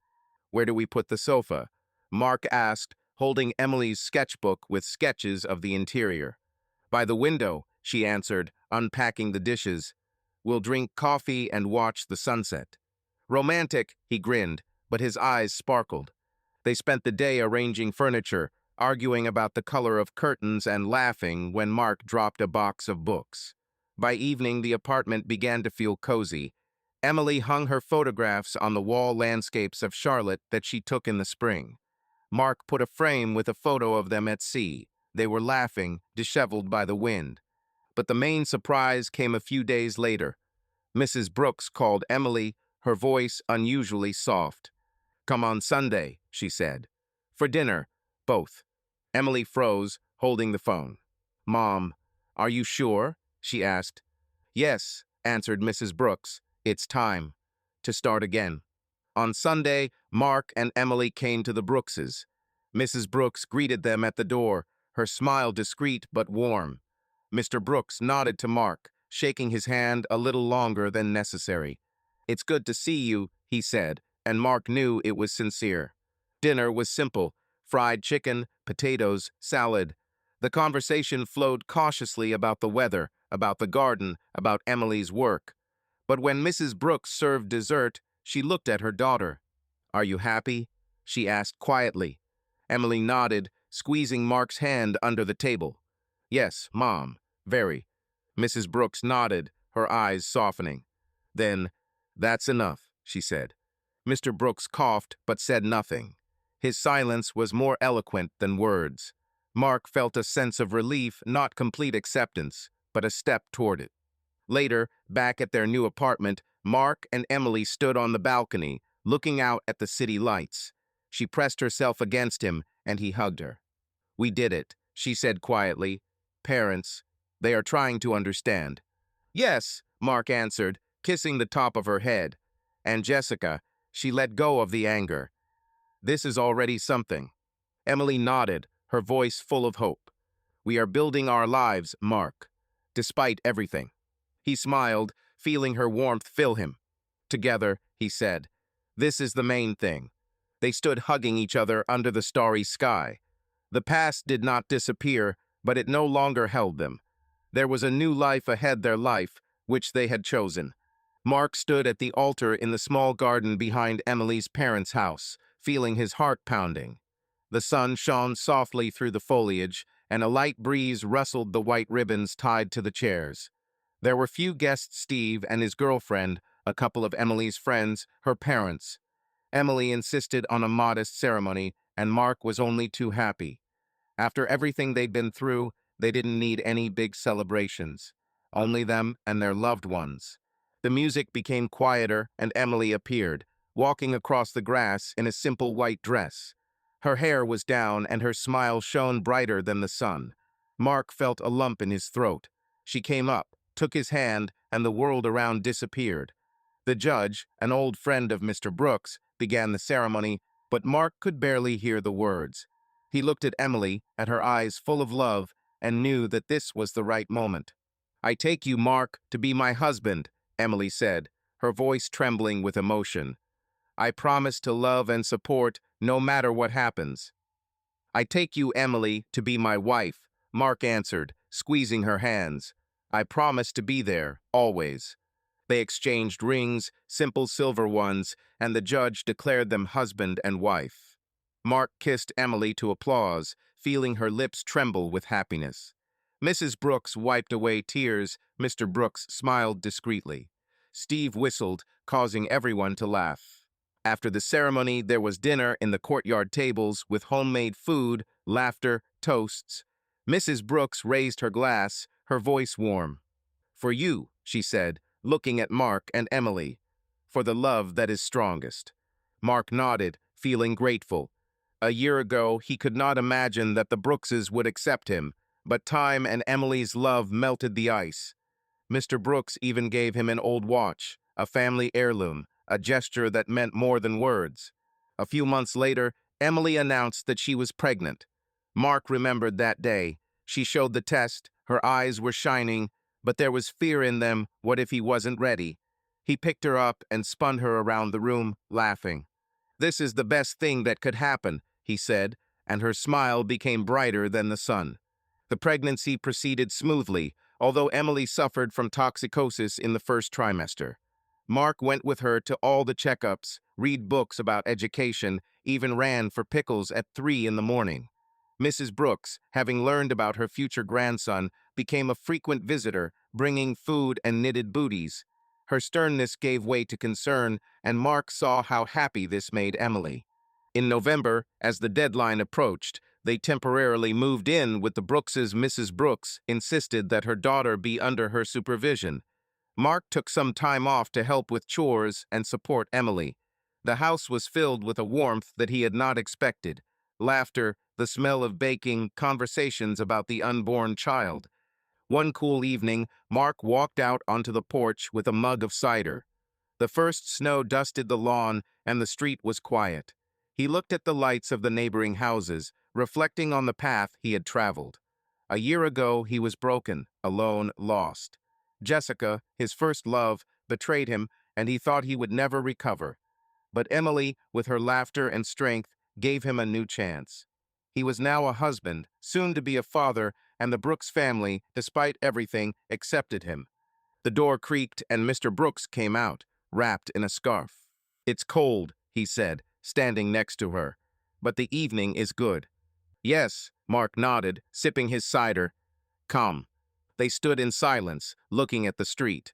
"Where do we put the sofa?" Mark asked, holding Emily's sketchbook with sketches of the interior. "By the window," she answered, unpacking the dishes. "We'll drink coffee and watch the sunset." "Romantic," he grinned, but his eyes sparkled. They spent the day arranging furniture, arguing about the color of curtains and laughing when Mark dropped a box of books. By evening, the apartment began to feel cozy. Emily hung her photographs on the wall landscapes of Charlotte that she took in the spring. Mark put a frame with a photo of them at sea. They were laughing, disheveled by the wind. But the main surprise came a few days later. Mrs. Brooks called Emily, her voice unusually soft. "Come on Sunday," she said. "For dinner, both." Emily froze, holding the phone. "Mom, are you sure?" she asked. "Yes," answered Mrs. Brooks. "It's time to start again." On Sunday, Mark and Emily came to the Brookses. Mrs. Brooks greeted them at the door, her smile discreet but warm. Mr. Brooks nodded to Mark, shaking his hand a little longer than necessary. "It's good to see you," he said, and Mark knew it was sincere. Dinner was simple: fried chicken, potatoes, salad. The conversation flowed cautiously about the weather, about the garden, about Emily's work. But when Mrs. Brooks served dessert, she looked at her daughter. "Are you happy?" she asked quietly. Emily nodded, squeezing Mark's hand under the table. "Yes, Mom, very." Mrs. Brooks nodded, her eyes softening. "Then, that's enough," she said. Mr. Brooks coughed but said nothing. His silence was more eloquent than words. Mark felt a sense of relief, not complete acceptance, but a step toward it. Later, back at their new apartment, Mark and Emily stood on the balcony, looking out at the city lights. She pressed herself against him, and he hugged her. "We did it," she said quietly. "Parents, they are trying to understand." "Yes," Mark answered, kissing the top of her head. "And Jessica," she let go of the anger. "This is already something." Emily nodded, her voice full of hope. "We are building our lives, Mark, despite everything." He smiled, feeling her warmth fill him. "Together," he said. "This is the main thing." They stood hugging each other under the starry sky. The past did not disappear, but it no longer held them. There was a new life ahead, their life, which they had chosen. Mark stood at the altar in the small garden behind Emily's parents' house, feeling his heart pounding. The sun shone softly through the foliage, and a light breeze rustled the white ribbons tied to the chairs. There were few guests: Steve and his girlfriend, a couple of Emily's friends, her parents. Emily insisted on a modest ceremony, and Mark was only too happy. After everything they'd been through, they didn't need any big celebrations. Only them and their loved ones. The music became quieter, and Emily appeared, walking across the grass in a simple white dress. Her hair was down, and her smile shone brighter than the sun. Mark felt a lump in his throat. She came up, took his hand, and the world around disappeared. The judge, an old friend of Mr. Brooks, began the ceremony, but Mark could barely hear the words. He looked at Emily, at her eyes full of love, and knew that this was the right moment. "I take you, Mark, to be my husband," Emily said, her voice trembling with emotion. "I promise to love and support no matter what happens." "I take you, Emily, to be my wife," Mark answered, squeezing her hands. "I promise to be there, always." They exchanged rings, simple silver ones, and the judge declared them husband and wife. Mark kissed Emily to applause, feeling her lips tremble with happiness. Mrs. Brooks wiped away tears. Mr. Brooks smiled discreetly. Steve whistled, causing everyone to laugh. After the ceremony, there was dinner in the courtyard tables with homemade food, laughter, toasts. Mrs. Brooks raised her glass, her voice warm. "For you," she said, looking at Mark and Emily. "For the love that is strongest." Mark nodded, feeling grateful. A year ago, he could not imagine that the Brookses would accept him, but time and Emily's love melted the ice. Mr. Brooks even gave him an old watch, a family heirloom, a gesture that meant more than words. A few months later, Emily announced that she was pregnant. Mark remembered that day. She showed the test, her eyes were shining, but there was fear in them. What if he wasn't ready? He picked her up and spun her around the room, laughing. "This is the best thing that could happen," he said, and her smile became brighter than the sun. The pregnancy proceeded smoothly, although Emily suffered from toxicosis in the first trimester. Mark went with her to all the checkups, read books about education, even ran for pickles at 3 in the morning. Mrs. Brooks, having learned about her future grandson, became a frequent visitor, bringing food and knitted booties. Her sternness gave way to concern, and Mark saw how happy this made Emily. In November, as the deadline approached, they temporarily moved in with the Brookses. Mrs. Brooks insisted that her daughter be under her supervision. Mark took some time off to help with chores and support Emily. The house was filled with a warmth that he had not expected. Laughter, the smell of baking, conversations about the unborn child. One cool evening, Mark walked out onto the porch with a mug of cider. The first snow dusted the lawn, and the street was quiet. He looked at the lights of the neighboring houses, reflecting on the path he had traveled. A year ago, he was broken, alone, lost. Jessica, his first love, betrayed him, and he thought he would never recover. But Emily, with her laughter and strength, gave him a new chance. He was now a husband, soon to be a father, and the Brooks family, despite everything, accepted him. The door creaked, and Mr. Brooks came out, wrapped in a scarf. "It's cold," he said, standing next to her, "but the evening is good." "Yes," Mark nodded, sipping his cider. "Come." They stood in silence, looking at the street.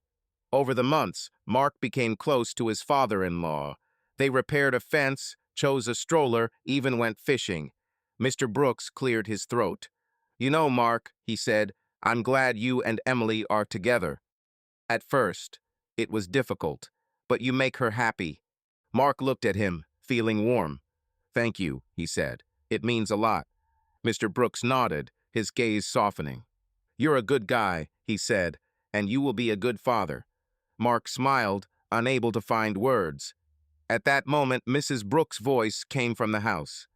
Over the months, Mark became close to his father-in-law. They repaired a fence, chose a stroller, even went fishing. Mr. Brooks cleared his throat. "You know, Mark," he said, "I'm glad you and Emily are together. At first, it was difficult, but you make her happy." Mark looked at him, feeling warm. "Thank you," he said. "It means a lot." Mr. Brooks nodded, his gaze softening. "You're a good guy," he said, "and you will be a good father." Mark smiled, unable to find words. At that moment, Mrs. Brooks' voice came from the house.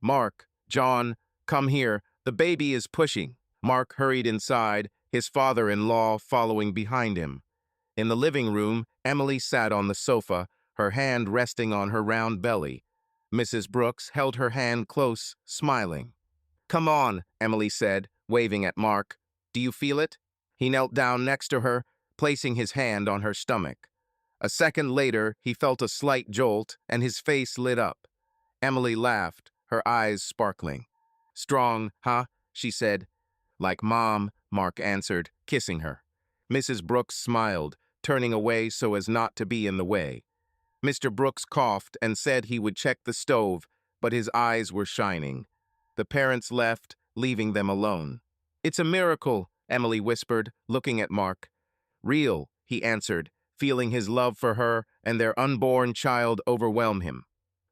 "Mark, John, come here. The baby is pushing." Mark hurried inside, his father-in-law following behind him. In the living room, Emily sat on the sofa, her hand resting on her round belly. Mrs. Brooks held her hand close, smiling. "Come on," Emily said, waving at Mark. "Do you feel it?" He knelt down next to her, placing his hand on her stomach. A second later, he felt a slight jolt, and his face lit up. Emily laughed, her eyes sparkling. "Strong, huh?" she said. "Like Mom," Mark answered, kissing her. Mrs. Brooks smiled, turning away so as not to be in the way. Mr. Brooks coughed and said he would check the stove, but his eyes were shining. The parents left, leaving them alone. "It's a miracle," Emily whispered, looking at Mark. "Real," he answered, feeling his love for her and their unborn child overwhelm him.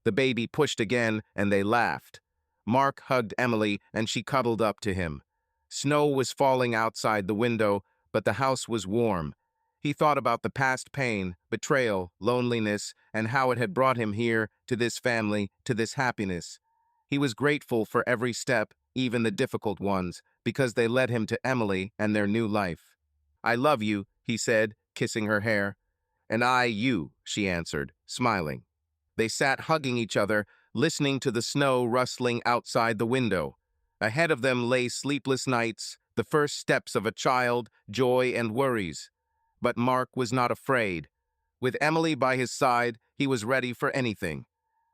The baby pushed again, and they laughed. Mark hugged Emily, and she cuddled up to him. Snow was falling outside the window, but the house was warm. He thought about the past pain, betrayal, loneliness, and how it had brought him here, to this family, to this happiness. He was grateful for every step, even the difficult ones, because they led him to Emily and their new life. "I love you," he said, kissing her hair. "And I you," she answered, smiling. They sat hugging each other, listening to the snow rustling outside the window. Ahead of them lay sleepless nights, the first steps of a child, joy and worries. But Mark was not afraid. With Emily by his side, he was ready for anything.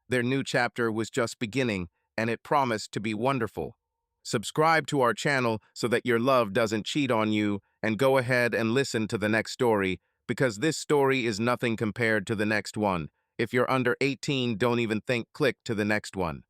Their new chapter was just beginning, and it promised to be wonderful. Subscribe to our channel so that your love doesn't cheat on you, and go ahead and listen to the next story, because this story is nothing compared to the next one. If you're under 18, don't even think, click to the next one.